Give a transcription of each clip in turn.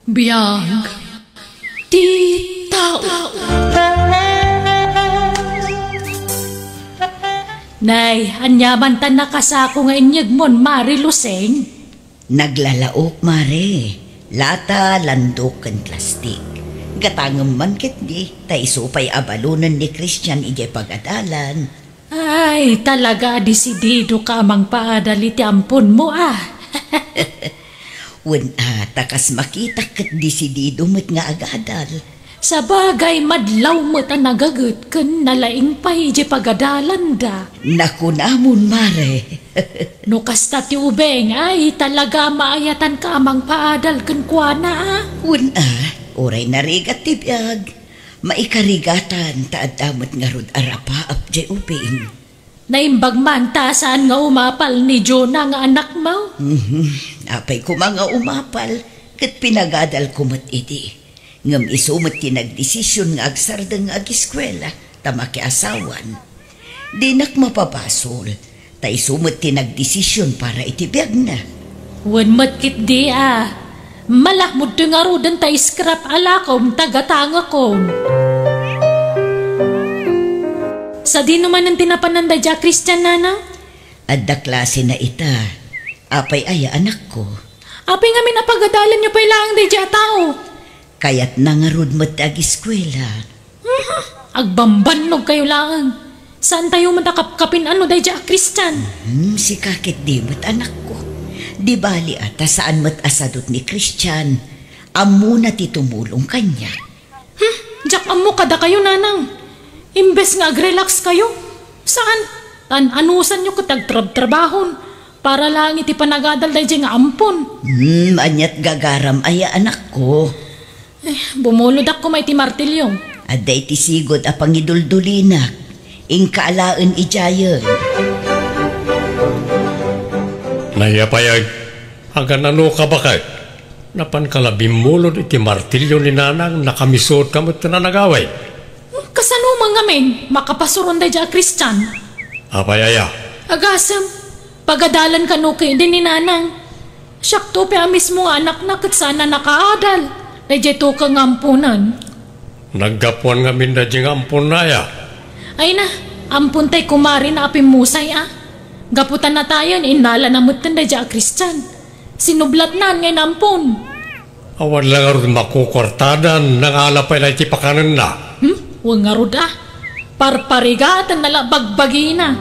Biyag ti tao. Nay, anyaman ta nakasako nga inyag mon, Mari Luseng. Naglalaok, Mare. Lata, landok, kan plastik. Gatangam man kit di, taisupay abalunan ni Christian ije pagadalan. Ay, talaga desidido ka mang paadali ti ampon mo Takas makita kat desidido mo't nga agadal. Sa bagay madlaw mo ta nagagut ken nalaing pa ije pagadalan da. Naku namon, Mare. No kasta ti ubeng ay talaga maayatan ka amang paadal ken kuana Oray narigat ti biyag. Maikarigatan taad damot nga rod arapa apje ubeng. Naimbag man ta saan nga umapal ni Jonah nga anak mo? Apay ko mga umapal kat pinagadal ko mat iti. Ngam isumot tinagdesisyon nga agsardang agiskwela tamaki asawan. Dinak mapapasol, ta isumot tinagdesisyon para itibiyag na. Wan matkit di malakmod to nga rodan ta iskrap alakom tagatanga kom. Sa di naman ang tinapananda dya, Christian nanang? Adda klase na ita. Apay aya anak ko. Apay nga minapagadalan niyo pa ilang di dya tao. Kaya't nangarod mo't agiskwela. Agbambanog kayo lang. Saan tayo matakapkapin ano di dya, Christian? Si kakit di mo't anak ko. Di bali ata saan mo't asadot ni Christian. Amo na titumulong kanya. Diyak amo kada kayo nanang. Imbes nga agrelax kayo. Saan? Anusan nyo katagtrabahon para lang iti panagadal dahi nga ampon. Anyat gagaram aya anak ko. Bumulod ako may ti martilyo. Aday ti sigod a pangiduldulinak. Ingkaalaan ijayon. Nayapayag, hanggang ano ka bakit? Napan kalabimulod iti martilyo ni nanang nakamisod ka mo't nanagaway. Kasano mga men, makapasuron da dya, Christian? Apayaya. Agasam, pagadalan ka no kayo din ni nanang. Syakto pa mismo nga anak na kat sana nakaadal. Na dito ka ngampunan. Naggapuan nga min da dyan ampun na ya. Ay na, ampun tay kumari na apim musay Gaputan na tayo, inala na mutan da dya, Christian. Sinublat na ngayon ampun. Awan lang arun makukortadan, nangalapay na iti pakanan na. Huwag nga rod parparigatan na bagbagi na.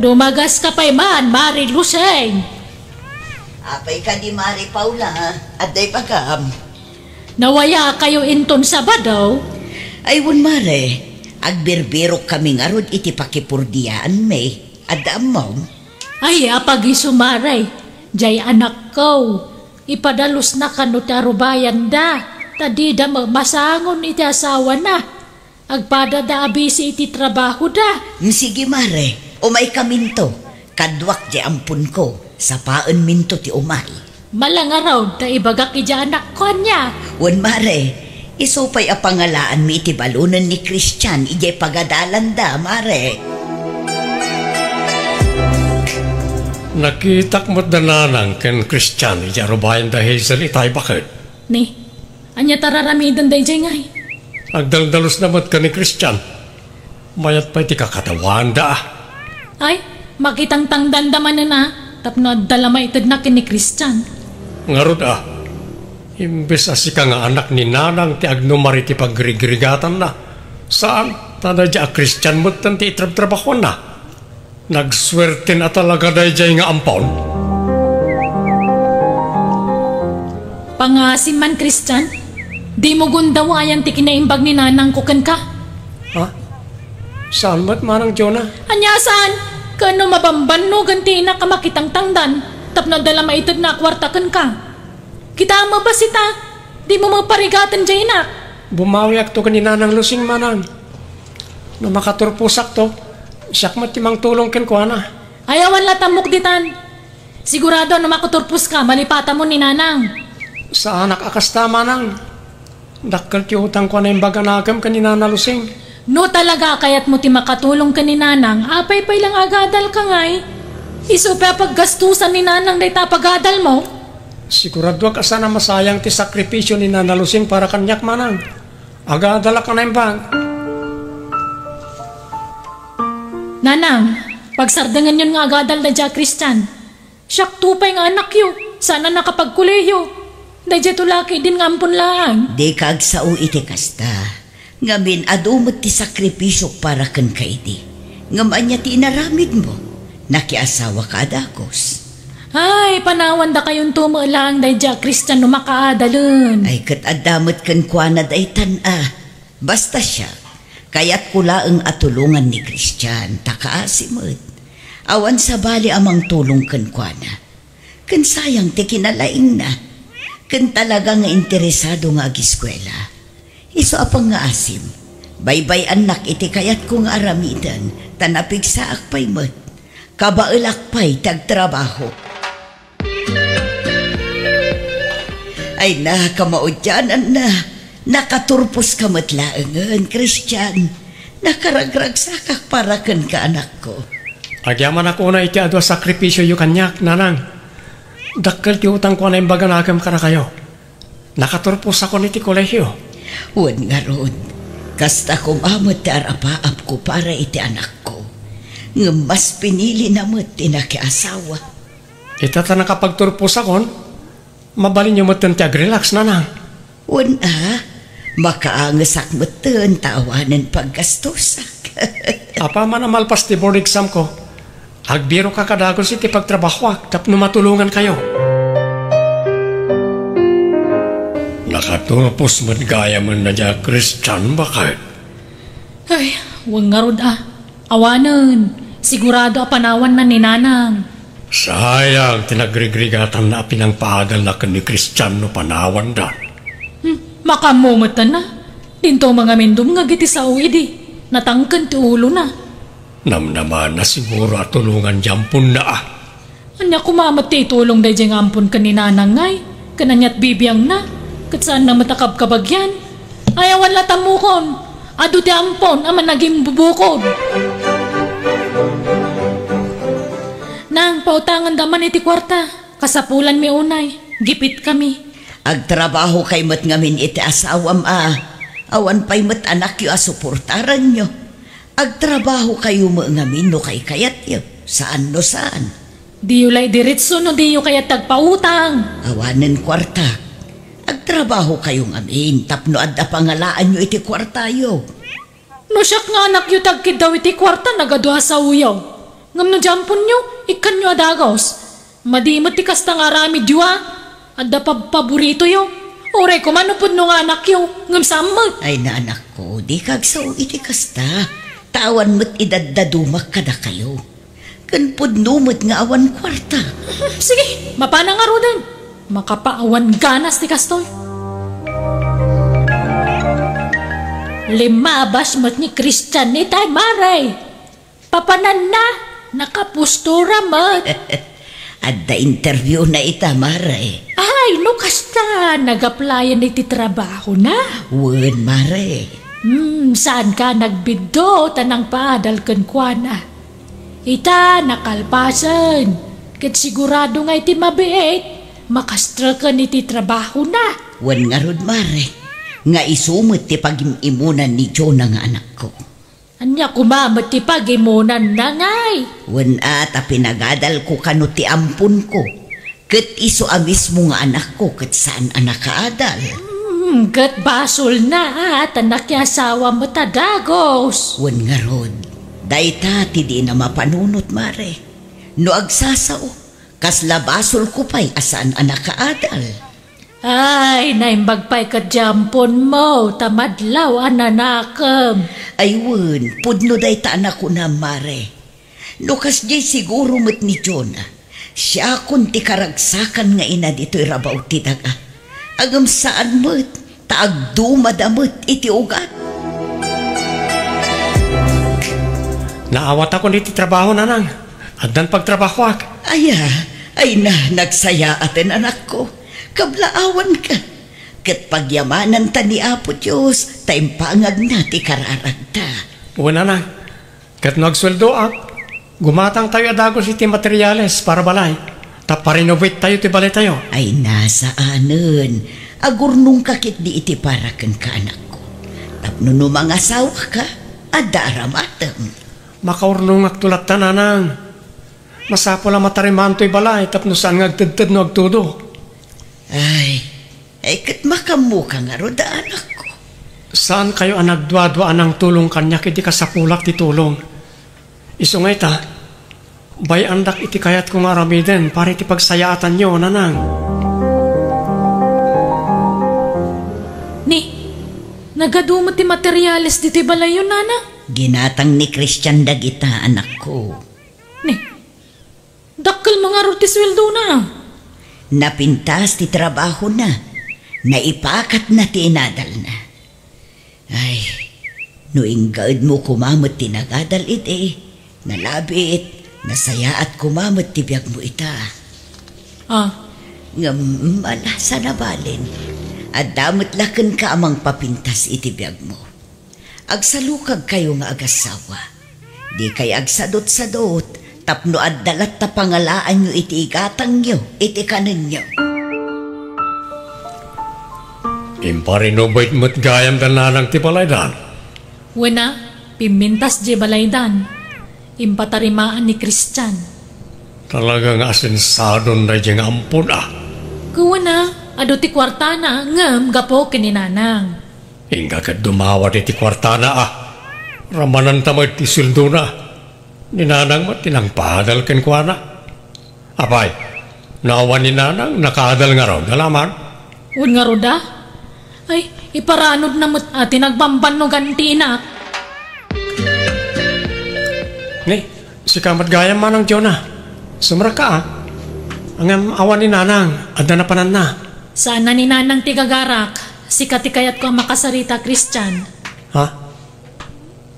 Dumagas ka pa'y man, Mari Luseng. Apay ka di Mari Paula, aday pagam. Nawaya kayo inton Sabado? Ayun Mare, agbirbiro kami nga rod iti pakipurdiyaan may. Adam mo? Ay, apagi sumaray. Jay anak ko. Ipadalos na kanutarubayan da. Tadi da masangon iti asawa na. Agpada da abisi iti trabaho da. Sige Mare, umay ka minto. Kadwak di ampun ko. Sapaan minto ti umay. Malangaraw da ibagak iti anak ko niya. Wan Mare, isupay a pangalaan mi iti balunan ni Christian. Ije pagadalan da, Mare. Nakitak mo't da nanang ken Christian iti arubayan da Hazel itay bakit? Ni, anya tararamidan day jay ngay. Agdaldalos namat ka ni Christian. Mayat pa iti kakatawan da. Ay, makitang tangdan daman na tapno dala maitid na ni Christian. Ngarod imbes asika nga anak ni nanang ti agnomari ti paggrigrigatan na. Saan? Tadadya Christian mo't tanti itrab-trabakon na. Nagswerte na talaga day jay nga ampon. Pangasim man, Christian. Di mo gundawayan ti kinaimbag ni nanang kukan ka. Saan mo't manang Jonah? Anya saan? Kano mabamban no ganti na ka makitang tangdan. Tapno dala maitid na kwartakan ka. Kita mo ba sita? Di mo maparigatan jay na. Bumawiak to kanina ng lusing manang. No makaturpusak to. Siyak matimang tulong ken ko na. Ayawan latamok ditan. Sigurado na makuturpus ka, malipata mo ni nanang. Sa anak akas tama nang. Dakal ti utang ko na yung baga nagam kanina na lusing. No talaga kaya't mo ti makatulong ka ni nanang, apay lang agadal ka ngay. Iso pa paggastusan ni nanang day tapagadal mo. Sigurado ka sana masayang ti sakripisyo ni Nanalusing para kanyak manang. Agadala ka na yung bang. Nanang, pagsardangan yun nga agadal na dya Christian. Siyak tupay nga anak yu, sana nakapagkuleyo. Dahil tulaki din nga ampun lang. Di kag sao iti kasta. Ngamin adumot ti sakripisyo para kan kaiti. Ngaman niya ti inaramid mo. Nakiasawa ka adakos. Ay, panawan da kayong tumalang dahil dya Christian no makaadalun. Ay kat adamot kan kuana day tan-a. Basta siya. Kaya't kulaang atulungan ni Christian. Takaasimot. Awan sa bali amang tulong kan kuana. Kan sayang ti kinalaing na. Kan talaga nga interesado nga agiskwela. Iso apang nga asim. Baybay anak iti kayat ko nga aramidan. Tanapig sa akpay mat. Kabailakpay tagtrabaho. Ay na, kamaudyanan na. Nakaturpos ka matlaangan, Christian. Nakaragrag sakak para kan ka anak ko. Agyaman ako na iti adwa sakripisyo yu kanyak, nanang. Dakkel ti utang ko na imbaga nagam ka na kayo. Nakaturpos ako niti kolehyo. Huwag nga ron. Kasta kumamot ti arapaap ko para iti anak ko. Nga mas pinili na mo't tinakiasawa. Itata nakapagturpos akon, mabalin nyo mo't ti agrelax, nanang. Una, makaangasak mo't tawanan paggastusak. Apa man ang malpas ti board exam ko, agbiro ka kadagos iti pagtrabahwak tapno matulungan kayo. Nakaturpos man gaya man na dya Christian bakit? Ay, huwag nga rod Awanan, sigurado panawan na ni nanang. Sayang, tinagrigrigatan na pinang paadal na kan ni Christian no panawan da. Makamumatan na. Dinto mga mendum nga giti sa uwidi. Natangkan ti ulo na. Namnaman na siguro at tulungan jampon na Anya kumamat ti tulong day jeng ampun ka ni nanang ngay. Kananyat bibiyang na. Kat saan na matakab kabagyan. Ayawan latamukon. Ado ti ampon aman naging bubukod. Nang pautangan daman iti kwarta. Kasapulan mi unay. Gipit kami. Agtrabaho kay mat ngamin iti asawam Awan pa'y mat anak yu asuportaran nyo. Agtrabaho kayo mo ngamin no kay kayat yu. Saan no saan? Di yu lay diritso no di yu kayat tagpautang. Awanan kwarta. Agtrabaho kayo ngamin tapno adda pangalaan nyo iti kwarta yu. No siyak nga anak yu tagkid daw iti kwarta nagaduha sa uyaw. Ngam no jampon nyo, ikan nyo adagos. Madimot ti kasta nga rami diwa. Adda paborito yo. Oray ko manupod no nga anak yo. Ngam samot. Ay na anak ko, di kagsaw iti kasta. Tawan mo't idaddadumak kada kayo. Kanpod numot nga awan kwarta. Sige, mapana nga rodan. Makapaawan ganas ti kastoy. Limabas mo't ni Christian ni tay maray. Papanan na. Nakapustura mo't. Adda interview na ita maray. Ay, no kasta. Nag-applyan iti trabaho na. Wen maray. Saan ka nagbiddo tanang paadal kan kuana? Ita nakalpasan. Kat sigurado nga iti mabiit. Makastra ka iti trabaho na. Wen nga rod maray. Nga isumot ti pag-imunan ni Jonah nga anak ko. Anya kumamat ti pag-imunan na ngay. Wen ata pinagadal ko kano ti ampun ko. Kat iso amis mo nga anak ko kat saan anak kaadal. Kat basol na at anak ya asawa mo tadagos. Wen nga rod. Dayta ti di na mapanunot mare. No agsasao. Kasla basol ko pa'y asaan anak kaadal. Ay, naimbagpay ka jampon mo, tamadlaw ananakam. Ay wen, pudno dayta anak ko na mare. No kas jay siguro mo't ni Jonah. Siya kun ti karagsakan nga ina dito'y rabaw ti daga. Agam saan mo't, taag dumadamot iti ugat. Naawat ako niti trabaho, nanang. Addan pagtrabahoak. Ay na, nagsaya atin anak ko. Kablaawan ka. Kat pagyamanan ta ni Apo Diyos, taimpangag na ti kararagta. Una na. Kat nagsweldo ak, gumatang tayo adagos iti materyales para balay. taparinovate tayo ti balay tayo. Ay nasaanen. Agurnong kakit di iti parakan ka anak ko. Tapno no mga asawa ka, adaramatang. Makaurnong agtulat ta nanang. Masapo lang matarimaan to'y balay tapno saan nga agtadtad no agtudo. Ay kat makamuka nga ro da anak ko. Saan kayo ang nagdwa-dwaan ng tulong kanya kiti kasapulak ti tulong? Iso nga ita, bay andak iti kayat kong aramiden para iti pagsayaatan nyo, nanang. Ni, nagadumot ti materyales diti balay yun, nana? Ginatang ni Christian dagita anak ko. Ni, dakkel mga rotisweldo na. Napintas ti trabaho na. Naipakat na ti inadal na. Ay, noinggaad mo kumamot ti nagadal iti. Nalabit, nasaya at kumamot ti biyag mo ita. Ngam malasa na balin. At damot laken ka amang papintas iti biyag mo. Agsalukag kayo nga agasawa. Di kay agsadot-sadot. Tapno at dalat ta pangalaan nyo iti igatang nyo, iti kanan nyo. Imparinovate mo't gayam dan nanang ti balaydan. Wena, pimintas di balaydan. Impatarimaan ni Christian. Talagang asensadon na diyang ampun Kuwana, ado ti kwartana, ngam gapo kininanang. Hingga ka dumawa ti kwartana Ramanan tamay ti sildo na. Ninanang matinang padal ken kuana. Apay, naawan ni nanang nakadal nga raw dalaman. Un nga roda? Ay, iparanod na mo't tinagbamban no gantina. Ni, si kamat gayam manang Jonah. Sumra ka Ang awan ni nanang, adda na panan na. Sana ni nanang tigagarak, si katikayat ko ang makasarita Christian. Ha?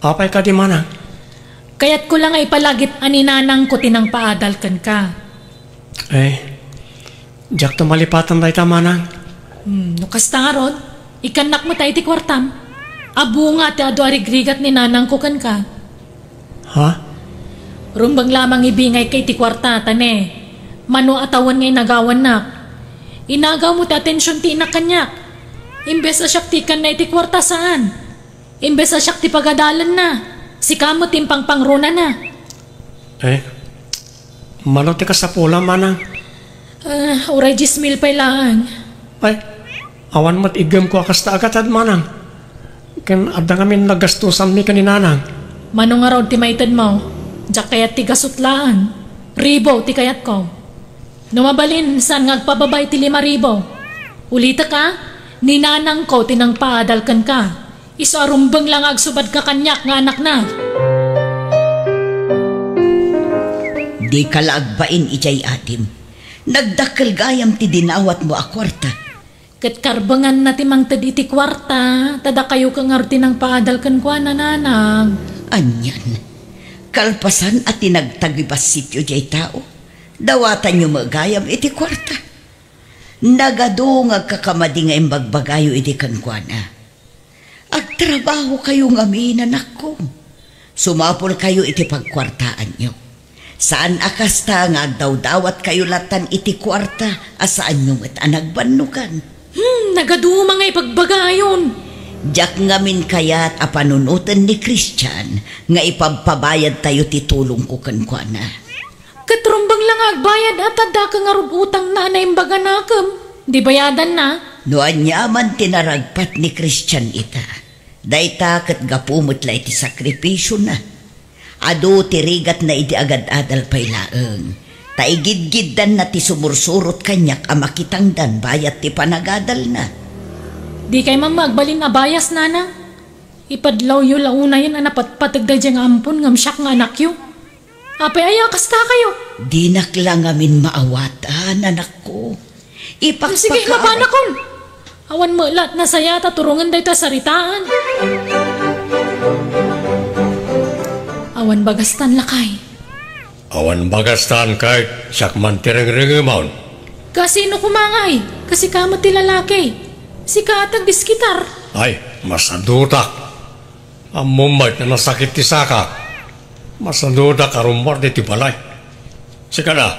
Apay ka di manang? Kaya't ko lang ay palagit ani nanang ko tinang paadal kan ka. Diyak tumalipatan tayo manang. Nukasta nga ron, ikanak mo tayo ti kwartam. Abu nga ti ado arigrigat ni nanang ko kan ka. Ha? Rumbang lamang ibingay kay ti kwarta tane. Mano atawan ngay nagawan nak. Inagaw mo ti atensyon ti inak kanyak. Imbes na siyak ti kan na iti kwarta saan. Imbes na siyak ti pagadalan na. Si kamo timpang pangruna na. Mano ti kasapula manang? Uray 10,000 pailaan. Ay, awan mat igam ko akasta agatad manang. Ken adda ngamin nagastusan mi kaninanang. Mano nga raw ti maitad mo? Diyak kayat ti gasutlaan. Ribo ti kayat ko. Numabalin saan ngagpababay ti 5,000. Ulita ka, ninanang ko tinang paadalkan ka. Isarumbang lang agsubad ka kanyak nga anak na. Di ka laagbain ijay atim. Nagdakkel gayam ti dinawat mo a kwarta. Kat karbangan na timang iti kwarta, tada kayo kang arti ng paadalkan ko nanang. Anyan, kalpasan at tinagtagibas sityo jay tao. Dawatan nyo magayam iti kwarta. Nagadong agkakamadi nga imbagbagayo iti kankwana. Agtrabaho kayo ng aminan ako. Sumapol kayo iti pagkwartaan nyo. Saan akasta nga agdaw-dawat kayo latan iti kwarta asaan nyo at anagbanukan. Nagaduma nga ipagbagayon. Diyak ngamin kaya't apanunutan ni Christian nga ipagpabayad tayo ti tulong ko kankwana. Katrumbang lang agbayad at adda ka nga utang na imbaga nakam. Di bayadan na. Noan yaman tinaragpat ni Christian ita. Dayta kat gapumot la iti sakripisyo na. Ado tirigat na iti agad-adal pay laeng. Taigid-giddan na ti sumursurot kanyak amakitangdan bayat ti panagadal na. Di kay magbalin abayas nana. Ipadlaw yu launa yan anapatpatagda diyang ampun ngam siyak nga anak yu. Apay ayakas ta kayo. Di naklang amin maawatan anak ko. Sige, mapanakon. Awan mo lat na saya taturungan dahi ta saritaan. Awan bagastan lakay. Awan bagastan kahit siyak man tireng-rengemon. Kasino kumangay? Kasi kamat ti lalaki. Si katag diskitar. Ay, masadutak. Amumay na nasakit ti saka. Masadutak arumbar di ti balay. Sika na,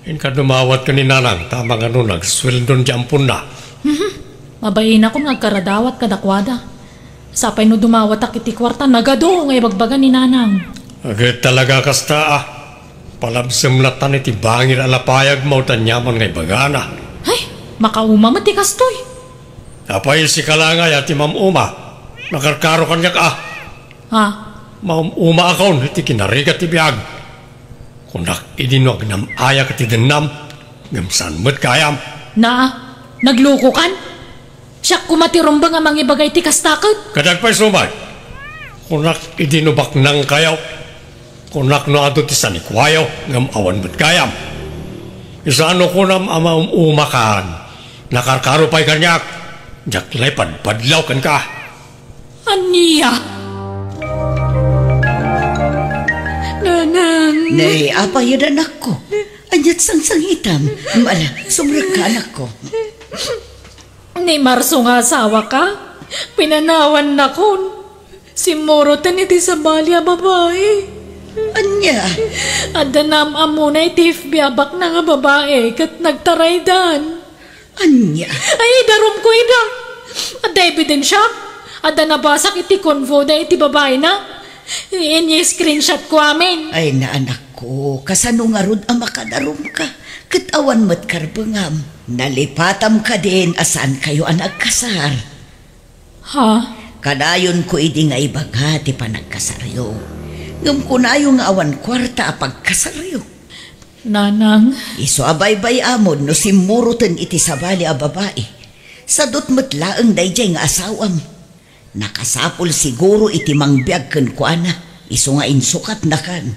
Inka dumawat ka ni nanang, tamang nagswildon di ampun na. Mabayin ako nagkaradawat kadakwada. Sapay no dumawat ak iti kwarta, nagado ngay bagbagan ni nanang. Agad talaga kasta palabsimlatan iti bangir alapayag mo tanyaman ngay bagana. Ay, makauma mati kastoy. Apay si kalangay at Ma'am Uma, nakarkaro kanya ka. Ha? Ma'am Uma akon, iti kinarigat ibiyag. Kunak idinwag nam ayak at idinam, gamsan mo't kayam. Na, nagluko kan? Siya kumatirumbang ang mga ibagay ti kastakot. Kadagpay sumay, kunak idinubak nang kayaw. Kunak no ato ti sanikwayaw, ngam awan mo't kayam. Isano kunam ama umakan, nakarkaro pa'y kanyak, jaklay padlaw kan ka. Aniya? Nanang. Nay, apa yun anak ko? Anyat sang hitam. Mala, sumrag ka anak ko. Ni Marso nga asawa ka? Pinanawan na kon. Si Morotan iti sa balya babae. Anya? Adanam amuna iti biyabak na nga babae kat nagtaraydan. Anya? Ay, darom ko ina. Ada ebidensya. Ada nabasak iti konvo da iti babae na. Inye screenshot ko amin. Ay na anak ko, kasano nga rod ang makadarom ka. Katawan mo't karbangam. Nalipatam ka din asan kayo ang nagkasar. Ha? Kadayon ko idi nga ibagati pa nagkasaryo. Ngam kunayo nga awan kwarta apagkasaryo. Nanang. Iso abay-bay amon no simurutan iti sabali a babae. Sadot matlaang dayjay nga asawam. Nakasapol siguro iti mangbiyag ken kuana. Iso nga insukat na kan.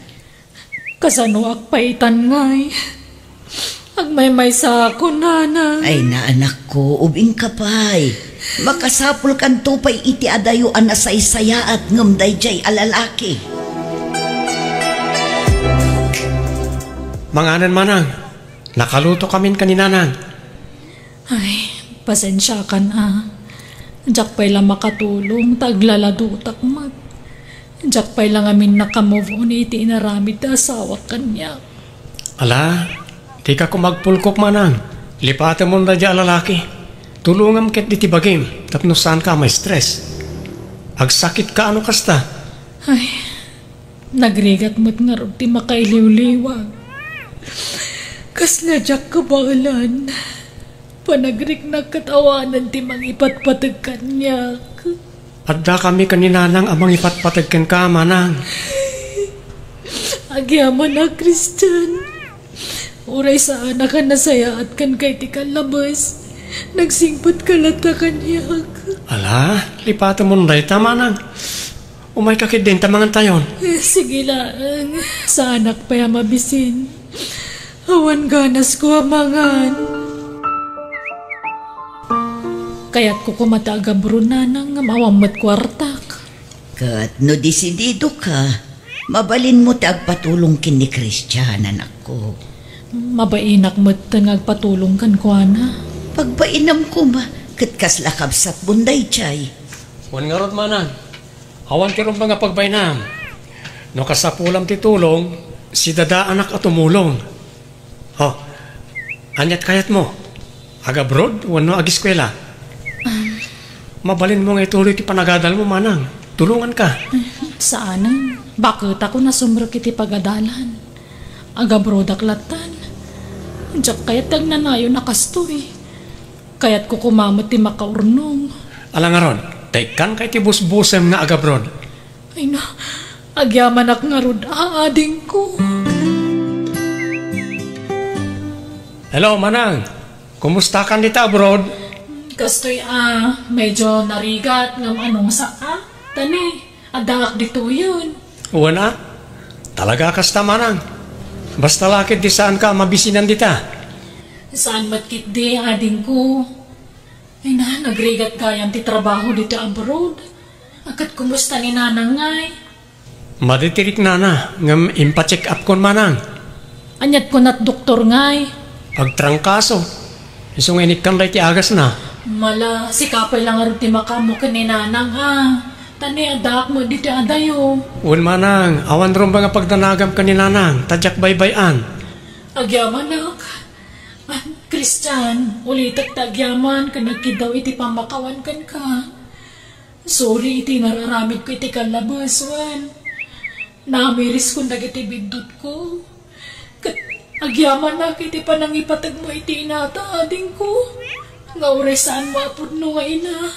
Kasano akpaitan ngay. Agmay-may sa ako, nanang. Ay na anak ko, ubing kapay. Makasapol kan tupay iti adayo anasaysaya at ngam dayjay alalaki. Manganan manang, nakaluto kamin kaninanang. Ay, pasensya ka na. Diyak pa'y lang makatulong, taglaladutak mat. Diyak pa'y lang amin nakamove on iti inaramid na asawa kanya. Ala, di ka kumagpulkok manang. Lipatan mo na dyan lalaki. Tulungam ket di tibagim, tapno saan ka may stress. Agsakit ka ano kasta. Ay, nagrigat mo't nga rin ti makailiw-liwag. Kas na diyak kabalan. Panagrik na katawanan ti mangipatpatag kanyak. Adda kami kaninanang amang ipatpatagkan ka manang. Agyaman na, Christian. Uray saan na ka nasaya at kan kay ti kalabas. Nagsingpat ka lata kanyak. Ala, lipatan mo na ita manang. Umay kakit din tamangan tayon. Sige lang, sa anak pa mabisin. Awan ganas ko amangan. Kaya't ko kumatagabro na nang mawamot kwartak. Kat no disidido ka, mabalin mo tagpatulong kin ni Christian anak ko. Mabainak mo't ngagpatulong kan ko na. Pagbainam ko ma, kat kaslakabsat bunday chay. Wan nga rod manang. Awan kirong mga pagbainam. No kasapulam ti tulong, si dada anak at tumulong. Oh, anyat kayat mo. Agabrod, wano agiskwela. Mabalin mo nga ituloy ti panagadal mo manang. Tulungan ka. Saan? Bakit ako nasumrok iti pagadalan? Agabrod aklatan. Diyak kaya't tagnanayo nakastoy. Kaya't ko kumamot ti makaurnong. Alang nga rod, taikan kay ti busbusem nga agabrod. Ay na, agyaman ak nga rod aading ko. Hello manang, kumusta kan dita abroad? Kastoy medyo narigat ngam anong saka. Tani, adak dito yun. Wana, talaga kasta manang. Basta lakit di saan ka mabisinan dita. Saan matkit di ading ko. Ay na, nagrigat kayang ti trabaho dito abroad. Akat kumusta ni nanang ngay? Maditirik nana, ngam impacheck up kon manang. Anyat ko na't doktor ngay. Agtrangkaso, isong inikan lay ti agas na. Mala, sikapay lang aron ti makamo ka ni nanang Tani, adak mo dito adayo. Wan manang, awan ron ba nga pagdanagam ka ni nanang, tadyak baybayan. Agyaman nak. Christian, ulitak tagyaman ka nagkidaw iti pamakawan kan ka. Sorry iti nararamid ko iti kalabaswan. Namiris ko nagiti bigdot ko. Agyaman nak iti panangipatag mo iti inataading ko. Nga uresan mo apod no nga ina.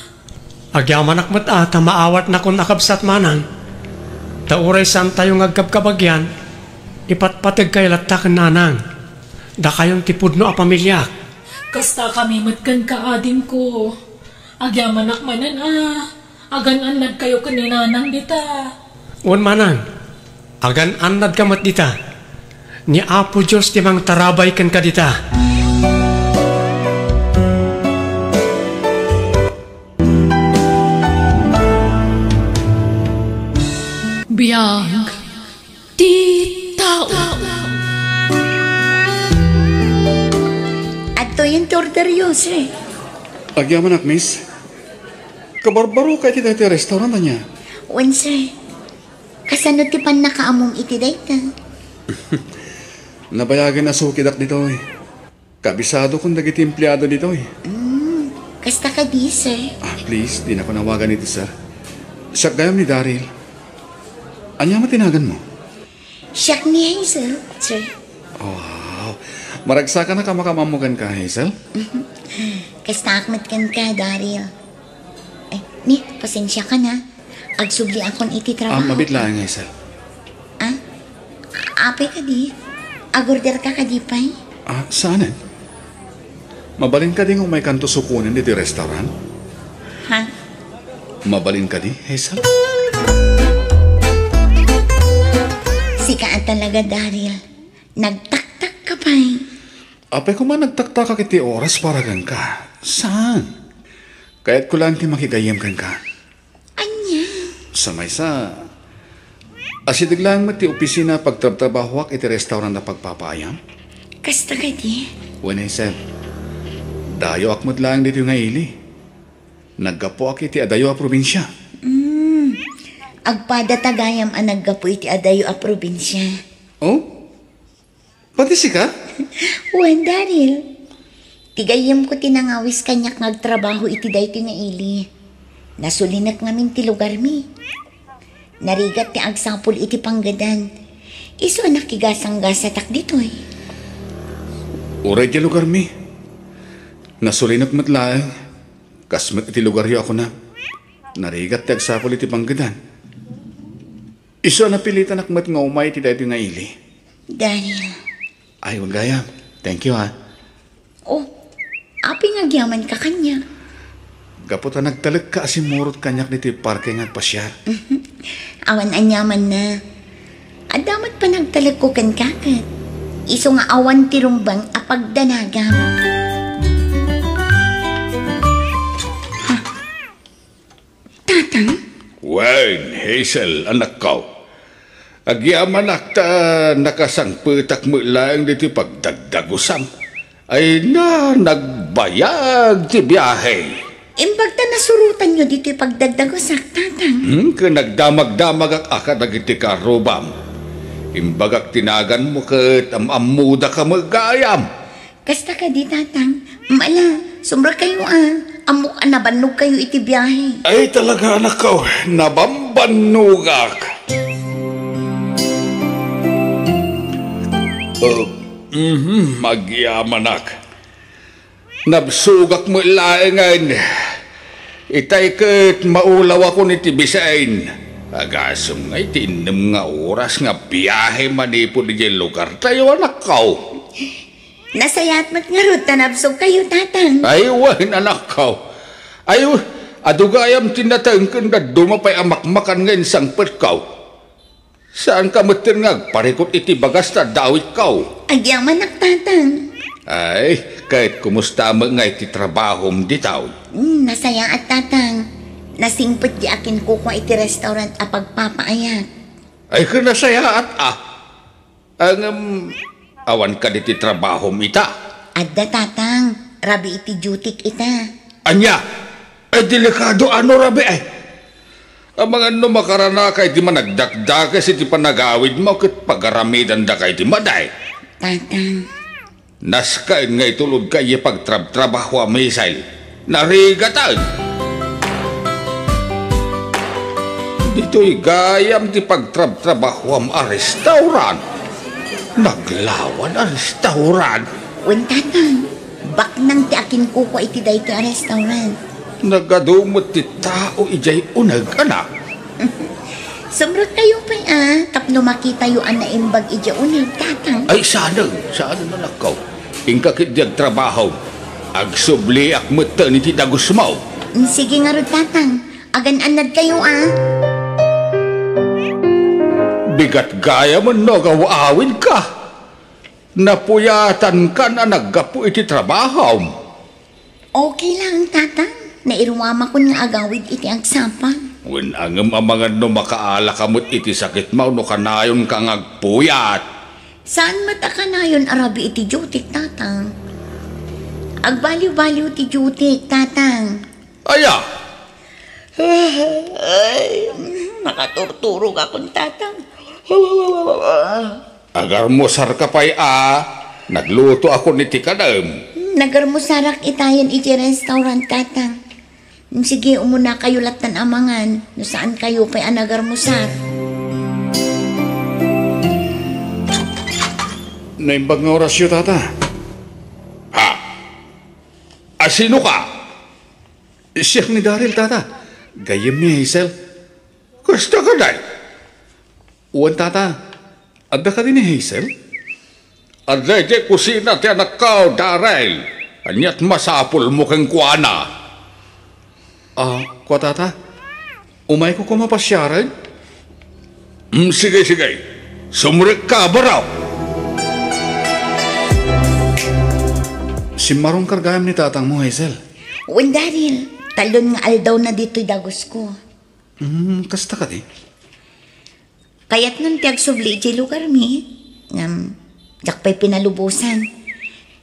Agyaman akmat ta maawat na kung nakabsat manang. Ta uresan tayo ngagkabkabagyan. Ipatpatag kay latak nanang. Da kayong tipudno a pamilya. Kasta kami matkan kaading ko. Agyaman akmanan agan-anad kayo kaninanang dita. Un manang, agan-anad ka mat dita. Ni Apo Diyos di mang tarabay kan ka dita. Biyag, di tao. At to yung tordaryos eh. Agyaman ak, miss. Kabarbaro ka iti dati restaurant na niya. Sir. Kasano ti pan nakaamong iti dayta? Nabayagan na sukidak dito eh. Kabisado kong nagiti empleyado dito eh. Kasta ka di, sir. Please, di na ko nawagan ito, sir. Siya gayam ni Daryl. Anya matinagan mo? Siyak ni Hazel, sir. Wow. Maragsakan na ka makamamugan ka, Hazel? Kasta akmat kan ka, Daryl. Ni, pasensya ka na. Agsubli akon iti trabaho. Mabit lang, Hazel. Apay ka di? Agorder ka di pay? Saanan? Mabalin ka din kung may kanto sukunin dito restaurant? Ha? Mabalin ka di, Hazel? Sikaan talaga, Daryl. Nagtaktak ka pay. Apay ko man nagtaktak ka kiti oras para gan ka. Saan? Kaya't ko lang ti makigayam kan ka. Anya? Sa may sa... Asidig lang mati opisina pagtrabaho iti restaurant na pagpapaayam? Kasta ka di? When I said, dayo akmod lang dito nga ili. Naggapo ak iti adayo a probinsya. Agpada tagayam ang naggapo iti adayo a probinsya. Oh? Pati si ka? Wan, Daryl. Tigayam ko tinangawis kanyak nagtrabaho iti dayto nga ili. Nasulinak ngamin ti lugar mi. Narigat ti agsapol iti panggadan. Iso nakigasang-gasatak dito eh. Uray ti lugar mi. Nasulinak matlaang. Kasmat iti lugar yo ako na. Narigat ti agsapol iti panggadan. Iso napilitan akmat nga umay ti dayto nga ili. Daryl. Ay, wag gayam. Thank you ha. Oh, api nga gyaman ka kanya. Gaputa nagtalag ka asimurot kanyak niti parking at pasyar. Awan anyaman na. Adamat pa nagtalag ko kan kakat. Iso nga awan tirumbang apagdanagam. Ha? Tatang? Wayne, Hazel, anak ko. Agyaman akta nakasangpetak mo lang dito pagdagdagusam. Ay na nagbayag ti biyahe. Imbagta nasurutan nyo dito pagdagdagusak, tatang. Nagdamag-damag akad nagiti karubam. Imbagak tinagan mo kat amuda ka magayam. Kasta ka di, tatang. Mala, sumra kayo Amok nabannog kayo iti biyahe. Ay talaga anak ko, nabambanugak. Magyamanak. Nabsugak mo ilaengan. Itay kat maulaw ako ni Tibisain. Agasong ngay tinam nga oras nga biyahe manipod di lugar tayo anak ko. Nasayat mat nga ro, tanabsog kayo, tatang. Ay, wahin anak ko. Ay, adugayam tinatangkan na dumapay amakmakan ngayon sang petkaw. Saan ka matin nga parikot iti bagas na dawit kaw? Agyaman tatang. Ay, kahit kumusta mo nga iti trabahom ditaw. Nasaya at tatang. Nasingpit di akin ko kwa iti restaurant a pagpapaayat. Ay, kanasaya at awan ka diti trabahom ita. Adda tatang, rabi iti dutik ita. Anya, ay delikado ano rabi ay. Ang mga makarana kay di man nagdakdakas iti panagawid mo kat pagaramidan da kay di maday. Tatang. Naskain nga itulod kayo pagtrabaho ang misail. Narigatan. Dito'y gayam ti pagtrabaho ang restaurant. Naglawan ang restaurant. Wen tatang, bak nang ti akin kuko iti day ti restaurant. Nagadumot ti tao ijay unag anak. Sumrot kayo pa tapno makita yu ana imbag ija unag tatang. Ay sana na nakaw. Ingkakit diag trabaho. Agsubli ak mata ni ti dagus mo. Sige nga rod tatang, agan-anad kayo Bigat gaya mo no gawawin ka. Napuyatan ka na naggapu iti trabaho. Okay lang tatang, nairuwama ko nga agawid iti agsapang. Wen angem amangan no makaala kamot iti sakit mo no kanayon kang agpuyat. Saan mata ka na yun arabi iti jutik tatang? Agbaliw-baliw ti jutik tatang. Aya! Ay, nakaturturog akong tatang. Agar mo sarka pa'y nagluto ako ni tikadam. Nagarmusarak itayan iti restaurant tatang. Sige, umuna kayo latan amangan. No saan kayo pa'y nagarmusar? Naimbag nga orasyo, tata. Ha? Sino ka? Siya ni Daryl, tata. Gayem ni Hazel. Kasta ka day? Uwan, tata. Adda ka din ni Hazel? Aday di kusina ti anak ka, Daryl. Anyat masapul mo kang kuana. Kwa tata. Umay ko kumapasyaran? Sige. Sumrik ka baraw. Simarong kargayam ni tatang mo, Hazel. Uwan Daryl, talon nga aldaw na dito'y dagos ko. Kasta ka di? Kaya't nang tiag subli iti lugar mi, jak pa'y pinalubusan.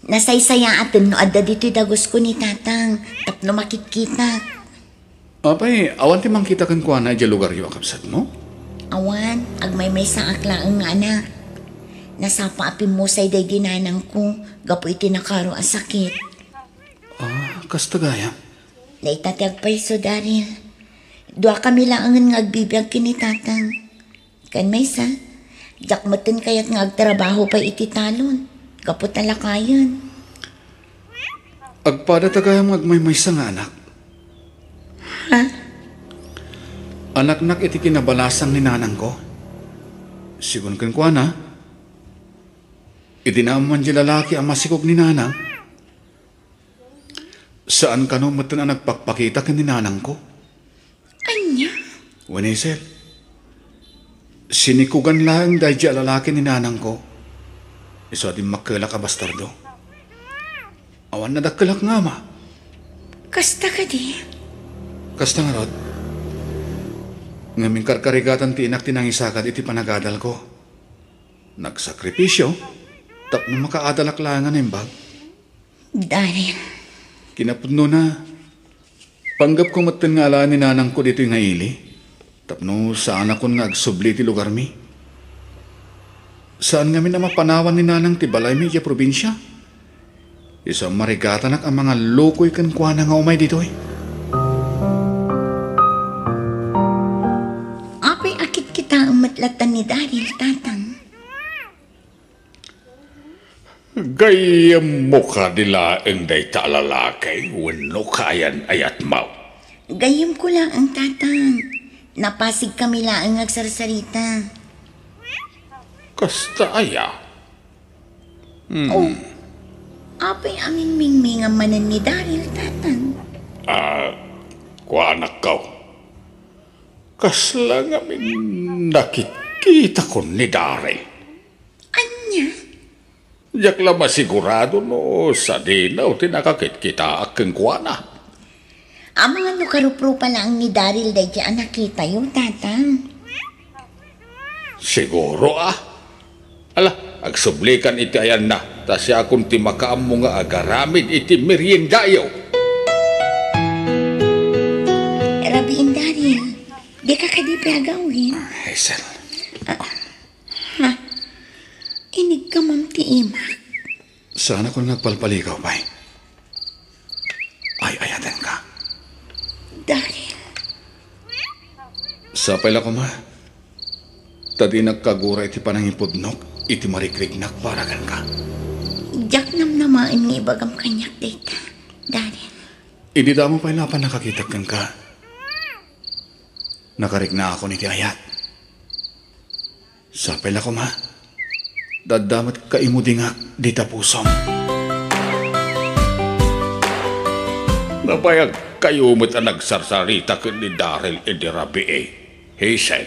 Nasaysaya atin no adda dito'y dagos ko ni tatang, tapno makikita. Apay, awan ti mangkita kan kuha na iti lugar yu akapsat mo? Awan, agmay sa aklaang nga anak. Nasapa apin mo say day dinanang ko, gapo iti nakaro a sakit. Kasta gaya? Naitatiag pa iso, Daryl. Dua kami lang ang agbibiyag kini tatang. Kan may sa, jak matin kaya't nga agtrabaho pa iti talon. Gapo talakayan. Agpada tagayam agmay sa nga anak. Ha? Anak-nak iti kinabalasang ni nanang ko. Sigun kan kuha na, iti naman di lalaki ang masikog ni nanang. Saan ka no matan ang nagpakpakita ka ni nanang ko? Anya? Wanisel, sinikugan lang dahil di lalaki ni nanang ko. Iso din makala ka bastardo. Awan na dakkalak nga ma. Kasta ka di? Kasta nga rod. Ngaming karkarigatan ti inak tinangisakad iti panagadal ko. Nagsakripisyo, tapno makaadalak langan imbag. Daryl. Kinapudno na. Panggap ko matan nga alaan ni nanang ko dito yung ngaili. Tapno saan ako nga agsubli ti lugar mi. Saan nga mi na mapanawan ni nanang ti balay mi iya probinsya. Isang marigatanak ang mga lokoy kan kuha na nga umay dito eh. Apay akit kita ang matlatan ni Daryl, tatang. Gayam mo ka nila ang day talalakay. Wano kayan ayat mau. Gayam ko lang ang tatang. Napasig kami lang ang agsarsarita. Kasta aya. Oh, apay amin mingming ang manan ni Daryl, tatang. Kuha anak ka. Kasla nga nakikita ko ni Daryl. Anya? Yak lang masigurado no sa dinaw tinakakit kita akong kuha na. Ang mga lukarupro pa lang ni Daryl dahil dyan nakita yung tatang. Siguro Ala, agsublikan iti ayan na. Ta siya akong timakaam mo nga agaramid iti meriendayo. Rabiin, Daryl. Di ka kadipi agawin. Hazel. Inig ka, Ma'am Tiimak. Sana kung nagpalpaligaw, bay. Ay, ayatan ka. Daryl. Sapay lang ko, ma. Tadi nagkagura iti panangipudnok, iti marikrignak paragan ka. Jak namnamain nga ibagam kanyak data. Daryl. Idi da mo pa ilapan nakakitagkan ka. Nakarik na ako niti ayat. Sapay lang ko, ma. Dadamat ka imudi nga dita pusom. Nabayag kayo mo't ang nagsarsarita ka ni Daryl Edirabi Hazel.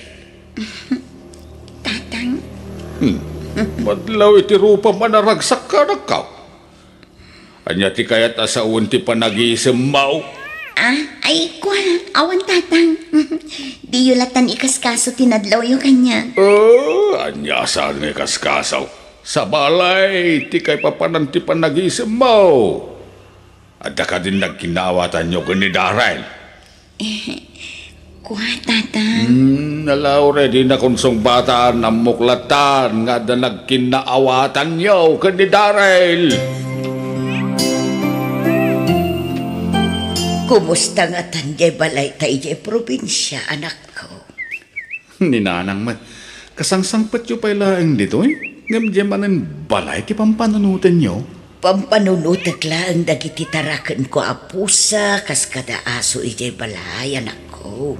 Tatang. Madlaw iti rupa manaragsak ka na ka. Anya ti kayat asaun ti panag-iisem mau. Ay, kuwan. Awan, tatang. Di yulatan ikaskaso tinadlaw yung kanya. Anya saan nga kaskasaw. Sa balay, ti kay papanan ti panag-iisem mau. At ka din nagkinawatan nyo ka ni Daryl. Kuha, tatang. Nalaw ready na konsong bata ng muklatan nga da nagkinaawatan nyo ka ni Daryl. Kumusta nga tanjay balay tayo probinsya, anak ko? Ninanang man. Kasangsangpat yung pailaang dito eh. Ngamdiyamanan balay ti pampanunutan nyo. Pampanunutak lang dagiti tarakan ko apusa kas kada aso ijay balay, anak ko.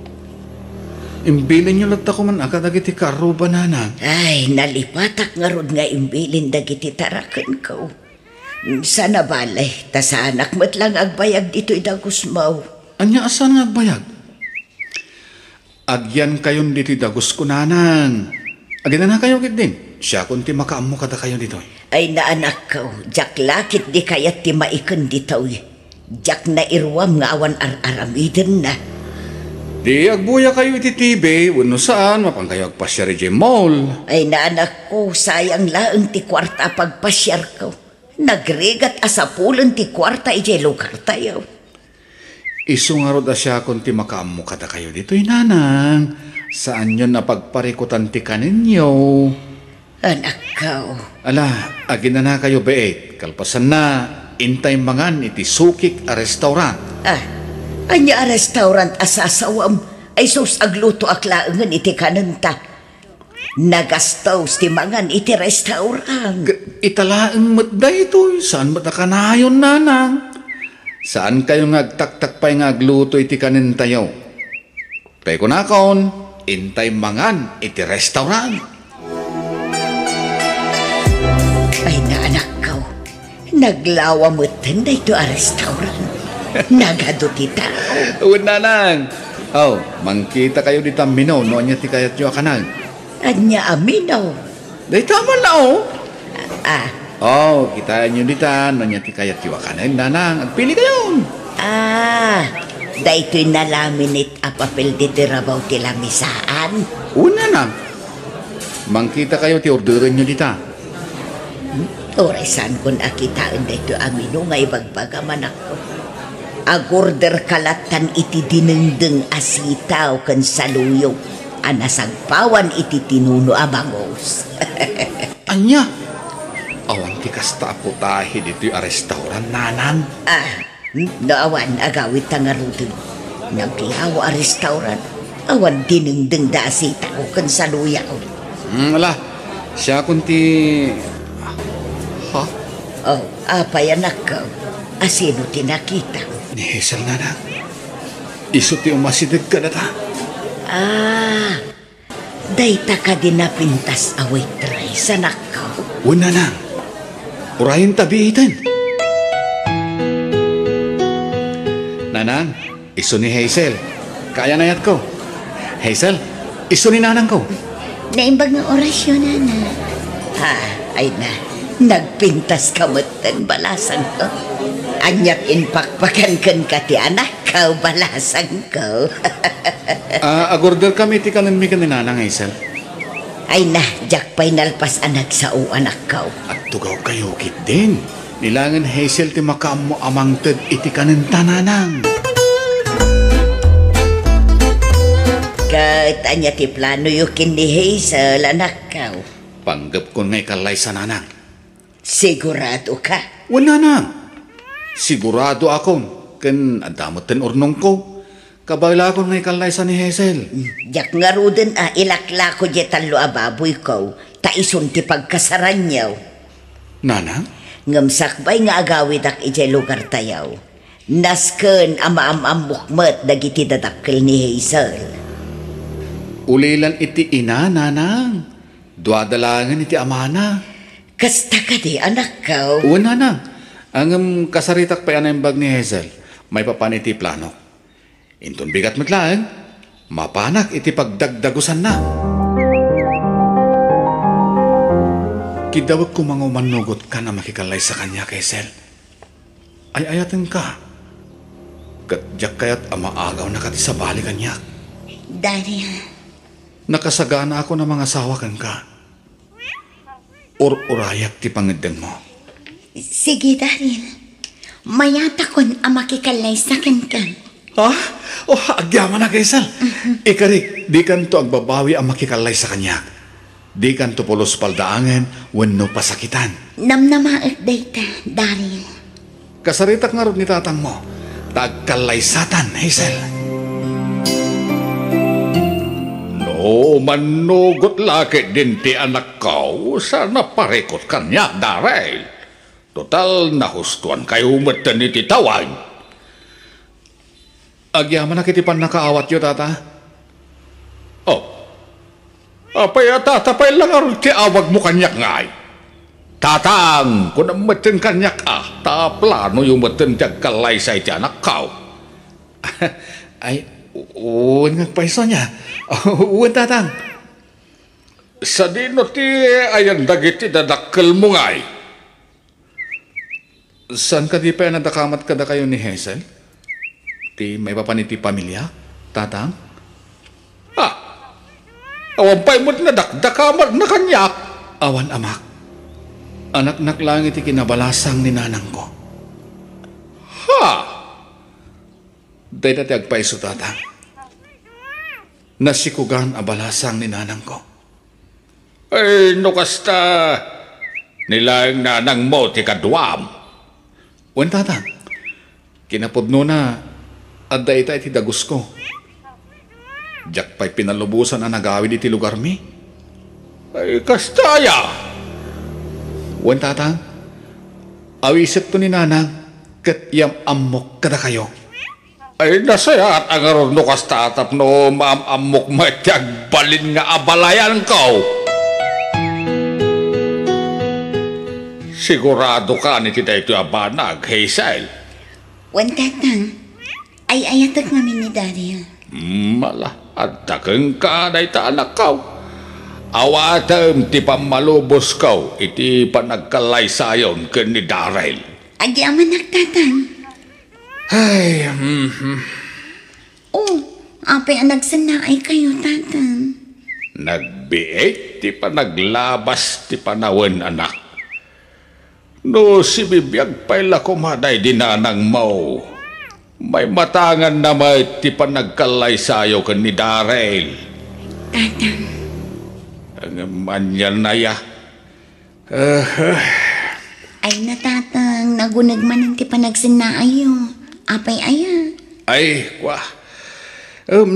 Imbilin nyo lang ako man agad agiti karuba, nanang. Ay, nalipatak nga rod nga imbilin dagiti tarakan ko. Sana balay, ta sa anak mo't lang agbayag dito'y dagos mo. Anya asan nga agbayag? Agyan kayon dito'y dagos ko, nanang. Agyan na kayo kit din. Siya kung ti makaammo kada kayo dito. Ay na anak ko, jak lakit di kayat ti maikan dito'y. Jak na irwam nga awan ar-aramiden na. Di agbuya kayo iti TV, wano saan, mapang kayo agpasyar iti mall. Ay na anak ko, sayang laang ti kwarta pagpasyar ko. Nagregat asapulan ti kwarta iti lugar tayo. Isu nga rod asya kung ti makaammo kada kayo dito'y, nanang. Saan yun napagparikutan ti kaninyo? Anak ko. Ala, agin na kayo beet. Kalpasan na, intay mangan iti sukik a restaurant. Anya a restaurant asasawam ay sus agluto aklaangan iti kananta. Nagastos ti mangan iti restaurant. Italaang matda ito. Saan ba't nakanayon, nanang? Saan kayo ngagtaktak pa'y ngagluto iti kanintayo? Tay ko nakon, intay mangan iti restaurant. Ay na anak ko, naglawa mo tanda ito a restaurant. Nagado ti tao. Uwan, nanang. Mangkita kayo di tamino, noon niya ti kayat nyo akanang. Anya aminaw. Day tama na, kita nyo dita, noon niya ti kayat nyo akanang, nanang. At pili kayo. Dahito'y nalaminit a papel di tirabaw ti lamisaan. Una na. Mangkita kayo ti orderin nyo dita. Oresan ko nakitaan dahito amino nga ibagbagaman ako. Agorder kalatan iti dinengdeng asitaw kan saluyong. Anasagpawan iti tinuno abangos. Anya? Awan ti kasta po tahi dito'y a restaurant, nanang. Naawan agawit tangarudin. Naglawa a restaurant. Awan dinengdeng da asitaw kan saluyaw. Wala. Siya kunti... Apay anak ko. Asino tinakita? Ni Hazel, nanang. Iso ti umasidag ka na ta. Dayta ka din napintas away try sa nakaw. Una na. Urahin tabihitan. Nanang, iso ni Hazel. Kaya na yat ko. Hazel, iso ni nanang ko. Naimbag ng orasyon, nana. Ay na. Nagpintas kamutan balasan ko. Anyak inpakpakan kan kati anak kau balasan ko. Agorder kami ti kanan mi kaninanang, Hazel. Ay na, jak pa'y nalpas anak sa o anak kau. At tugaw kayo kit din. Nilangan Hazel ti makaam mo amang ted iti kanin tananang. Kat anya ti plano yukin ni Hazel anak kau. Panggap ko nga ikalay sa nanang. Sigurado ka? Wala nang. Sigurado akong kan adamot ten urnong ko. Kabayla ko nga ikalay sa ni Hazel. Jak nga ruden ilakla ko jetan lo ababoy ko. Taison ti pagkasaran niyaw. Nanang? Ngamsakbay nga agawid ak ijay lugar tayaw. Nasken ama-am mukmet dagiti dadakkel ni Hazel. Ulilan iti ina, nanang. Duadalangan iti amana. Kasta ka di anak ka. Uwan, nanang. Ang kasaritak pa yan ang bag ni Hazel. May papan iti plano. Inton bigat matlaan, mapanak iti pagdagdagusan na. Kidawag ko mga umanugot ka na makikalay sa kanya, Hazel. Ay ayatan ka. Katjak kayat amaagaw na kati sa bali kanya. Daryl, Nakasagana ako ng mga asawa kan ka. Urayak ti pangedeng mo. sige Daryl. Mayata kon ang makikalay sa kan. Ah? Oh, agyaman na, Hazel. Ikarik, di kan to agbabawi ang makikalay sa kanya. Di kan to pulos paldaangan, wenno pasakitan. Namnamaak dayta, Daryl. Kasaritak nga rin ni tatang mo. Tagkalaysatan, Hazel. No, manugot laki din ti anak ko. Sana parekot kanya, Daryl. Total, nahustuan kayo umatan ni titawag. Agyaman na kitipan nakaawat yo, tata. Oh. Apay tatapay lang aron ti awag mo kanyak ngay. Tatang, kung namatin kanyak plano yung matin tiyag kalaysay ti anak ko. Ay, uwan nga paiso niya. Uwan, tatang. Sa dino ti ayan dagiti dadakkel mo ngay. San ka di pa nadakamat kada kayo ni Hazel? Ti may papaniti pamilya? Tatang? Awan pa'y mo't nadakdakamat na kanyak. Awan, amak. Anak-nak lang iti kinabalasang ni nanang ko. Ha? Day dati agpaiso, tatang. Nasikugan abalasang ni nanang ko. Ay, nukasta. Nilang nanang mo ti kadwam. Wen, tatang. Kinapudno na at day tayo ti dagus ko. Diyak pa'y pinalubusan ang nagawid iti lugar mi. Ay, kastaya. Wen, tatang. Awisip to ni nanang kat yam amok kada kayo. Ay, nasaya at ang aron no kastatap no maam-amok matyag balin nga abalayan ko. Sigurado ka ni kita ito abanag, Hazel. Wan tatang, ay ayatak namin ni Daryl. Mala, at takang ka na ita anak ko. Awatam ti pamalubos ko, iti panagkalay sayon ken ni Daryl. Agyaman nagtatang. Ay, Oh, apay ang nagsanaay kayo, tatang. nagbiit ti panaglabas ti panawen anak. No si bibiyag pa'y lakumaday dinanang mo. May matangan na may ti panagkalay sayo ken ni Daryl. Tatang, Ang manyan na ya. ay natatang, nagunag man ang ti panagsanaay yo. Apay aya. Ay, kwa.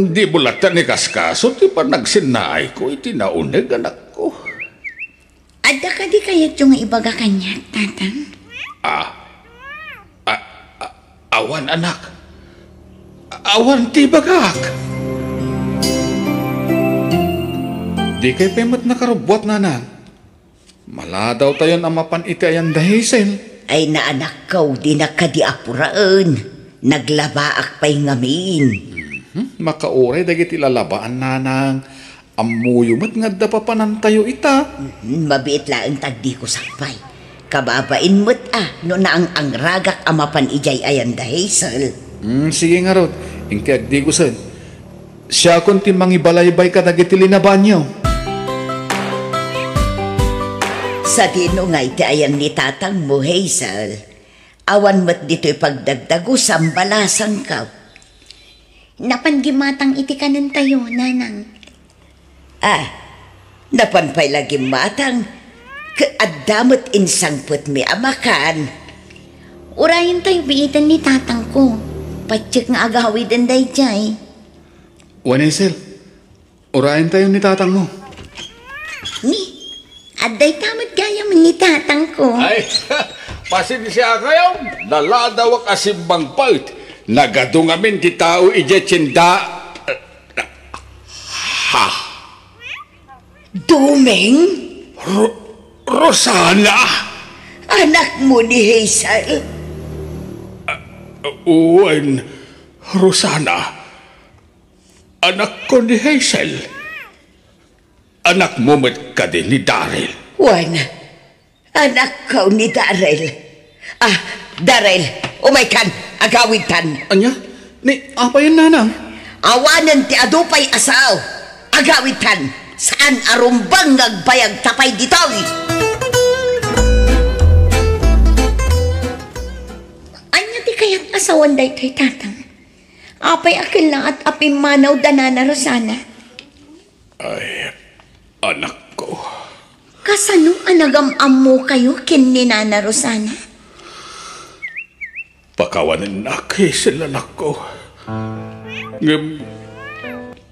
Di bulatan ni Kaskaso, ti panagsinay ko, iti naunag anak ko. Adda ka di kayat yung ibaga kanya, tatang? Awan anak. Awan ti bagak. Di kay pemat nakarubot na. Mala daw tayon ang mapan iti ayan da Hazel. Ay na anak ko, di na kadiapuraan. Naglabaak pa'y ngamin. Makauray dagiti lalabaan nanang. Amuyumat nga da pa panantayo ita. Mabiit lang tagdi ko sakpay. Kababain mo't no na ang ragak amapan ijay ayan da Hazel. Sige nga rod. Ingki agdi ko san. Siya kun ti mangibalaybay ka dagiti linaban niyo. Sa dino nga iti ayan ni tatang mo, Hazel. Awan mo't dito'y pagdagdago sambalasan ka. Napangimatang iti kanan tayo, nanang. Napanpay lagi matang, kaadamot insangput mi amakan. Urayan tayo biitan ni tatang ko. Patsik nga agawid ang dayjay. Wanesel, urayan tayo ni tatang mo. Ni, aday tamad gaya man ni tatang ko. Ay, pasensya kayo. Daladaw kasimbang pait. Nagadungamin ti tao ijetsinda. Ha? Dumeng? Rosana? Anak mo ni Hazel? Uwan, Rosana. Anak ko ni Hazel. Anak mo mat ka din ni Daryl. Juan, anak ko ni Daryl. Daryl, umaykan, agawitan. Anya? Ni, apa yun nanang? Awanan ti adupay asaw. Agawitan, saan arumbang nagbayag tapay ditaw? Anya ti kaya't asawan day kay tatang. Apay akil na at apimanaw danana Rosana. Ay, anak ko. Kasano anagam-am mo kayo kin ni Nana Rosana? Pakawanan na Hazel anak ko. Ngam,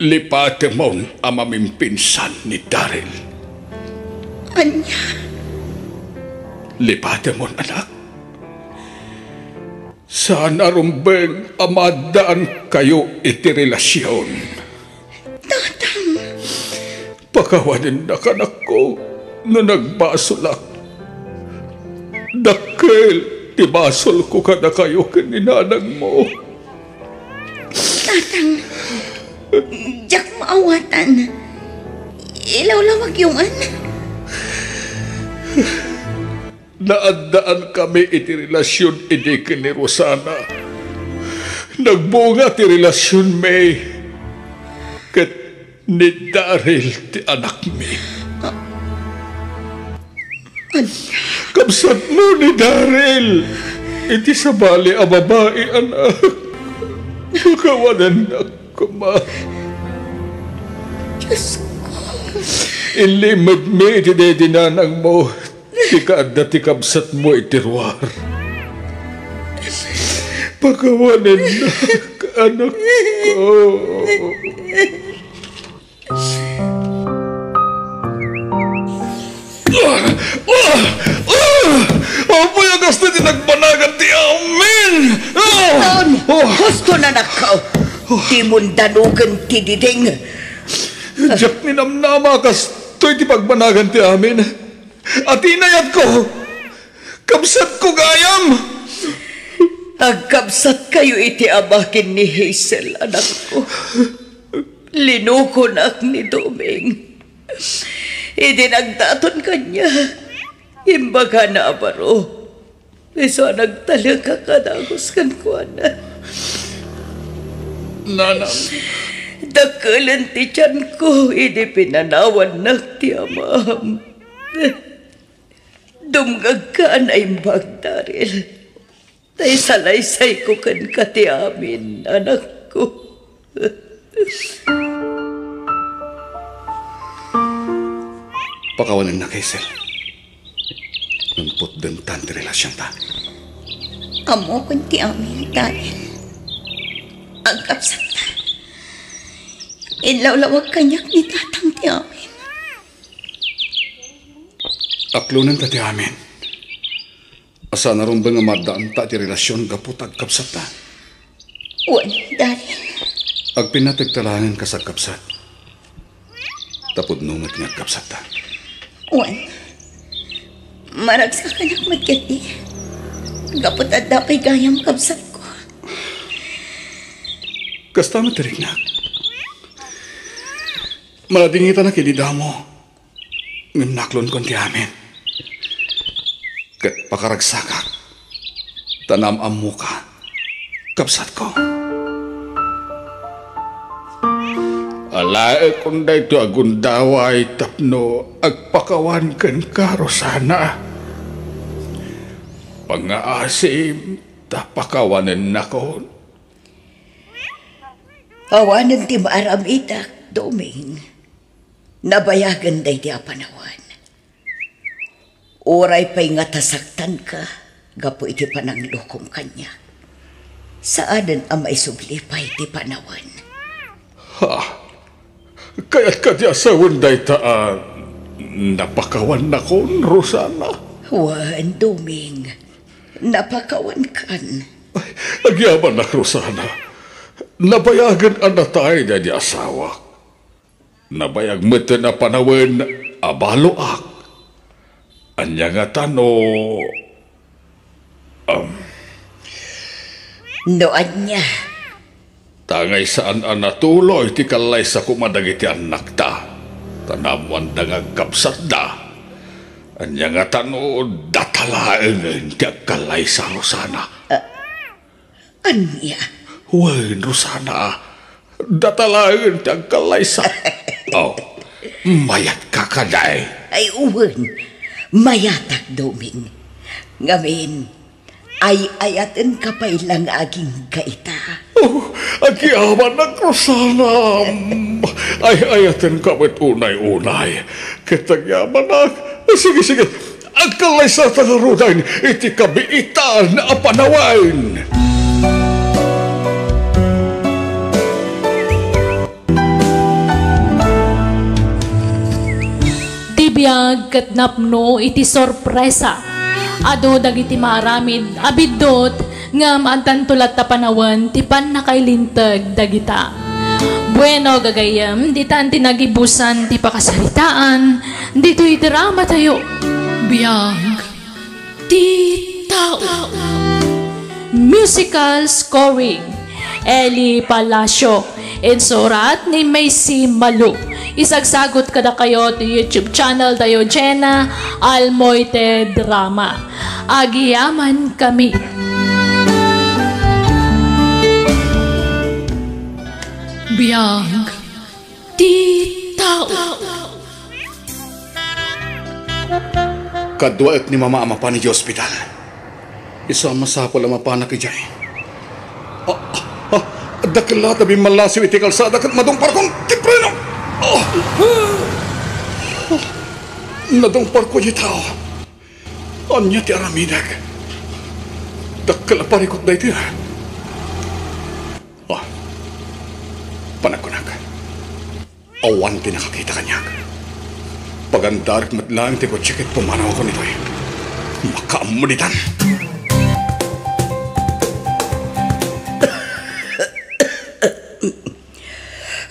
lipate mo ang amaming pinsan ni Daryl. Anya? Lipate mo anak. Saan arumbeng amadaan kayo iti relasyon? Tatang. Pakawanin na kanak ko na nagbasolak. Dakil, tibasol ko ka na kayo kininanang mo. Tatang. Diyak maawatan. Ilaw-lawag yung anak. Naandaan kami iti relasyon iti ni Rosana. Nagbunga ti relasyon may kat ni Daryl ti anak mi. Kamsat mo ni Daryl iti sabali a babae anak. Kawanan na kuma. Diyos ko. Ilimad mi iti dedinanang mo. Tika at kamsat mo itiruar. Pagawanan na anak ko. Apa yung gusto di nagbanagan ti amin? Ton, gusto na nakaw. Di mundanugan ti diding. Diyak ni namnama kastoy ti pagbanagan ti amin. At inayat ko, kamsat ko gayam. Agkabsat kayo iti abakin ni Hazel, anak ko. Linukonak ni Doming. Idinagdaton kanya. Imbaga na abaro. Iso nagtalaga kadagos kan ko na. Nanang. Dakalan ti tiyan ko, idi pinanawan nak ti amam. Dumgag ka na imbag, Daryl. Tay salaysay ko kan kati amin, anak ko. Pakawanan na Hazel. Numpot din tanti relasyon ta. Amo kun ti amin, Daryl. Agkapsat ta. Inlawlawag kanyak ni tatang ti amin. Aklunan ta ti amin. Asa narumbang amadaan ta ti relasyon kaputag kapsat ta. Wan, Daryl. Agpinatagtalanan ka sa kapsat. Tapod numat nga kapsat ta. Wan. Maragsa ka nak magkati. Gapot at dapay gayam kapsat ko. Kasta matirik na. Maladingita na kinida mo. Nganaklon kon ti amin. Kat pakaragsakak. Tanam ang muka. Kapsat ko. Alae kung da ito agundaway tapno agpakawan kan ka, Rosana. Pangaasim tapakawanan na ko. Awanan ti maaram itak, Doming. Nabayagan day di apanawan. Oray pa'y nga tasaktan ka, gapo iti pananglukom kanya. Saadan ang maisubli pa iti panawan. Ha? Kaya't kadya sa wunday napakawan na kon, Rosana. Wan, Duming. Napakawan kan. Ay, agyaman na, Rosana. Nabayagan ang natay na di asawa. Nabayag mo na panawan abaloak. Anya nga tano... Noan niya. Tangay saan ang natuloy ti kalay sa kumadag iti anak ta. Tanamuan da nga kapsat da. Anya nga tano datalaen ti kalay sa Rosana. Anya? Wen, Rosana. Datalaen ti kalay sa... Oh, mayat ka kaday. Ay uwan. Mayatak, Duming. Ngamin, ay ayaten ka pa ilang aging kaita. Oh, agyaman na, Rosana. Ay ayaten ka met unay-unay. Kitagyaman na. Sige. Ang kalay sa talarudan, iti kabiitan na apanawain. Tibiyag ket napno iti sorpresa. Ado dagiti maramid abidot nga maantantulat ta panawan ti pannakailinteg dagita. Bueno gagayem ditan tinagibusan ti pakasaritaan dito iti drama tayo. Biyag ti tao. Musical scoring Eli Palacio. Insurat ni Macy Malu. Isagsagot kada kayo to YouTube channel tayo Jenna Almoite Drama. Agiyaman kami. Biyag ti tao. Kadwaet ni mama amapa ni hospital. Isa masapol ang mapanak ijay. Dakila tabi malasiw iti kalsada kat madumpar kong tipreno. Nadumpar ko yung tao. Anya ti aramidag. Dakila parikot na iti. Panagkunag. Awan ti nakakita kanya. Pagandarik matlang ti ko tsikit pumanaw ko nito. Makaamunitan.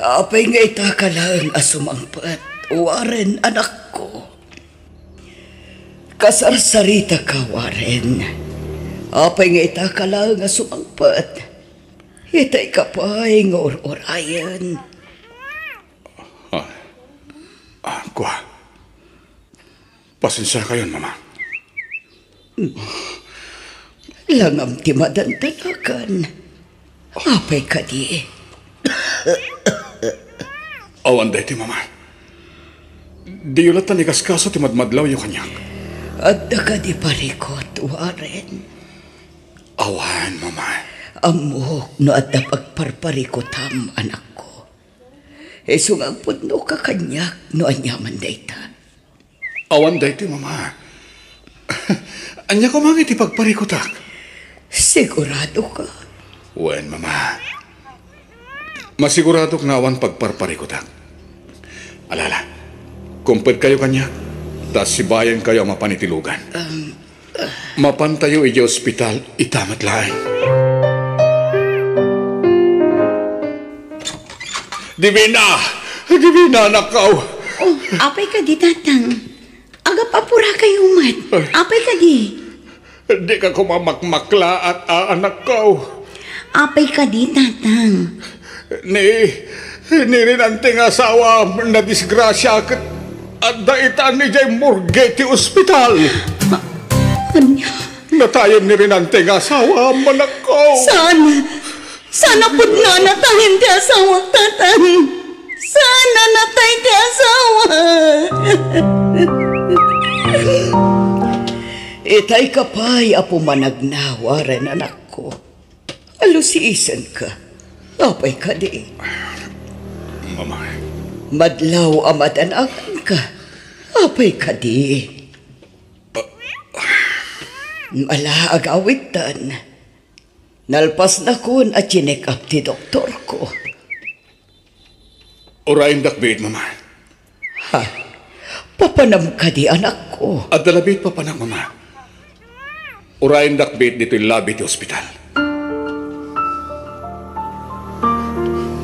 Apay nga ita ka lang asumangpat. Warren, anak ko. Kasarsarita ka, Warren. Apay nga ita ka lang asumangpat. Itay ka pa nga or-orayan. Kuha. Pasensya kayo, Mama. Langam ti madantalakan. Apay ka di. Awan day ti, Mama. Di ulat na nikaskaso ti madmadlaw yung kanyang. At ka di parikot, Warren. Awan, Mama. Amok no at pagparparikotam, anak ko. Sungang pudno ka kanyak no anyaman dayta. Awan day ti, Mama. Anya ko mga iti pagparikotak. Sigurado ka? Wen, Mama. Masigurado na awan pagparparikotak. Alala, kumpad kayo kanya, tas si bayan kayo mapanitilugan. Mapantayo iji ospital, itamat laing. Divina! Divina, nakaw! Oh, apay ka di, tatang. Agap apura kayo, mat. Apay ka di. Di ka kumamakmakla at aanak ko. Apay ka di, tatang. Ni rinanting asawa na disgrasya at daitan ni Jay Morgeti Hospital. Anya? Natayan ni rinanting asawa, manak ko. Sana pud na natayin ti asawa, tatang. Sana natay ti asawa. Itay ka pa'y apo managnawaran, anak ko. Alusiisan ka. Apay ka di. Mama, Madlaw amadanagan ka. Apay ka di. Mala agawitan. Nalpas na kun at chinek up ti doktor ko. Orayin dakbit, mama. Ha? Papanam ka di anak ko. At dalabit pa panak, mama. Orayin dakbit dito yung labi ti ospital.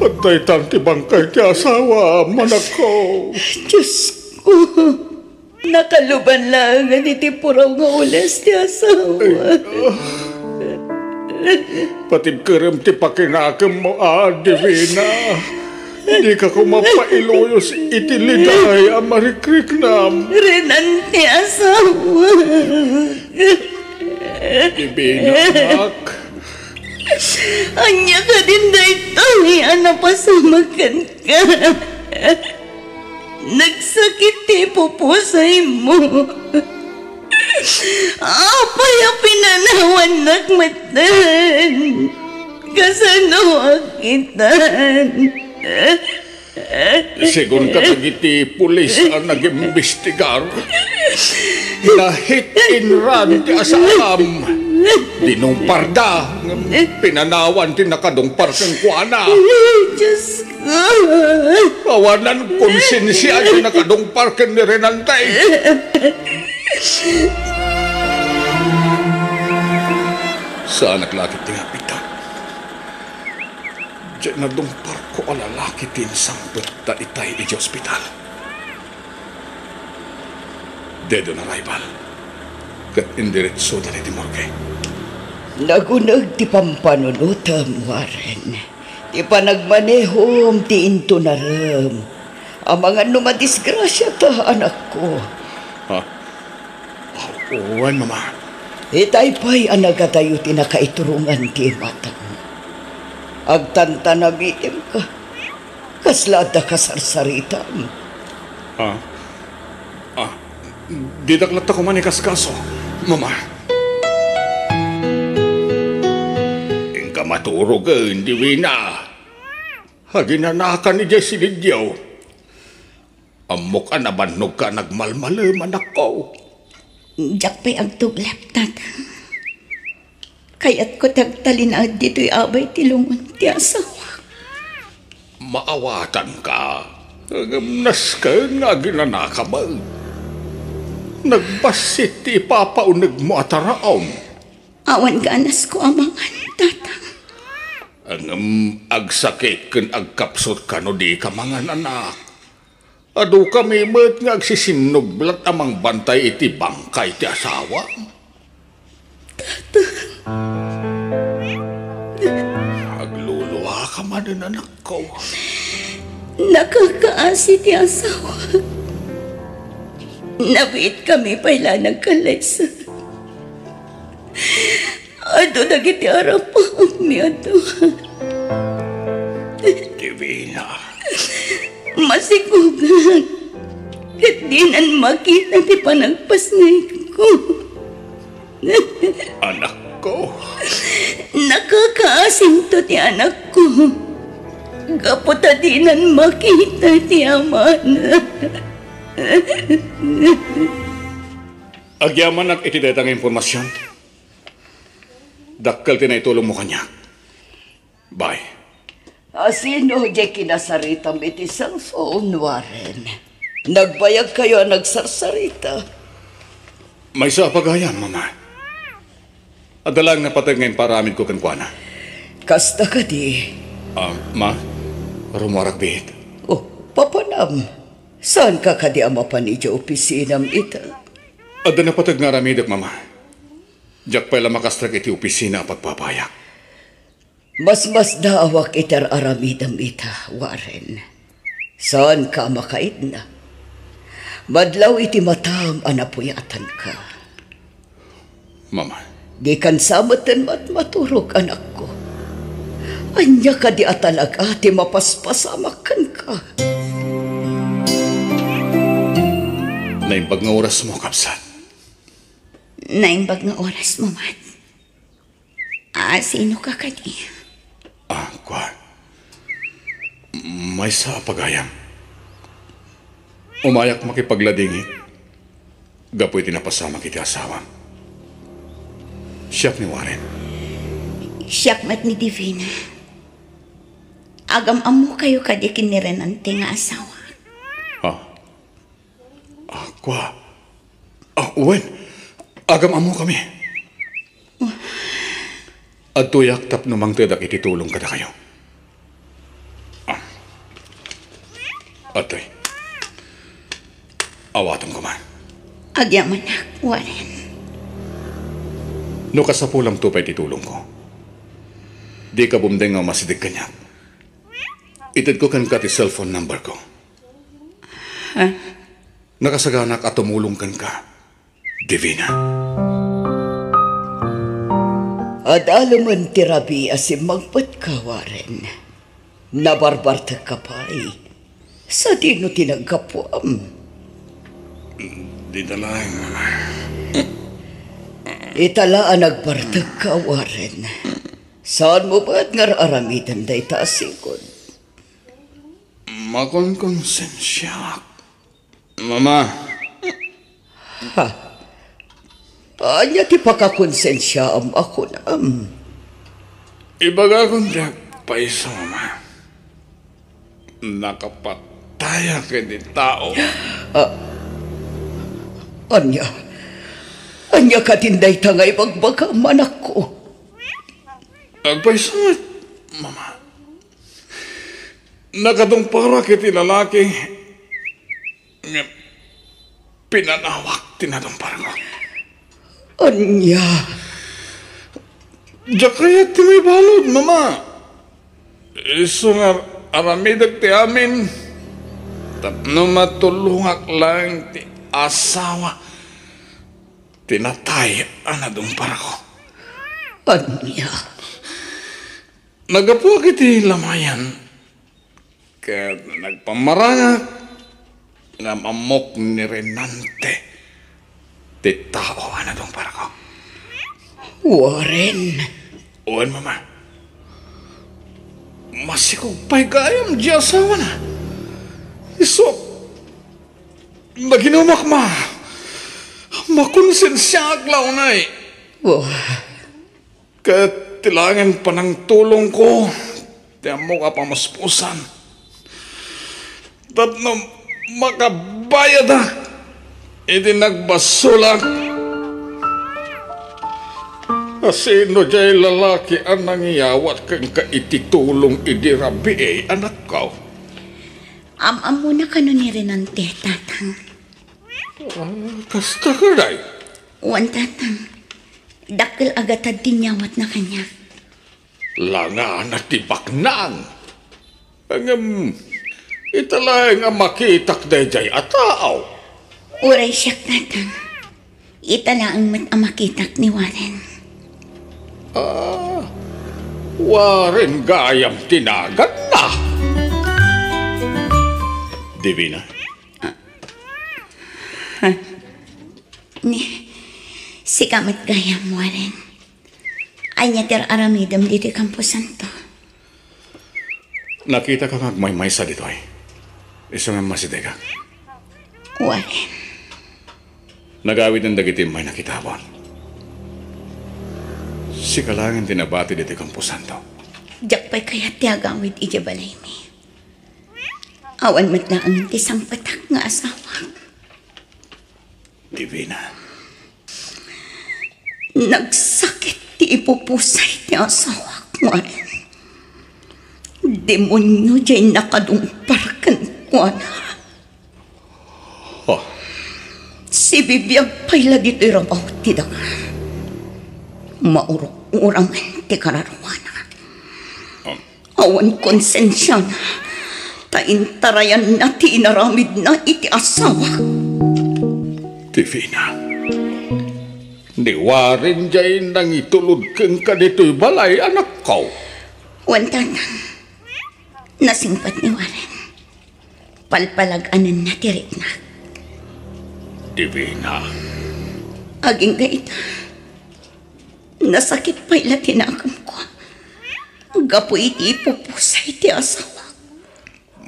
Pantay tanti bangkay ti asawa, manak ko. Diyos ko. Nakaluban lang nga iti puraw nga ulas ti asawa. Patid kerem ti pakinakam mo, Divina. Di ka ko mapailuyos iti liday amarikriknam. Renante asawa. Divina, anak. Anya ka din dahito, anapasamakan ka. Nagsakit ti pupusay mo. Apay ang pinanawan nagmatan. Kasano akitan. Sigun ka tagiti pulis ang nag-imbestigar. Na hit and run ti asam. Dinumparda. Pinanawan ti nakadungpar kang kuana. Diyos ko. Awanan konsensya ti nakadungpar kang ni Renantay. Saan naglakit ti apita? Diyan na dungpar ko alalaki tin sampet ta itay iti ospital. Dedo na rival. Kat indiretso dali ti morgue. Nagunag ti pampanunutam, Warren. Ti panagmanehom ti into na ram. Ang mga numadisgrasya ta, anak ko. Ha? Uwan, mama. Itay pa'y ang nagatayo ti nakaiturungan ti matang. Agtanta na bitim ka. Kaslada ka sarsaritam. Ha? Didaklat ako manikaskaso, mama. Ingka maturog hindi wina. Haginanakan ni Jesse Lidyaw. Amok ka na banog ka nagmalmalam anak ko. Diyak pa'y agtuglap, tata. Kaya't ko tagtalinad dito'y abay tilungon ti asawa. Maawatan ka. Agamnas ka nga ginanaka ba? Nagbasit ti papaunag mo ataraom. Awan ganas ko amangan, tata. Ang agsakit kan agkapsot ka no di ka mga anak. Ado kami met nga agsisinublat amang bantay iti bangkay ti asawa. Tata. Agluluwa ka man din anak ko. Nakakaasi ti asawa. Nabiit kami pala nagkalaysa. Ado nagiti arapam mi ato. Divina. Masigugan. Kat di nan makita ti panagpasnay ko. Anak ko. Nakakaasim to ti anak ko. Kaputa di nan makita ti amana. Agyaman at itidetang impormasyon. Dakkal tinaitulong mo kanya. Bye. Asino di kinasaritam iti cellphone, Warren? Nagbayag kayo nagsarsarita. May sa pagayan, mama. Adalang napatag ngayon para amin ko kankwana. Kasta ka di. Ma? Rumarakbit. Oh, papanam. Saan ka kadi ama pa ni opisinam ita? Ada napatag nga ramidak, mama. Diyak pala makastrak iti opisina pagpapayak. Mas daawak itar aramidam ita, Warren. Saan ka makait na? Madlaw iti matam anapuyatan ka. Mama. Di kan samatan maturog anak ko. Anya ka di atalaga ti mapaspasamakan ka. Naimbag nga oras mo, kapsat. Naimbag nga oras mo, man. Sino ka kadi? May sa pagayam. Umayak makipagladingit. Gapoy tinapasama kiti asawa. Siyak ni Warren. Siyak mat ni Divina. Agam amo kayo kadikin ni Renante nga asawa. Ha? Kwa? Uwen, agam amo kami. At tuyak tap numang tedak ititulong kada kayo. Atoy, awatan ko man. Agyaman na, Warren. No kasapulang tupay titulong ko. Di ka bumdeng nga masidig kanya. Itid ko kan ka ti cellphone number ko. Ha? Nakasaganak at tumulong kan ka, Divina. At alaman ti Rabi asim magpat ka, Warren. Nabarbarta ka pa'y. Sa dino tinagkapuam. Di talang. Italaan nagbartag ka, Warren. Saan mo ba't nga aramitan day taasikon? Makon-konsensya. Mama. Ha? Anya ti pakakonsensya ako na Ibaga kong paisa, Mama. Nakapataya ka di tao. Anya ka tinday tangay magbaga manak ko. Agpaisa, Mama. Nakatong para kiti lalaki nga pinanawak tinatong para ko. Anya? Diyak kaya ti may balod, Mama. Iso nga aramidag ti amin. Tapno matulungak lang ti asawa. Tinatay anadong para ko. Anya? Nagapuag iti lamayan. Kaya nagpamarangak nga mamok ni Renante. Ti tao anadong para ko. Warren. Uwan, Mama. Masikog pa'y gayam di asawa na. Iso, naginumak ma. Makonsensya aglaw na eh. Kaya tilangan pa ng tulong ko. Tiyan mo ka pamaspusan. Tatno makabayad na. Hindi nagbasulak. Asino jay lalaki ang nangiyawat kang kaititulong idirabi anak ko. Muna ka nun ni Renante, tatang. Kasta ka day? Uwan, tatang. Dakil agatad tinyawat na kanya. Langa na tibak nang. Italay nga makitak dayjay ataaw. Uray siya, tatang. Itala ang makitak ni Warren. Warren gayam tinagan na. Divina. Si kamit gayam, Warren. Anya ter aramidam dito Campo Santo. Nakita ka ngagmay-may sa dito ay. Iso nga masidega. Warren. Nagawid ng dagitim may nakitabon. Si kalangan tinabati dito Campo Santo. Diyak pa'y kaya tiyagawid ijabalay mi. Awan matlaang tisang patak nga asawa. Divina. Nagsakit ti ipupusay ti asawa, Warren. Demonyo jay nakadumpar kan kuana. Si bibiyag pa'y lagi ti rabaw ti daga. Maurok-urangan ti kararwana. Awan konsensya na. Taintarayan na ti inaramid na iti asawa. Divina. Ni Warren jay nang itulod kang ka dito'y balay anak ko. Wantanang. Nasingpat ni Warren. Palpalaganan na tirik na. Divina. Aging gaita. Nasakit pa'y latinakam ko. Gapo iti ipupusay ti asawa.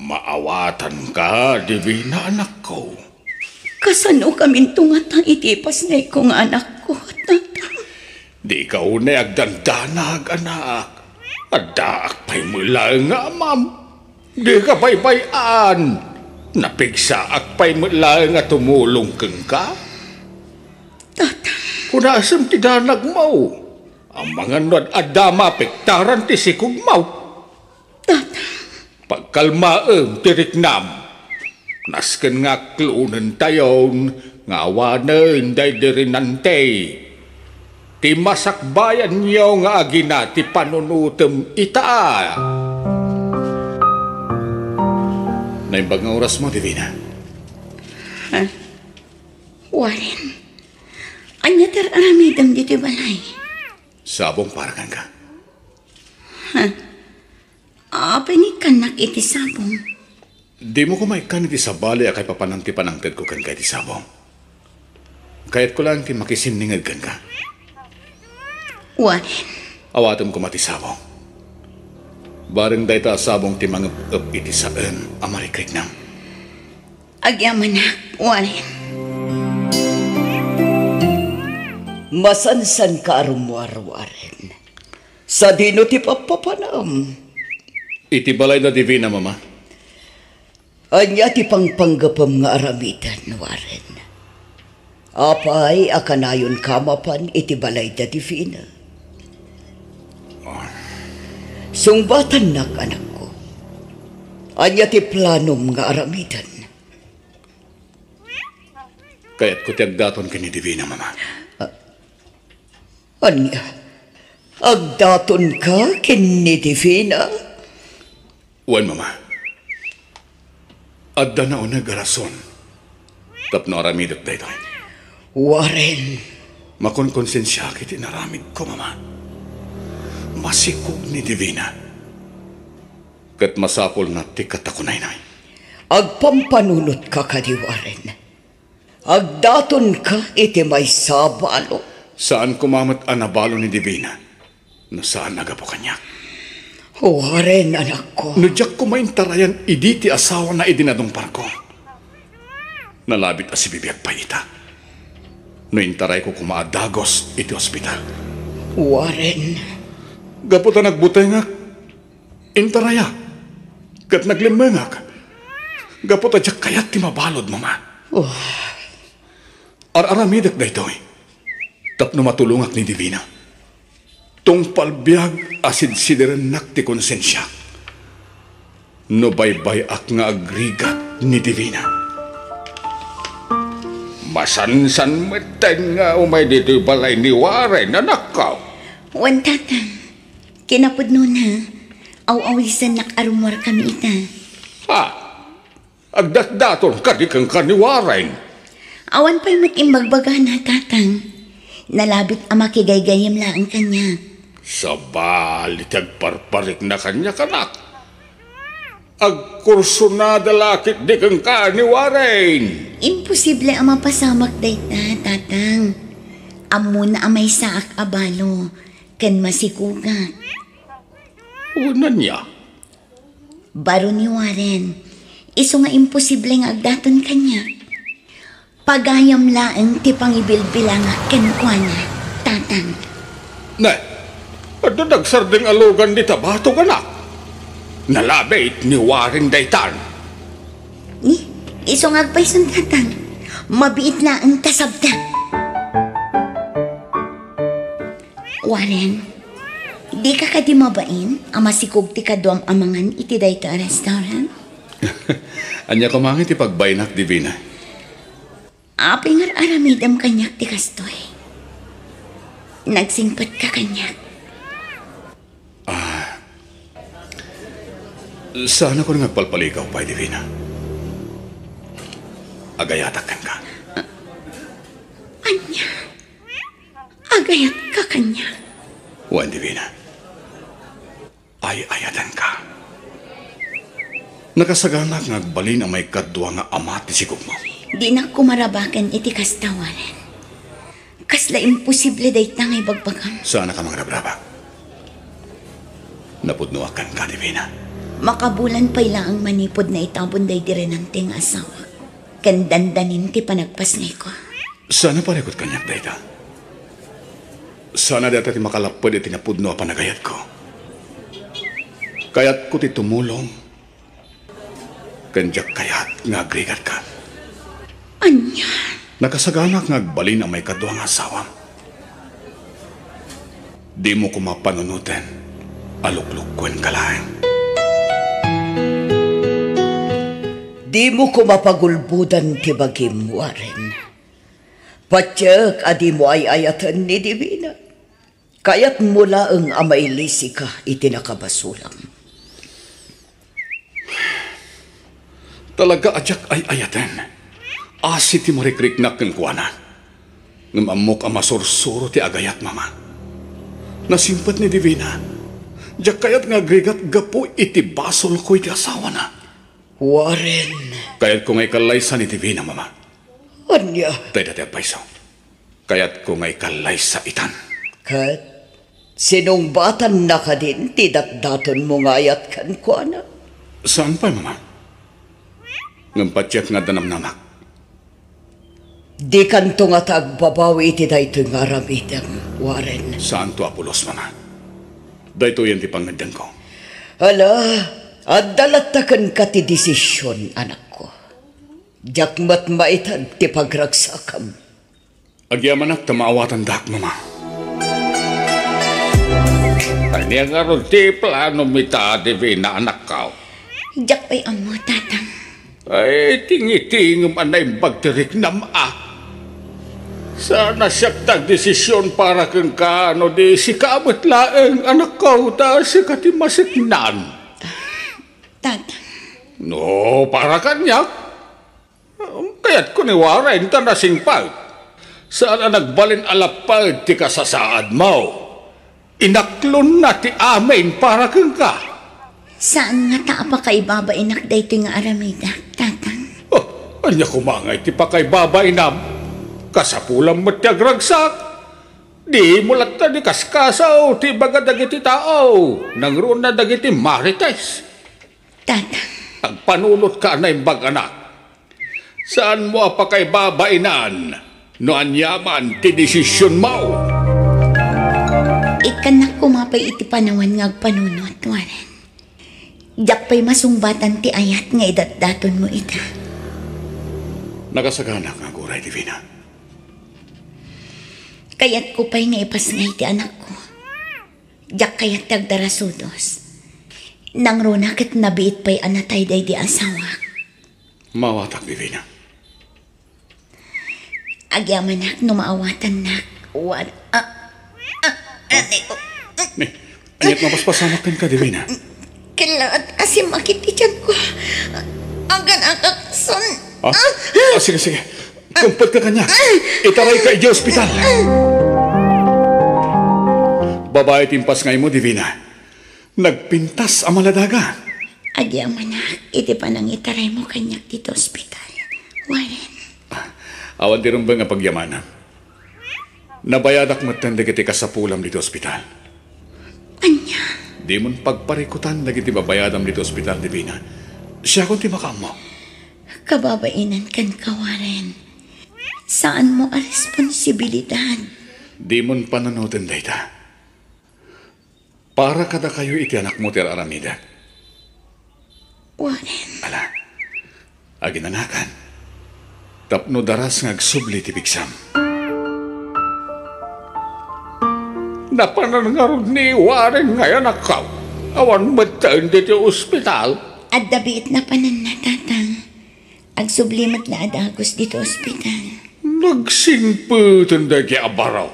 Maawatan ka, Divina, anak ko. Kasano kami tungatang itipas na ikong anak ko, tatang. Di ka unay agdandanag, anak. Adaak pa'y mula nga, ma'am. Di ka baybayan. Napigsaak pa'y mula nga tumulong kang ka. Tatang. Kunasam ti danag mo. Ang mga nod adama pektaran ti sikog mo. Tatang. Pagkalmaeng tiriknam. Nasken nga klunan tayon, nga awanen day dirinante. Ti masakbayan niyo nga agina ti panunutem ita. Naimbag nga oras mo, Divina. Warren, anya tar aramidam dito balay. Sabong parakan ka. Apay kanak iti sabong. Di mo kumaikan iti sabali akay papanang ti panangted ko kan kay ti sabong. Kayat ko lang ti makisimningag kan ka. Warren. Awatom ko mati sabong. Bareng day ta sabong ti mga iti saan amarikrik nam. Agyaman na, Warren. Masansan ka arumwar, Warren. Sa dino ti papapanam. Iti balay na Divina, Mama. Anya ti pangpanggapam nga aramitan, Warren. Apay akanayon kamapan iti balay da Divina. Sungbatan nak anak ko. Anya ti planom nga aramitan. Kaya't ko ti agdaton kini Divina, Mama. Anya? Agdaton ka kini Divina? Wan, Mama. Adda na unag arason. Tapno aramidot da ito. Warren. Makonkonsensya kiti naramid ko, Mama. Masikog ni Divina. Kat masapol na ti katakunay na. Agpampanunot ka di Warren. Agdaton ka iti may sabalo. Saan kumamat anabalo ni Divina? No saan nagapo kanya? Warren, anak ko. Nudyak ko maintarayan iditi asawa na idinadumpar ko. Nalabit as ibibiyag pa ita. No intaray ko kumaadagos iti ospital. Warren. Gaputa nagbutay nga. Intaraya. Kat naglimengak. Gaputa dyak kayat ti mabalod, Mama. Ar-aramidak da ito. Tapno matulungak ni Divina. Tung palbiag asid sideran nak ti konsensya. No baybay ak nga agrigat ni Divina. Masansan meteng nga umay dito balay ni Warren, anak ka. Wan tatang, kinapudno na, aw-awisan nak-arumwar kami ita. Ha? Agdat-daton ka di kang ka ni Warren. Awan pa'y mag-imbagbaga na tatang. Nalabit ang makigaygayam lang kanya. Sabali tagparparik na kanya kanak. Agkurso na dalakit di kang ka ni Warren. Imposible ang mapasamak dayta, tatang. Amo na amay saak abalo, kan masikugat. Unan niya. Baro ni Warren, iso nga imposible nga agdaton kanya. Pagayam laeng ti pangibilbila nga kenkwana, tatang. Ne, at nagsarding alugan di tabato ka na. Nalabit ni Warren daytan. Ni, iso nga agpayson tatang. Mabiit na ang tasabta. Warren, di ka di mabain ang masikog ti kaduam amangan iti dayto a restaurant? Anya kumangit ipagbaynak, Divina. Apay nga aramidam kanyak ti kastoy. Nagsingpat ka kanyak. Sana ko rin nagpalpaligaw pa, Divina. Agayatakan ka. Anya, agayat ka kanya. Wan, Divina. Ay-ayatan ka. Nakasaganak nga agbalin ang may kadwa nga ama ti sigog mo. Di na kumarabakan iti kastawanan. Kasla imposible day tangay bagbagam. Sana ka mga rabrabak. Napudnuakan ka, Divina. Makabulan pa ang manipod na itabon day dire ng ting asawa. Kandandanin ti panagpasnay ko. Sana paregot kanyak, dayta. Sana data ti makalapod iti napudno a panagayat ko. Kayat ko ti tumulong. Kanjak kayat nga agrigat ka. Anya? Nakasaganak nga agbalin ang may kaduang asawam. Di mo ko mapanunutin. Aluklukwen ka lang. Di mo ko mapagulbudan ti bagim, Warren. Patyak adi mo ay ayatan ni Divina. Kaya't mula ang amay lisi ka iti nakabasulam. Talaga adyak ay ayatan. Asi ti marikriknak ng kuwana. Ngamamok ang masursuro ti agayat, mama. Nasimpat ni Divina. Diyak kayat nga agrigat gapo iti basol ko iti asawa na. Warren. Kayat ko nga'y kalaysa ni Divina, mama. Anya? Tay dati agpaiso. Kayat ko nga'y kalaysa itan. Kat, sinong batan na ka din, tidat-daton mo ngayat kan kuana? Saan pa, mama? Ngampatyak nga danamnamak. Di kanto nga tagbabawi iti dayto nga aramidam, Warren. Saan to apulos, mama? Dayto yan ti pangandan ko. Hala, at dalatakan ka ti desisyon, anak ko. Jakmat maitag ti pagragsakam. Agyamanak tamaawatan dak, mama. Kanya nga ron ti plano mita Divina anak ka. Jak pa'y amo, tatang. Ay, tingi-tingum anay bagtirik na maa. Sana siyak tag-desisyon para kang kaano di si kaamot laeng anak ko ta si katimasiknan. Tatang. No, para kanyak. Kaya't ko ni Warren ta nasingpag. Sana nagbalin alapag ti kasasaad mo. Inaklon na ti amin para kang ka. Saan nga taa pa kay baba inak dayto nga aramida, tatang? Oh, anya kumangay ti pa kay babay nam. Kasapulang mo ti agragsak. Di mo latta di kaskasaw ti baga dagiti tao. Nangroon na dagiti marites. Tatang. Agpanulot ka na imbag anak. Saan mo pa kay babainan? No anyaman ti desisyon mo. Ikanak kumapay iti panawan nga agpanunot, Warren. Diyak pa'y masungbatan ti ayat nga idat-daton mo ita. Nakasaganak nga guray, Divina. Kayat ko pa'y nga ipasngay ti anak ko. Diyak kayat tagdarasudos. Nang runakit nabiit pa'y anatay day di asawa. Mawatak, Divina. Agyamanak no maawatan nak. Ni, anyat mapaspasamakan ka, Divina. Kailangan asim makitichan ko. Agan akakson. Sige. Kumpad ka kanya. Itaray ka iti ospital. Babae timpas ngay mo, Divina. Nagpintas ang maladaga. Agyamanak, iti pa nang itaray mo kanyak dito ospital. Warren. Awan di rin ba nga pagyamana? Nabayadak matanda kiti kasapulam dito ospital. Anya? Di mon pagparikutan na kiti babayadam dito ospital, Divina. Siya kung ti makamo. Kababainan kan Warren. Saan mo ang responsibilidad? Di mon pananutin dayta. Para kada kayo iti anak mo ti aramida. Warren. Ala, aginanakan. Tapno daras nga agsubli ti bigsam. Napanangarod ni Warren ngayon akaw. Awan mataan dito ospital. At dabiit na panan na, tatang. Agsublimat na adagos dito ospital. Nagsimputan da kaya abaraw.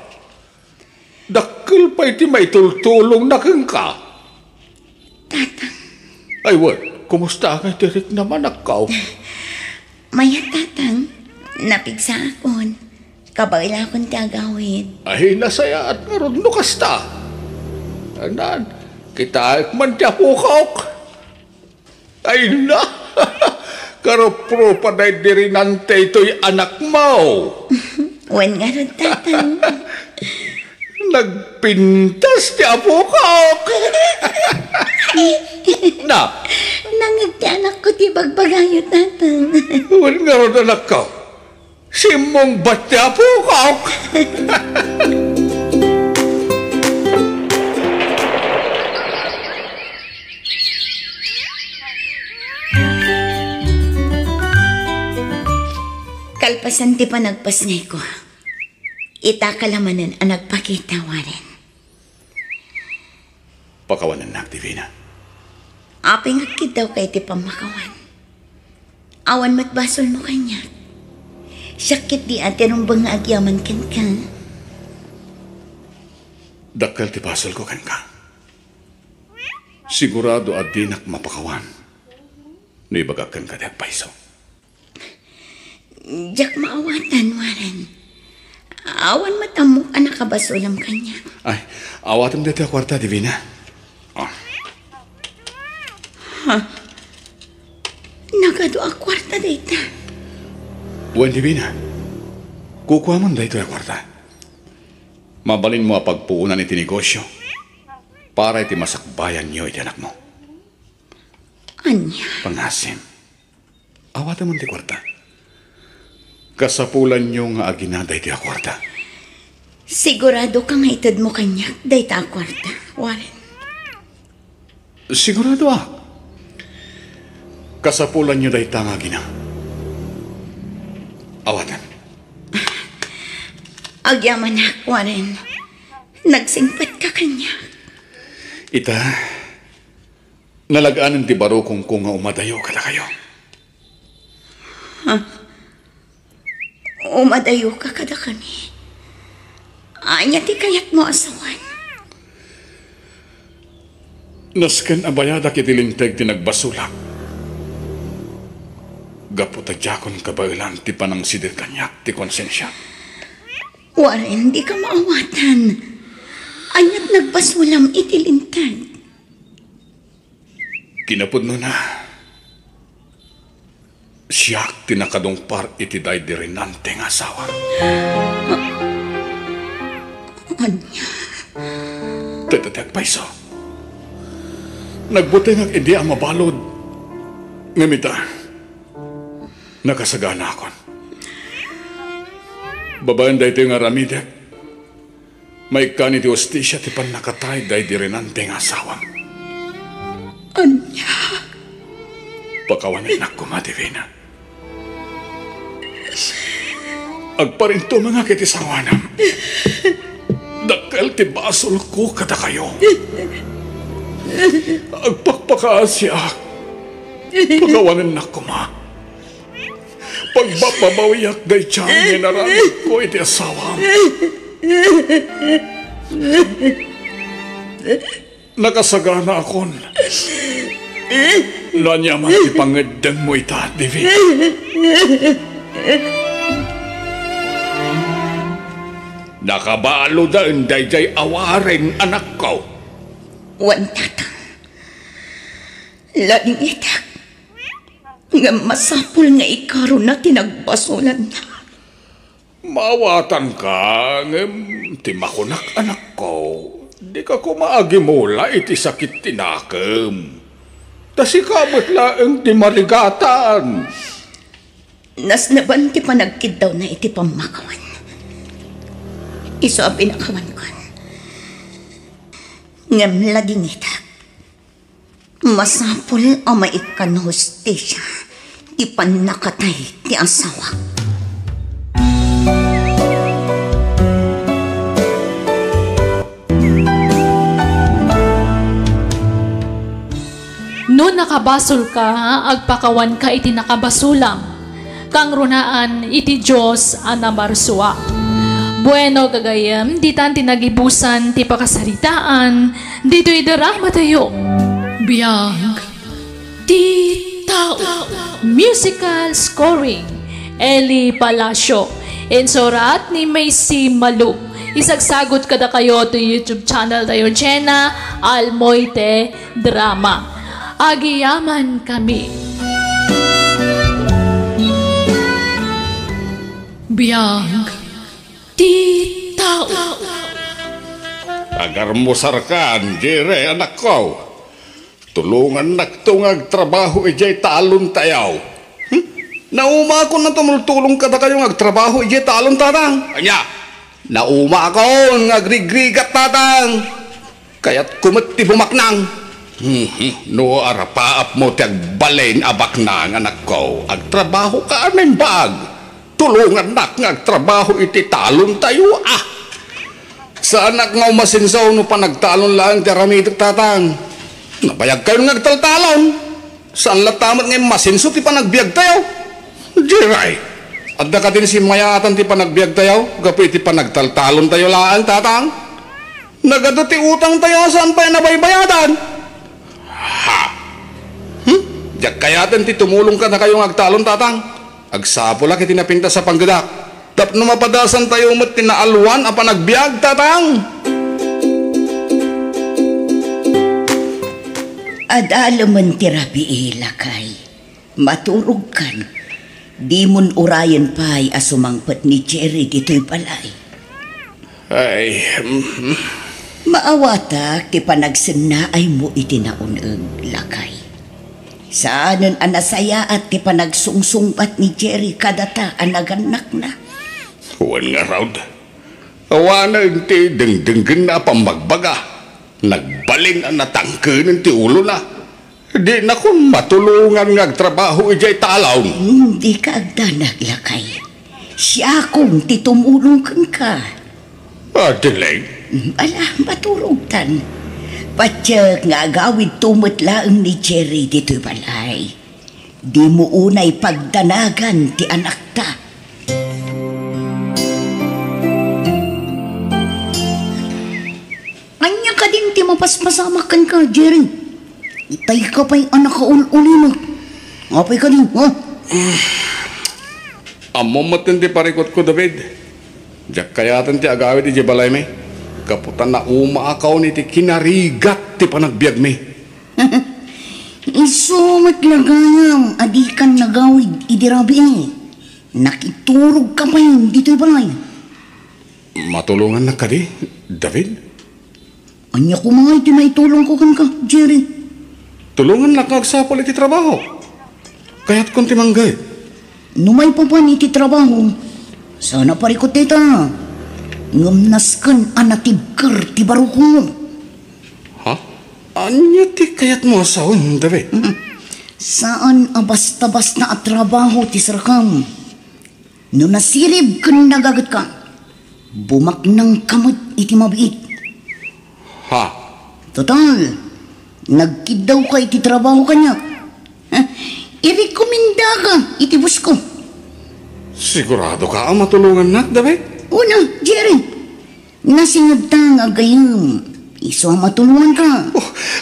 Dakil pa iti may tultulong na kang ka. Tatang. Ay, what? Kumusta ka tirik naman akaw? Maya, tatang. Napigsa akon. Kabaila akong tagawid. Ay, nasaya at ngaron no kasta. Anan, kita man tiya pukok. Ay na, karopro pa na dirinante ito'y anak mo. Wan nga ron, tatang. Nagpintas tiya pukok. Na, nangag ti anak ko ti bagbagayo tatang. Huwag nga ron anak ko. Simong batya po ka. Kalpasan ti pa nagpasngay ko. Itakalamanan ang nagpakita waren. Pakawanan na, Divina. Aping akit daw kay ti pamakawan. Awan matbasol mo kanya. Sakit di ate nung bang agyaman kan ka. Dakal ti pasol ko kan ka. Sigurado at dinak mapakawan. Naibagakan ka di agpaiso. Diyak maawatan, waren. Awan matamok anak kabasulam kanya. Ay, awatam dito ang kwarta, Divina. Oh. Ha? Nagado ang kwarta dito. Buwan, Divina. Kukuha mo dito ang kwarta. Mabalin mo ang pagpuunan iti negosyo para iti masakbayan niyo iti anak mo. Anya? Pangasim. Awatam mo iti kwarta. Kasapulan niyo nga aginada iti ang kwarta. Sigurado ka nga itad mo kanya dito ang kwarta, waren. Sigurado ah. Kasapulan niyo dahi tanga gina. Awatan. Agyaman na, waren. Nagsingpat ka kanya. Ita, nalagaan ti baro kung nga umadayo kada kayo. Ha? Umadayo ka kada kami. Anya ti kayat mo asawan. Nasken abayada kitilinteg ti nagbasulak. Gaputagjakon kabailan ti panang sidir kanyak ti konsensya. Waren, di ka maawatan. Anyat nagbasulam itilintag. Kinapod na. Siyak tinakadungpar iti day dirinante nga asawa. Anya? Tatatag paiso. Nagbuti nga hindi ang mabalod. Ngamita, nakasagana akon. Babayan dahi nga ramide. May kani ti hostisya ti pan nakatay day dirinante nga asawa. Anya? Pakawanan ako, Divina. Agparinto mga kitisawanam. Dakal ti basol ko kada kayo. Agpakpakaan siya. Pakawanan ako, ma. Pagbababawiyak day tiyan naramit ko iti asawam. Nakasagana akon. Nanyaman ti pangedang mo ita, Divina. Nakabalo da dayjay awaren anak ko. Wan tatang. Laing itak. Nga masapul nga ikaroon na tinagbasulan na. Mawatan ka, timakunak anak ko. Di ka kumaagi mula iti sakit tinakam. Tasi kamot laeng ti marigatan. Nas naban ti panagkid daw na iti pamakawan. Iso ang pinakawan ko. Ngam laging itak. Masapul ang maikan hostisya. Ti panakatay ti asawa. No nakabasol ka, agpakawan ka iti nakabasulam. Kang runaan iti Diyos anamarsua. Bueno gagayam, ditan tinagibusan ti pakasaritaan, dito idarama tayo. Biyag, ti tao. Musical scoring, Eli Palacio. Insurat ni Macy Malu. Isagsagot kada kayo to YouTube channel tayo, Jenna Almoite Drama. Agiyaman kami. Biyag, ti tao. Agar mo sarkan, Jere, anak ko. Tulungan nagtungag trabaho ijay talon tayaw. Nauma ako na tumultulong kada kayo agtrabaho ijay talon tatang. Anya, nauma ako ngagrigrigat tatang. Kaya't kumati bumaknang. No arapaap mo tiag balen abaknang anak ko. Agtrabaho ka amin bag. Tulungan nak ngagtrabaho iti talon tayo Sa anak nga umasinsaw no pa nagtalon lang ti aramitek tatang. Nabayag kayo ngagtaltalon. Saan latamat ngayon masinso ti panagbiag tayo? Jiray. Adda ka din si mayatan ti panagbiag tayo. Gapi ti panagtaltalon tayo laan tatang. Nagado ti utang tayo saan pa nabaybayadan? Ha? Diyak kayatin ti tumulong ka na kayo ngagtalon tatang. Agsapula kiti napinta sa panggadak. Tap no mapadasan tayo mo't tinaalwan a panagbiag tatang. Adalaman tirapi ilakay, maturog kan, di mon urayan pa'y asumangpat ni Jerry dito'y balay. Ay, Maawata, ti panagsinnaay mo itinaunag lakay. Saanan anasaya at ti panagsungsungpat ni Jerry kadata anaganak na. huwan nga raw. Awanan ti dengdenggen na pamagbaga. Nagbaling ang natangkin ti ulo na. Di na kung matulungan ngagtrabaho ijay talaw. Hindi ka agdanag lakay. Siya kung titumulong ka. Adileg. Ala, maturugtan. Patyak nga agawid tumatlaang ni Jerry dito'y balay. Di mo unay pagdanagan ti anak ta. Anya ka din ti mapaspasamakan ka, Jerry. Itay ka pa'y anak ka uli mo. Apay ka din, ha? Amo matindi parikot ko, David. Diyak kayatan ti agawid iti balay me. Kaputan na umaakaw ni ti kinarigat ti panagbiag me. Isumat lagayam, adikan nagawid idirabi eh. Nakiturog ka pa yun dito'y balay. Matulungan na ka di, David? Anya ko mga iti may tulong ko kan ka, Jerry. Tulungan na kagsapol iti trabaho. Kaya't kung timanggay. Numay pa pa iti trabaho. Sana parikot ita. Ngamnaskan anatibkar ti baro ko. Ha? Anya ti kayat mo asawin, David? Saan abas-tabas na at trabaho ti sarakam? No nasirib kan nagagat ka. Bumaknang kamot iti mabiit. Ha? Total, nagkidaw ka iti trabaho kanya. I-recommenda ka iti bus ko. Sigurado ka ang matulungan na, David? Una, Jerry, nasingad ta nga gayam. Iso ang matulungan ka.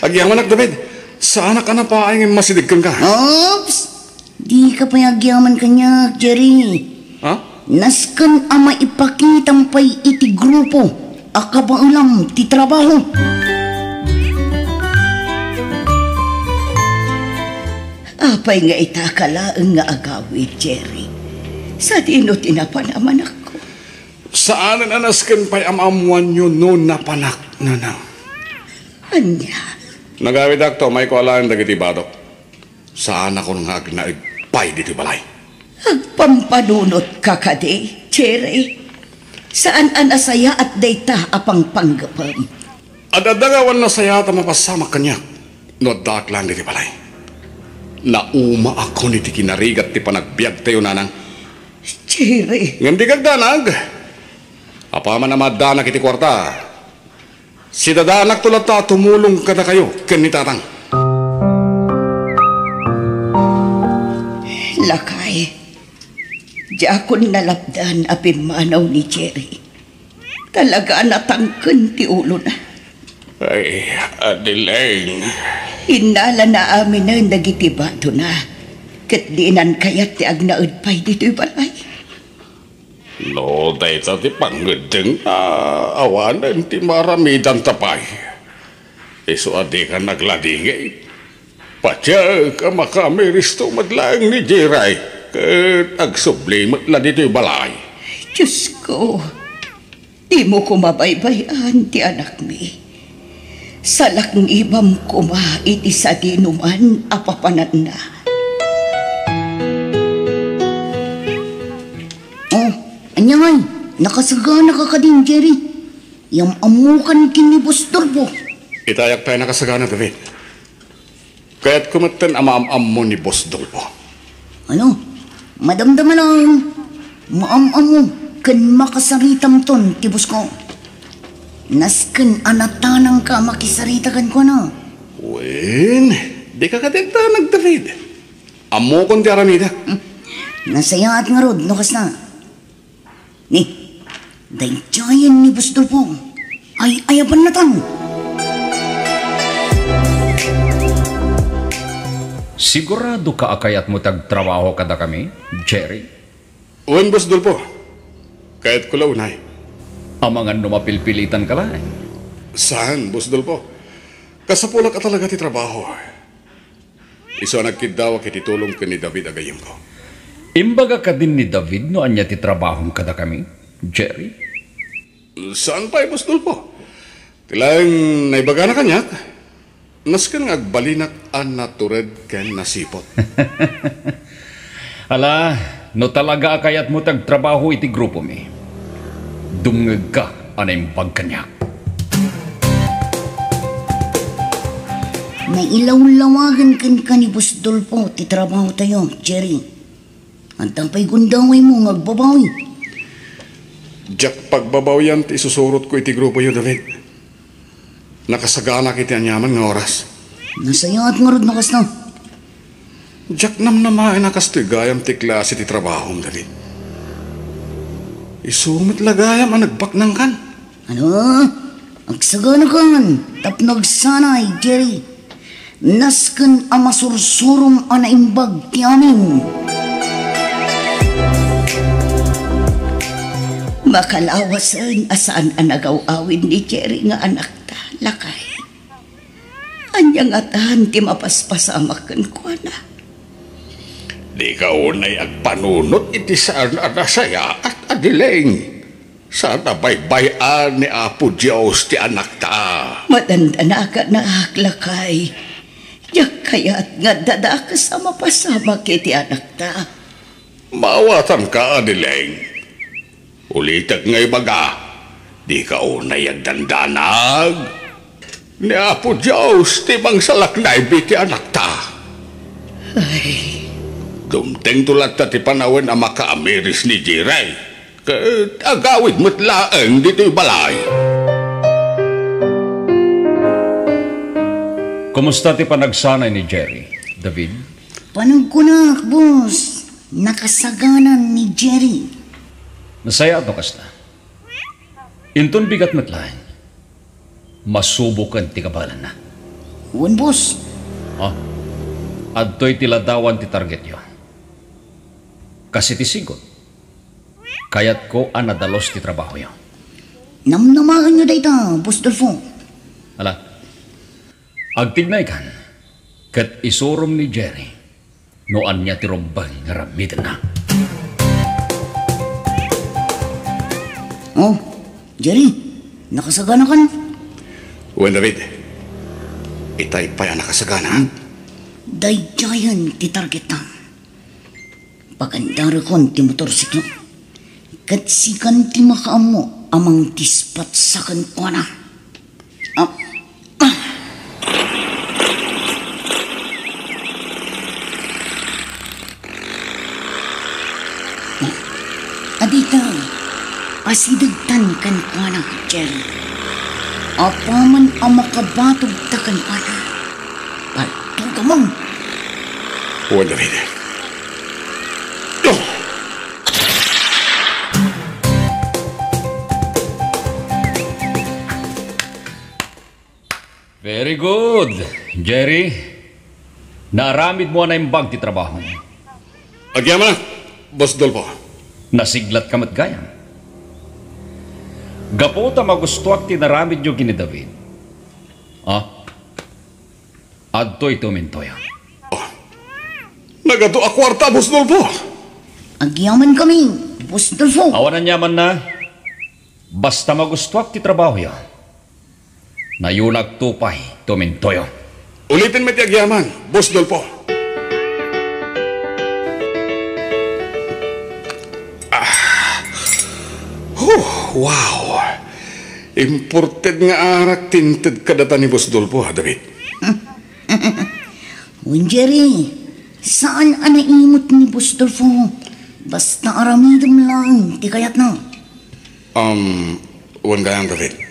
Agyaman nak, David. Saan ka na pa ay masidigkan ka? Oops! Di ka pa agyaman kanya, Jerry. Ha? Naskan ang maipakitang pa'y iti grupo. Akabaulam ti trabaho. Apay nga itakalaang nga agawid, Jerry. Sa dino tinapanaman ako. Saan anasken pa'y amamuan nyo noon na panak na na? Anya? Nagawid akto, may ko alaan dagiti badok. Saan ako nga agnaigpay dito balay? Agpampanunot ka kadi, Jerry. Saan anasaya at dayta apang panggapam? Adadagawan na sayata mapasama kanya. No dak lang diti balay. Nauma ako ni ti kinarigat ti panagbiag tayo nanang. Jerry. Ngam di kagdanag. Apaman na madanak iti kwarta. Si dadanak tulad ta tumulong kada kayo ken ni tatang. Lakay. Diakon nalapdan apimanaw ni Jerry. Talaga natangken ti ulo na. Ay, Adeline. Inala na amin na nagitibado na. Kat diinan kayat ti agnaud pa'y dito'y balay. No, day sa ti panggedeng awanan ti maramidan tapay. Iso adi ka nagladingay. Patya ka makamiristo madlang ni Jiray. Kat agsublimat la dito'y balay. Diyos ko, di mo ko mabaybayan ti anak mi. Salak ng ibam ko ma iti sa dinuman apapanan na. Oh, anyangay, nakasagana ka ka din, Jerry. Yang amukan kinibos turbo. Itayak tayo nakasagana, David. Kaya't kumatan amaam-am mo ni Boss Dolpo. Ano? Madamdaman ang maam-am mo kan makasaritam ton, tibos ko. Nasken anatanang ka makisaritakan ko na. Wen, di ka katigtanag, David. Amo kong ti aramida. Nasaya at nga rod, nukas na. Ni, dayjayan ni Boss Dolpo. Ay ayaban na tan. Sigurado ka akayat mo tagtrabaho kada kami, Jerry? Wen, Boss Dolpo. Kaya't kulaw na Amangan numapilpilitan ka lang. Saan, Boss Dolpo? Kasapula ka talaga ti trabaho. Iso nagkidawa kiti tulong ka ni David agayim ko. Imbaga ka din ni David no anya ti trabahong kada kami, Jerry? Saan pa, Boss Dolpo? Tilang naibaga na kanyak. Naskan agbalinak an natured ken nasipot. Ala, no talaga akayat mo tagtrabaho iti grupo mi. Dungag ka anay pagkanyak. Nailaw-lawagan kan ni Boss Dolpo, ti trabaho tayo, Jerry. Antang pa'y gundaway mo, magbabawi. Jack pagbabawian ti isusurot ko iti grupo yun, David. Nakasagana kiti anyaman nga oras. Nasaya at ngarod nakas na. Jack namnamain nakastigayam ti klase ti trabaho, David. Isumit lagayam ang nagbaknang kan. Ano? Agsagana kan, tapnog sanay, Jerry. Nasken ang masursurum ang naimbag ti amin. Makalawasan asaan ang nagaw-awin ni Jerry nga anak ta, lakay. Anyang atahan ti mapaspasamakan ko na. Di ka unay agpanunot iti saan anasaya at adileng. Sana baybayan ni Apo Diyos ti anak ta. Matanda na ka na aklakay. Yak kaya't nga dada ka sa mapasama kiti anak ta. Mawatan ka adileng. Ulitak ngay baga, di ka unay agdandanag. Ni Apo Diyos ti mangsalak na ibiti anak ta. Ay, Dumteng tulat ta ti panawin ang makaamiris ni Jiray. Agawid mo't laeng dito'y balay. Kumusta ti panagsanay ni Jerry, David? Panagkunak, boss. Nakasaganan ni Jerry. Nasaya at nukas na. Inton bigat matlain. Masubukan ti kabalan na. Uwan, boss. Adto'y tiladawan ti target yo. Kasi ti sigot. Kayat ko ang nadalos ti trabaho yo. Namnamahan nyo dayta, Boss Dolfo. Ala, agtignay kan, kat isurom ni Jerry, noan niya ti rombang nga ramidan na. Oh, Jerry, nakasagana ka na? Uwan, David. Itay pa yan nakasagana. Dayjayan ti target na. Pagandara kon ti motorsiklo. Kat sikan ti makaamo amang tispat sa kankwana. Adita, asidagtan kankwana, Jerry. Apaman ang makabatog ta kankwana. Pagtugamang. Uwan, David. Very good, Jerry. Naaramid mo na yung bag ti trabaho. Agyaman na, Boss Dolpo. Nasiglat ka matgayam. Gapo ta magustuak ti naramid nyo gini David. Adto'y tumintoya. Nagato a kwarta, Boss Dolpo. Agyaman kami, Boss Dolfo. Awanan yaman na. Basta magustuak ti trabaho ya. Nayunag tupay, tumintoyo. Ulitin mo tiyagyaman, Boss Dolpo. Wow. Imported nga arak tinted kadata ni Boss Dolpo, ha, David? Jerry, saan anaimot ni Boss Dolfo? Basta aramidom lang, di kayat na. Uwan gayang, David.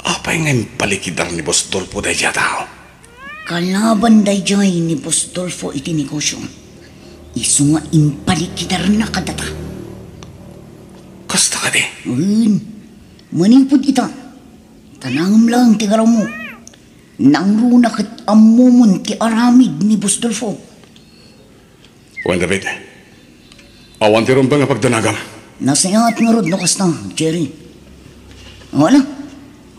Apay ngayon palikidar ni Boss Dolpo dahi siya tao? Kalaban dahi jay ni Boss Dolfo iti negosyo. Isu nga impalikidar na kadata. Kasta ka di? Manipod ita. Tanangam lang ti garaw mo. Nangrunak at amumon ti aramid ni Boss Dolfo. Uwan, David. Awan ti ron ba nga pagdanagam? Nasayat nga rod no kasta, Jerry. Wala.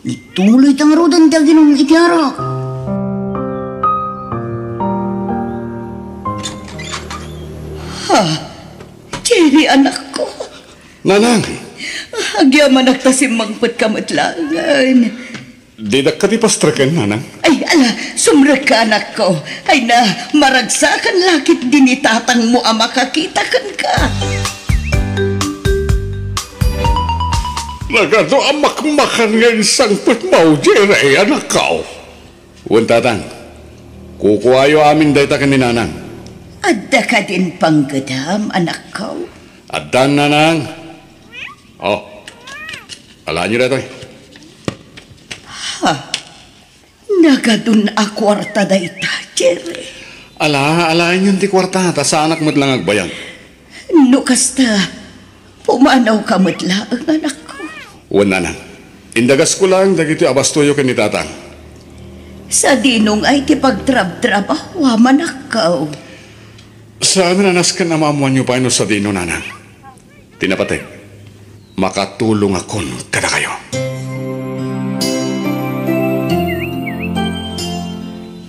Ituloy tang rodan ti aginong itiarak. Jerry, anak ko. Nanang, Agyaman nagtasimangpot kamatlangan. di na ka di pastrakan, nanang. Ay, ala, sumrek ka, anak ko. Ay na, maragsakan lakit din itatang mo ang makakitakan ka. Nagano ang makmakan ngayon sangpot mo, Jerry, anak ka. Uwan, tatang. Kukuhayo amin dahi ta ka ni nanang. Adda ka din panggadam, anak ko. Adan, nanang. Alaan niyo na ito. Nagadun akwarta da ita, Jerry. Alaan yun ti kwarta, ta sa anak mo't lang agbayang. No kasta, pumanaw ka matla ang anak ko. Uwan, nanang. Indagas ko lang, dagito abastoyo ka ni tatang. Sa dinong ay ti pagtrab-trabaho, manakaw. Saan nanas ka na maamuan niyo pa ino sa dino, nanang? Tinapatay, makatulong akon kada kayo.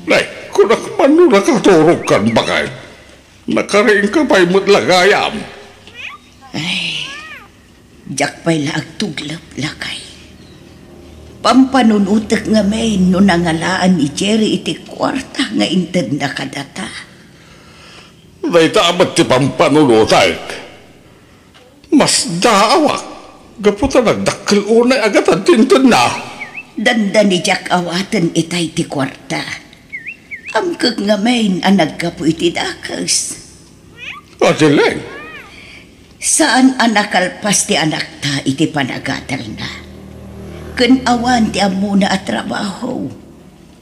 Nay, kung nakapano nakaturog kan bakay, nakaraing ka pa'y mutlagayam. Ay, jak pa'y laagtuglap lakay. Pampanunutak nga may no nangalaan ni Jerry iti kwarta nga inted na kadata. Day tamat ti pampanunutak. Mas daawak. Gaputa nagdakil unay agad at tintun na. Danda ni Jack awatan itay ti kwarta. Amkag nga main ang nagkapo iti dakas. Atileng. Saan anakalpas ti anak ta iti panagatal na? Kun awan ti amuna at trabaho.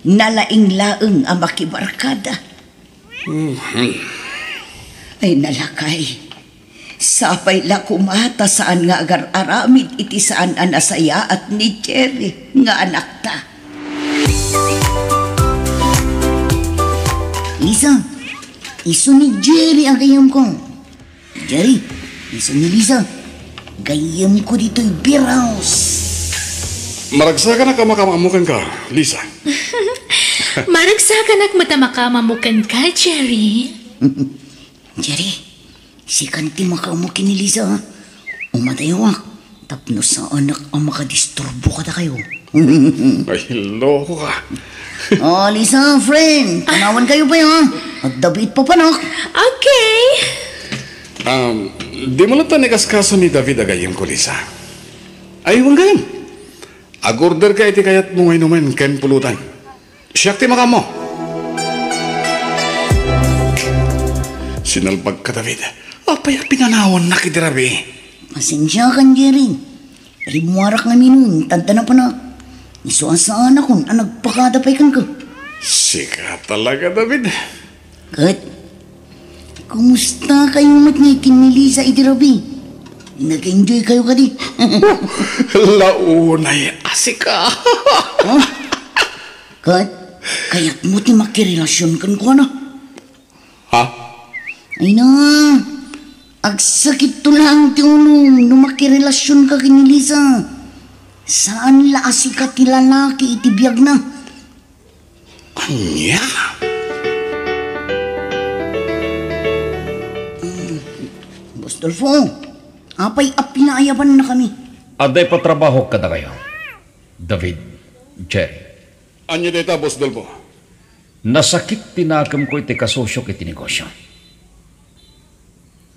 Nalaing-laeng ang makibarkada. Ay nalakay. Sapay la kumata saan nga agar aramid iti saan anasaya at ni Jerry nga anak ta. Lisa, iso ni Jerry ang gayam ko. Jerry, iso ni Lisa, gayam ko dito'y biraos. Maragsakan na kamakamamukan ka, Lisa. Maragsakan at matamakamamukan ka, Jerry. Jerry, si kanti makaumukin ni Lisa. Umatayawak, tapno sa anak ang makadisturbo ka na kayo. Ay, loko ka. Lisa, friend, tanawan kayo pa yun. Magdabit pa panak. Okay. Di mo lang tanikas kaso ni David agayim ko, Lisa. Ay, huwag gayam. Agorder ka iti kayat mo ngayon naman, ken pulutan. Siyak ti makam mo. Sinalpag ka, David. Apay pinanawan na kitirabi. Pasensya kan, Jerry. Rimuarak nga minun, tanda na pa na. Isuasaan ako na nagpakadapay kan ka. Sika talaga, David. Kat, kumusta kayo matnikin ni Lisa itirabi? Nag-enjoy kayo ka di? Launay asika. Kat, kaya't mo ti makirelasyon kan ko na. Ha? Ay na, agsakit to lang ti ulong no makirelasyon ka kini Lisa. Saan la asika ti lalaki iti biyag na? Anya? Boss Dolfo, apay apinaayaban na kami. Aday patrabaho ka na kayo. David, Jerry. Anya deta, Boss Dolpo? Nasakit tinagam ko iti kasosyo iti negosyo.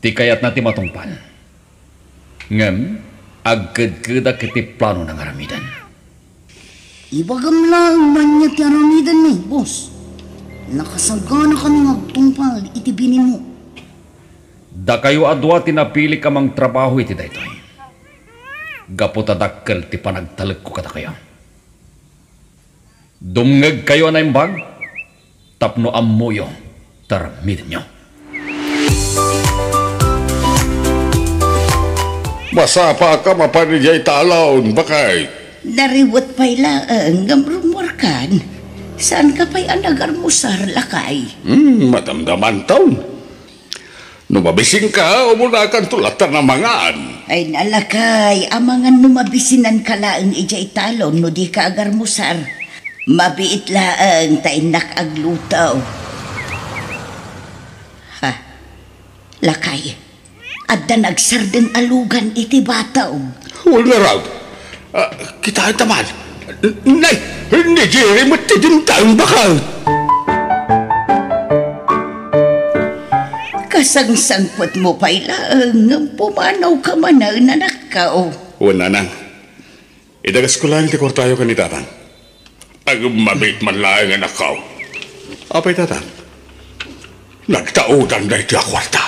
Ti kayat na ti matungpal. Ngem, agkad-kada kiti plano ng aramidan. Ibagam lang man niya ti aramidan ni, boss. Nakasagana ka ng agtungpal, iti binin mo. Da kayo adwa tinapili ka mang trabaho iti daytoy. Gaputadakkel ti panagtalag ko kada kayo. Dumngeg kayo na imbag, tapno ammuyo, taramidin nyo. Masapa ka mapanijay talon, bakay? Nariwat pa'y laang gamrumwarkan. Saan ka pa'y anagarmusar, lakay? Madamdaman taon. Numabising ka, umunakan tulatan ng mangaan. Ay nalakay, amangan numabisinan ka laang ijay talon, no di ka agarmusar. Mabiit laang tainak aglutaw. Ha? Lakay, adda nagsardeng alugan iti bataw. Wala raw. Kita ay taman. Nay, hindi Jerry matidintang bakal. Kasangsangpot mo pa'y laang, pumanaw ka man na nanak ka o. Wala nang. Idagas ko lang ti kwartayo ka ni tatang. Mabit man lang ang anak ko. Apay tatang. Nagtaudan na iti kwarta.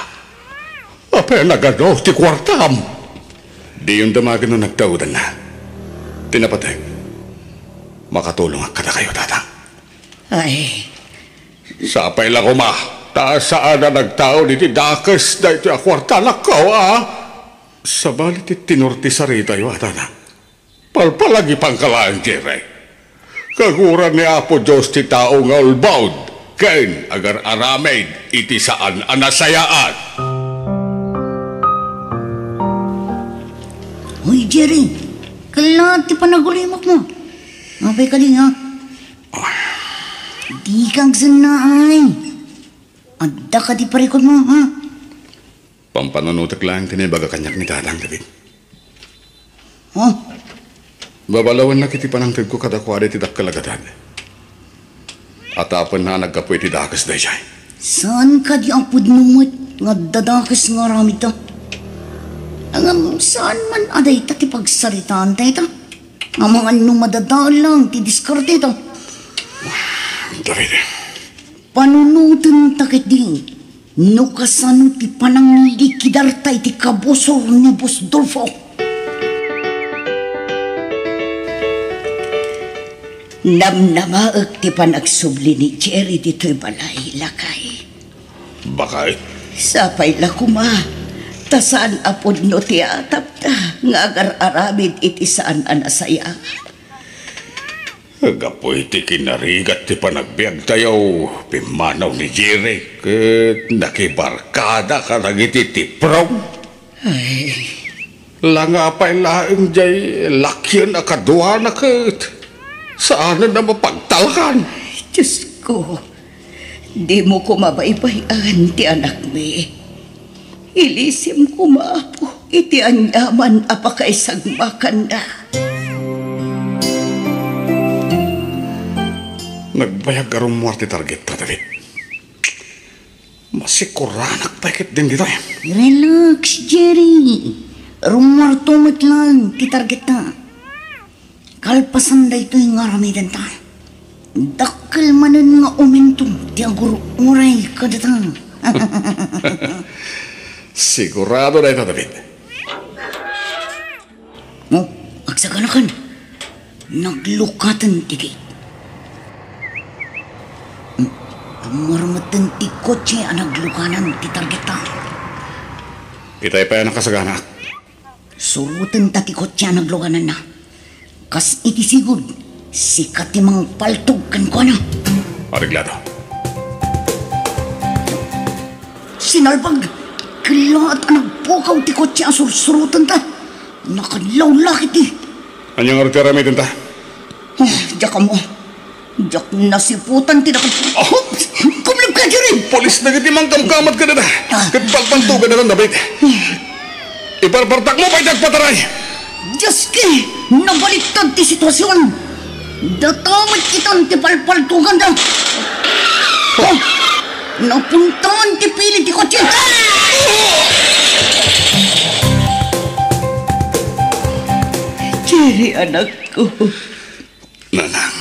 Apay nagano ti kwartam. Di yung damagan na nagtaudan na. Tinapatay. Makatulong ang kada kayo tatang. Ay. Sapay lang kuma. Taas saan na nagtao ni ti dakas na iti kwarta na ko Sabalit iti tinurti sa rita yung tatang. Palpalagi pang kalaan Jerry. Kaguran ni Apo Diyos ti tao nga ulbaud, kain agar aramid iti saan anasayaan. Hoy, Jerry, kailangan ti panagulimak mo. Mabay ka din, ha? Di kang sanay. Adda ka di parikod mo, ha? Pampananutak lang tinibaga kanyak ni Tatang David. Oh, Babalawan na kiti panangtid ko kada kwari ti dakkalagatan. At apan na nagkapoy ti dakas da siya. saan ka di ang pudnumot nga dadakas nga rami ta? Ang saan man aday ta ti pagsaritaan tayo ta? Ang mga numadadaan lang ti diskarte ta. David. Panunutan takit din. No kasano ti pananglikidar tayo ti kabusor ni Boss Dolfo. Namnamaag ti panagsubli ni Jerry dito'y balay, lakay. Bakay? Sapay lakuma, tasaan apod no ti atap ta, nga agar-aramid iti saan anasaya. Agapoy ti kinarigat ti panagbiag tayo, pimanaw ni Jerry, ket nakibarkada ka nagiti ti prom. Ay, Langapay laeng jay lakyan akadwa na ket. Saan na mapagtalakan? Diyos ko, di mo ko mabaybayan ti anak mi. Ilisim ko maapo, iti anyaman apakaisagmakan na. Nagbayag arong muarte target pa, David. Masikuranak paikit din dito. Relax, Jerry. Rumartumot lang ti target ta. Kalpasan da ito yung aramidan ta. Dakal manan nga umintum ti aguro uray kadatang. Sigurado na ito, David. Oh, agsaganakan. Naglukatan ti gate. Marmatan ti kotse ang naglukanan ti target ta. Itay pa yan ang kasagana. Surutan ta ti kotse ang naglukanan na. Kas iti sigod, sikat ti mang paltog kan ko na. Ariglado. Sinalbag, kilaat ang nagpukaw ti kotse ang sursurutan ta. Nakadlaw lakit ti. Anyang arti aramitin ta? Diyak ka mo. Diyak nasiputan ti nakad... Oh! Kumlip ka, Jerry! Polis na giti mang kamkamat ka na na. Katpagpantugan na lang, David. Iparpartak mo pa itag pataray. Diyos ki! Nabaliktad ti sitwasyon! Datamit kitang ti palpaltugan daw. Oh, napuntahan ti pili ti kotse. Jerry, anak ko. Nanang,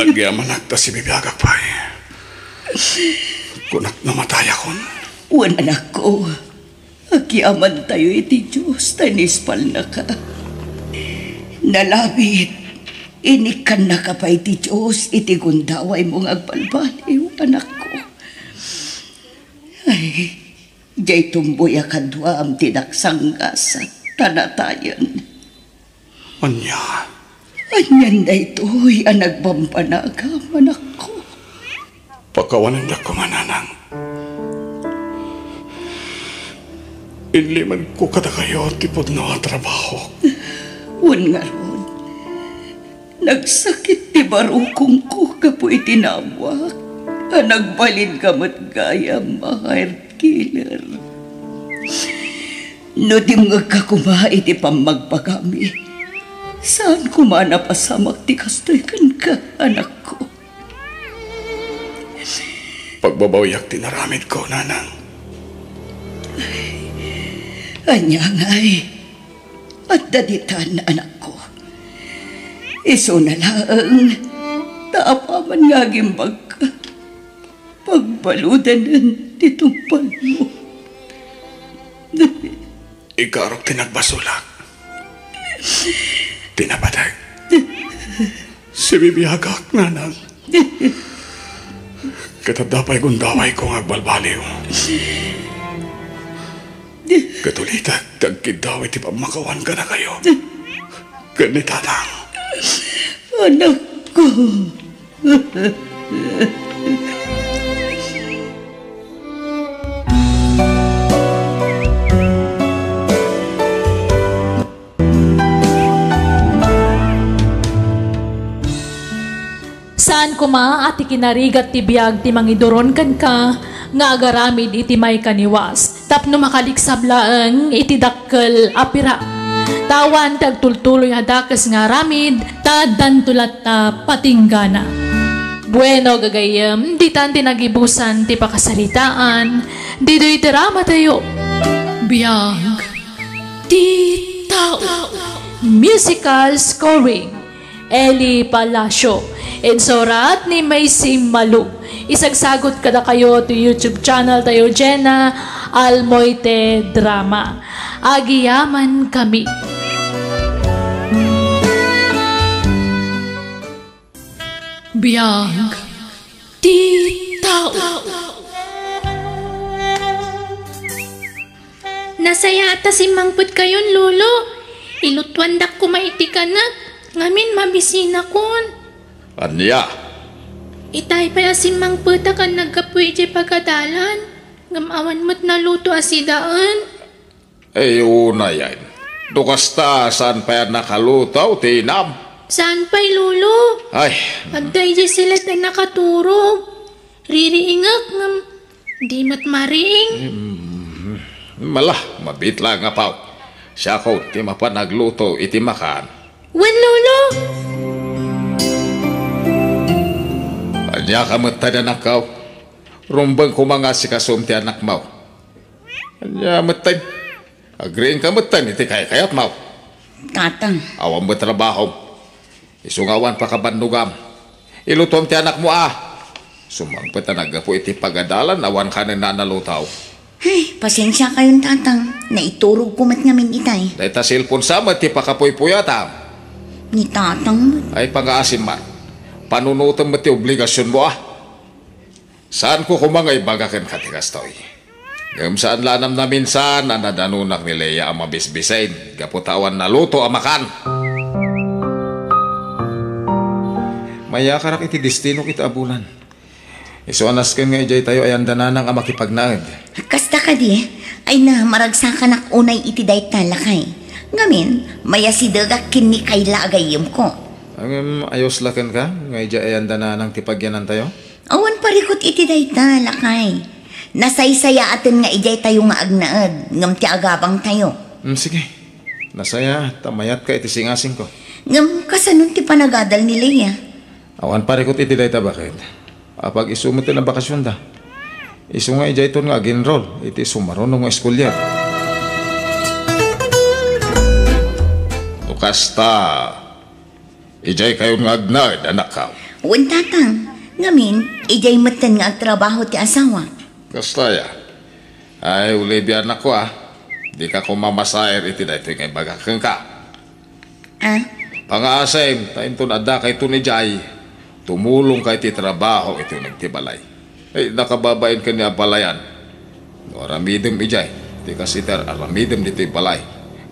agyaman nagta si bibiyagak pa kunak namatay akon. Wan, anak ko. Agyaman tayo iti Diyos, tanispal na ka. Nalabit, inikan na ka pa iti Diyos, iti gundaway mong agbalbaliw, anak ko. Ay, jay tumboy akadwa am tinaksanggas at tanatayan. Anya? Anyan na ito'y anagbampanagam, anak ko. Pagkawanan da ko mananang. Inliman ko kada kayo tipod na trabaho. Wan nga ron. Nagsakit ti barukong ko kapo itinawak. Nagbalin kamat gaya mahir killer. No di mga kakuma iti pamagpagami. Saan kumana pasamak ti kastoy kan ka, anak ko? Pagbabawiyak tinaramid ko, nanang. Anya nga'y, at daditan, anak ko. Iso na lang, taapaman nga gimbag ka. Pagbaludan ng titumpal mo. Ikarok tinagbasulak. Tinabatag. Si bibiyagak, nanang. Katadapay gundaway kong agbalbaliw. Katulitak, tagkidaw iti pamakawan ka na kayo. Ganitadang. Anak ko. Saan kuma ati kinarigat ti biyag ti mangidoron kan ka, nga agaramid iti may kaniwas. Tapno makaliksab laeng iti dakkel apira. Tawan tagtultuloy hadakas nga ramid, tadan tulat ta patinggana. Bueno gagayem, di tan tinagibusan ti pakasalitaan, di do'y tirama tayo. Biyag, ti tao. Musical scoring, Eli Palacio. Insurat ni Macy Malu. Isagsagot kada kayo to YouTube channel tayo Jenna Almoite Drama. Agiyaman kami. Biyag ti tao. Nasayata si mangput kayon, lolo. Ilutwandak ko maitikanak. Ngamin mabisina kon. Anya? Itay pa si mangputa kan nagkapuy di pagkadalan. Ngamawan mo't naluto asidaan. Eh, una yan. Dukasta saan pa yan nakalutaw, tinam? Saan pa'y lolo? Ay. Agday di sila na nakaturog. Ririingak ngam. Di mat mariing. Malah, mabit lang nga paw. Siya ko, ti mapanagluto, iti makan. Wen lolo? Anya kamata na nakaw. Rumbang ko mga sikasum ti anak mau. Anya matay. Agreeing kamata iti kaya-kayat mau. Tatang. Awang mo trabaho. Isungawan pa kabandugam. Ilutom ti anak mo Sumangpet na nagapo iti pagadalan awan ka na nanalutaw. Ay, pasensya kayong tatang. Naiturog ko mat ngamin itay. Dahil ta silpon sama ti pakapuy-puyata. Ni tatang. Ay pag-aasim man. Panunutan mo ti obligasyon mo Saan ko kumangay bagakan katikas to'y? Ngam saan lanam na minsan na nadanunak ni Leia ang mabisbisain. Gaputawan na luto ang makan. Maya karak iti destino kita abulan. Isuanas ka nga ijay tayo ay andananang ang makipagnaad. Kasta ka di, ay na maragsakan ak unay iti day talakay. Ngamin, maya si dagak kini kay lagayim ko. Ayos lakan ka? Nga ijay ay andananang tipagyanan tayo? Awan parikot iti day talakay. Nasaysaya atin nga ijay tayo nga agnaad, ngam ti agabang tayo. Sige, nasaya, tamayat ka iti singasing ko. Ngam kasanon ti panagadal ni Leia. Awan pare ko iti dayta bakit. Apag isumot na bakasyon da. Isu nga ijay ito nga ginroll. Iti sumaron nga eskulyar. Kasta, ijay kayo nga agnard, anak ka. Wan tatang, ngamin, ijay matan nga agtrabaho ti asawa. Kasta ya. Ay, Olivia, anak ko Di ka ko mamasayer iti na ito ngay bagakang ka. Pangasem, tayo ito nada kay ito ni Jay. Tumulong kay ti trabaho ito nagtibalay. Ay, nakababain ka niya balayan. No, aramidem ijay. Di kasi ter, aramidem dito balay.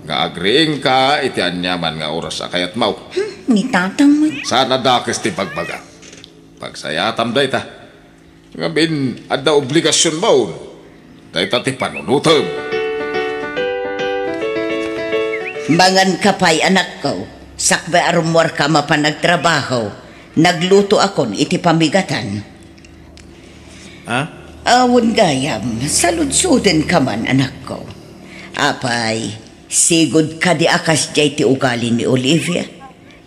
Nga agreeing ka, iti anyaman nga oras akayat mau. Ni tatang mo. Sana dakes ti pagbaga. Pagsayatam day ta. Nga bin, adda obligasyon mo. Day ta ti panunutom. Mangan kapay anak ko, sakbe arumor ka mapanagtrabaho. Nagluto akon iti pamigatan. Awon gayam, saludsuden ka man anak ko. Apay, sigod ka di akas jay ti ugali ni Olivia.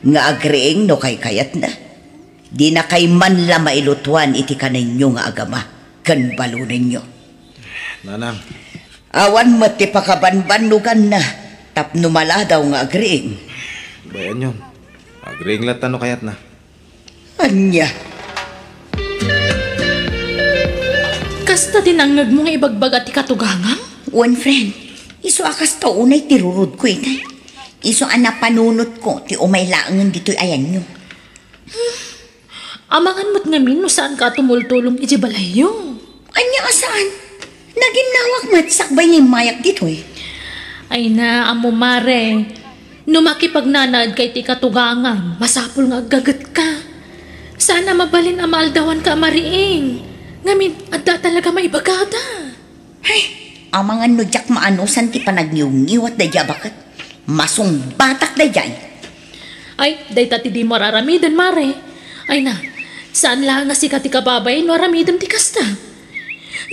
Nga agreeng no kay kayat na. Di na kay man la mailutuan iti kaninyo nga agama. Kan balo ninyo. Nanang. Awan mati pakabanbanugan na. Tapno mala daw nga agreeng. Bayan yun. Agreeng latan no kayat na. Anya. Kasta dinangag mo nga ibagbaga ti katugangang? One friend, iso akas taunay tirurod ko itay. Iso anapanunot ko ti umaylaangan dito'y ayan nyo. Amangan mo't ngamin no saan ka tumultulong iti balayo? Anya saan? Naginawak mat sakbay ni mayak dito'y. Ay na, amo mare. No makipagnanad kay ti katugangang, masapul nga gagat ka. Sana mabalin amaldawan ka mariing. Ngamin, adda talaga maibagada. Ay, amangan no jak maanusan ti panagniw-ngiwat da dya bakat. Masong batak da dyan. Ay, day tati di mo raramidan, mare. Ay na, saan lang nga si kati kababay no ramidan ti kasta?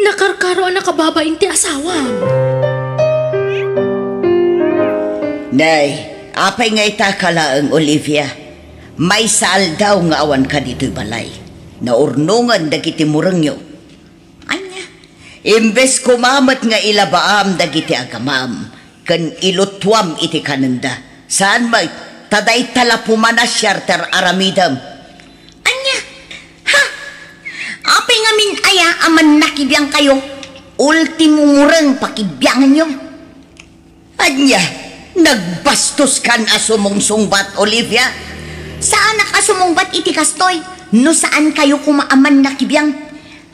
Nakarkaro ang nakababayin ti asawa. Nay, apay nga itakalaang Olivia. May saal daw nga awan ka dito'y balay. Naurnungan dagiti murangyo. Anya? Imbes kumamat nga ilabaam dagiti agamam. Kan ilutwam iti kananda. Saan may taday talapumana syarter aramidam. Anya? Ha? Apay ngamin aya aman nakibiyang kayo. Ultimo murang pakibyangan nyo. Anya, nagbastos kan asumong sungbat, Olivia? Saan nakasumungbat iti kastoy? No saan kayo kumaaman nakibiyang?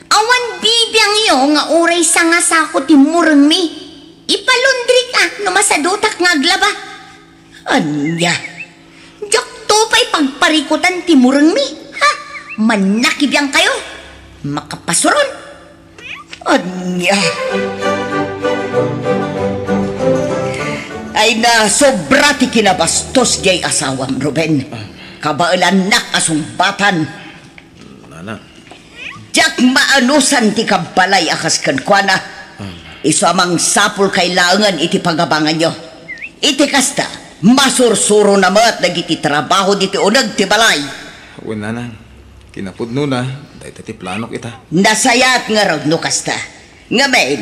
Awan bibiyang iyo nga uray sa nga sako ti murang mi. Ipalundri ka no masadutak nga aglaba. Anya? Diyak to pa'y pagparikutan ti murang mi. Ha? Manakibiyang kayo? Makapasuron? Anya? Ay na sobra ti kinabastos jay asawam, Ruben. Kabailan nak asumbatan. Nana. Jak maanusan ti kabalay akas kankwana. Iso amang sapul kailangan iti pagabangan nyo. Iti kasta, masursuro na mat nagiti trabaho diti unag ti balay. Uy, nanang. Kinapudno na. Dahil ti plano kita. Nasayat nga raw no kasta. Ngamen,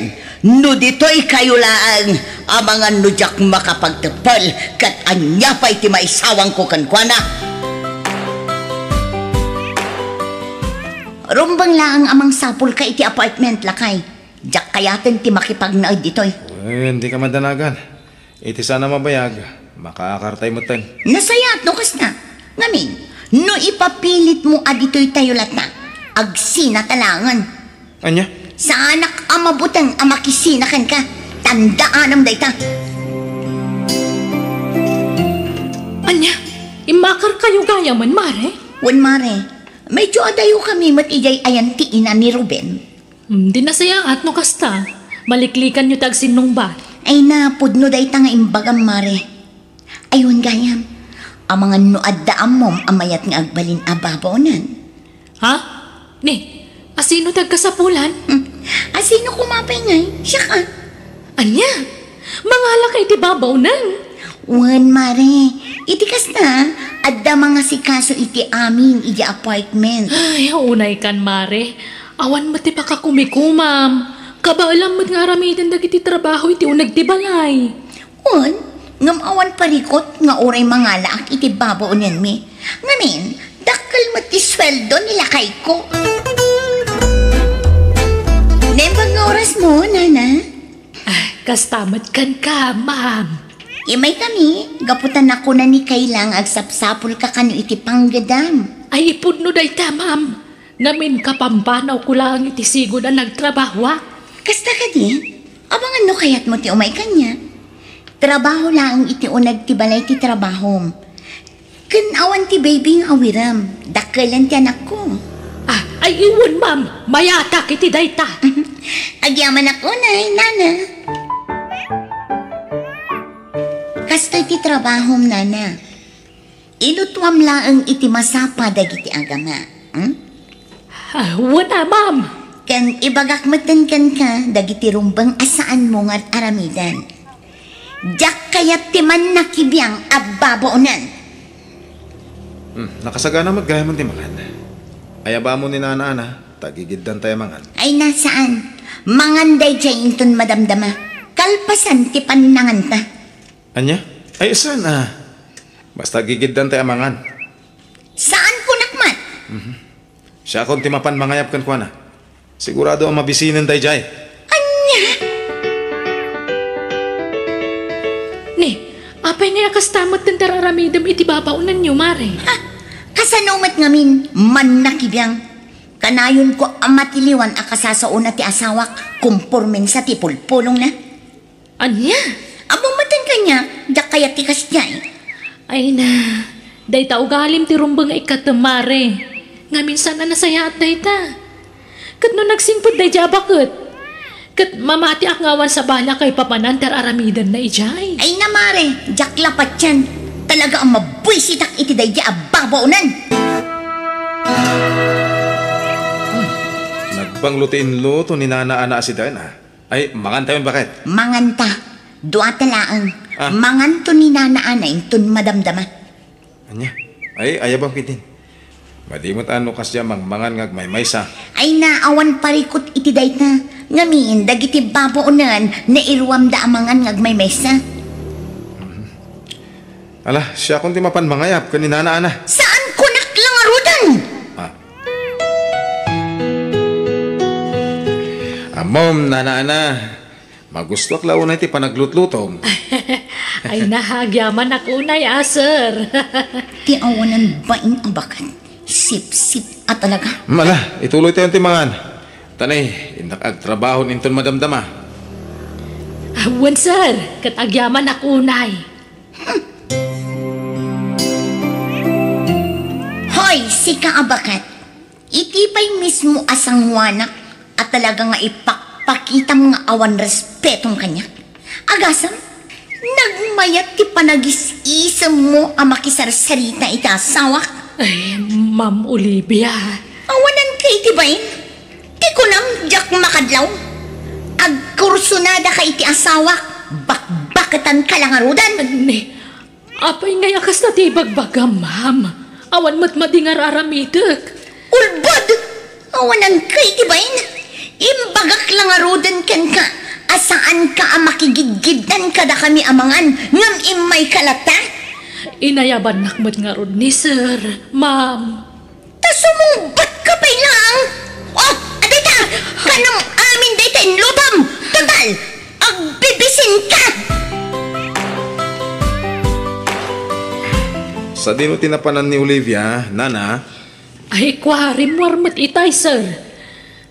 no dito'y kayo laang amangan no jak makapagtepal kat anya pa'y ti maisawang ko kankwana. Rumbang laang amang sapul ka iti apartment lakay. Jak kayaten ti makipagnaad ditoy. Hindi ka madanagan. Iti sana mabayag. Makakartay mo tan. Nasayat no kas na. Ngamin, no ipapilit mo aditoy tayo lat na. Agsina talangan. Anya? Sa anak amabutang amakisinakan ka. Tandaan ang dayta. Anya, imakar kayo gaya man, mare? Wan mare, medyo adayo kami matijay ayan ti ina ni Ruben. Di na saya at no kasta. Maliklikan nyo tag sinong ba? Ay na, pudno dayta nga imbagam mare. Ayun gayam, amangan no addaam mom amayat nga agbalin ababonan. Ha? Ni, asino tag kasapulan? Asino kumapay ngay? Siya ka. Anya, mangala kay ti babaw nang. Wan, mare. Iti kas na, adda mga sikaso iti amin, iti apartment. Ay, unay kan, Mare. Awan mo ti pakakumikumam. Kabaalam mo't nga ramidan dagiti trabaho iti unag ti balay. Wan, ngam awan parikot nga oray mga laak iti babaunan mi. Ngamin, dakkel mo ti sweldo nilakay ko. Nembang nga oras mo, nana? Kastamat kan ka, ma'am. Imay kami, gaputan ako na ni kailang agsapsapul ka kano iti panggadam. Ay ipudno day ta, ma'am. Ngamin kapampanaw ko lang iti sigo na nagtrabaho. Kasta ka di, abangan no kayat mo ti umay kanya. Trabaho lang iti unag ti balay ti trabaho. Kanawan ti baby ng awiram, dakkelan ti anak ko. Ay iwan, ma'am. Mayatak iti day ta. Agyaman ako na, nana. Kasta iti trabaho, nana. Ilutwam laang iti masapa dagiti agama. Wala, ma'am. Kan ibagakmatan kan ka, dagiti rumbang asaan mo nga aramidan. Diyak kayat ti man nakibiyang abbabaunan. Nakasagana magaya mo ti mangan. Ayaba mo ni nana, tagigiddan tayo mangan. Ay nasaan? Manganday dyan inton madamdama. Kalpasan ti paninangan ta. Anya? Ay saan basta gigiddan tayo mangan. Saan ko nakmat? Siya akong timapan mangayap kan kwa na. Sigurado ang mabisinan tayo jay. Anya? Ni, apay nga kastamat ng tararamidam iti babaunan niyo, Mare. Kasanumat ngamin, man nakibiyang. Kanayon ko amatiliwan akasasauna ti asawak, kumpurmen sa ti pulpulong na. Anya? Amumatan kanya, dak kaya ti kasjay. Ay na, day ta ugalim ti rumbang ikatamare. Nga minsan na nasaya at day ta. Kat no nagsingpod day jabakot. Kat mamati akngawan sa bala kay papanan tararamidan na ijay. Ay na mare, jak lapat yan. Talaga ang mabuisitak iti day ababaunan. Nagbanglutiin luto ni nana-ana si Dana. Ay, mangan tayo bakit? Manganta. Duata laang. Manganto ni nana-ana intun madamdama. Anya? Ay, ayabang pitin. Madimot ano kasya mangan ngag may sa. Ay naawan parikot iti day na. Ngamiin, dagiti babaunan na iruwam da amangan ngag may sa. Ala, siya kung ti mapan mangayap ka ni nana-ana. Saan ko naklangarudan? Mom, nana-ana. Magusto ak launay ti panaglutlutom. Ay nahagyaman ako na sir. Ti awanan baing ang bakan. Sip-sip at talaga. Mala, ituloy tayo ti mangan. Tanay, indak agtrabaho ninton madamdama. Awan sir, katagyaman ako unay. Hoy, si kaabakat. Itipay mismo asang wanak at talaga nga ipakpakita mga awan respetong kanya. Agasam, nagmayat ti panagis-isam mo ang makisarsarita itasawak. Ay, Ma'am Olivia. Awanan kay tibain. Di ko nang jak makadlaw. Agkursunada kay iti asawak. Bakbakatan kalangarudan. Ni, apay nga yakas na ti bagbaga, ma'am. Awan mo't madingar aramitek. Ulbod! Awanan kay tibain. Imbagak langarudan ken ka. Asaan ka ang makigidgidan kada kami amangan. Ngam imay kalata. Inayaban nakmat nga ron ni sir, ma'am. Tasumungbat ka pa lang. Oh, adita! Kanang amin dita inlutom. Total, agbibisin ka! Sa dino tinapanan ni Olivia, nana. Ay, kwarim warmat itay, sir.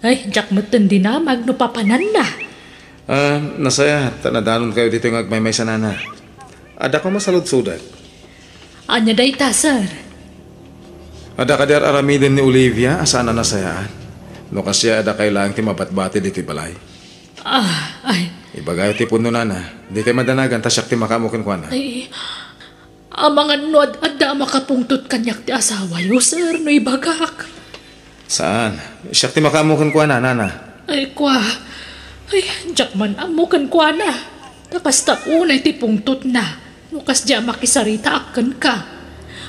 Ay, jakmatan din na, magno papanan na. Nasaya, tanadanon kayo dito yung agmay sa nana. Ada ko masalud-sudat. Anya day ta, sir? Ada ka der aramidin ni Olivia, asaan na nasayaan? No kasi ada kailangang ti mabatbati dito balay. Ay. Ibagayo ti puno nana, di tayo madanagan, tasyak ti makamukin kwa na. Ay, amangan no adda makapungtot kanyak ti asawa yo, sir, no ibagak. Saan? Siyak ti makamukin kwa na, nana. Ay, kwa. Ay, jak man amukan kwa na. Nakasta unay ti pungtot na. Nukas diya makisarita akan ka.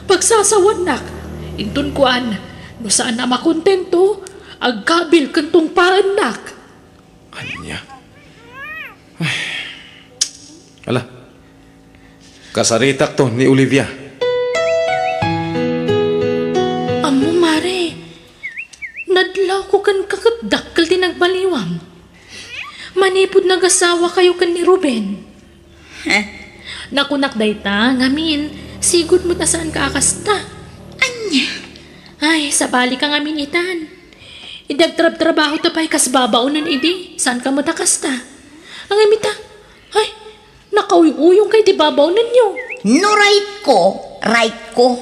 Pagsasawan nak, intun kuan, no saan na makontento, agkabil kantong paan nak. Anya? Ay. Ala, kasaritak to ni Olivia. Amo mare, nadlaw ko kan kakagdakkel din nagbaliwam. Manipod nag-asawa kayo kan ni Ruben. Nakunak dayta, ngamin, sigud mo na saan ka akasta. Anya? Ay, sabali ka ngamin itan. Idagtrab-trabaho tapay kas babaunan idi, saan ka matakasta? Ang imita, ay, nakauy-uyong kay di babaunan nyo. No right ko.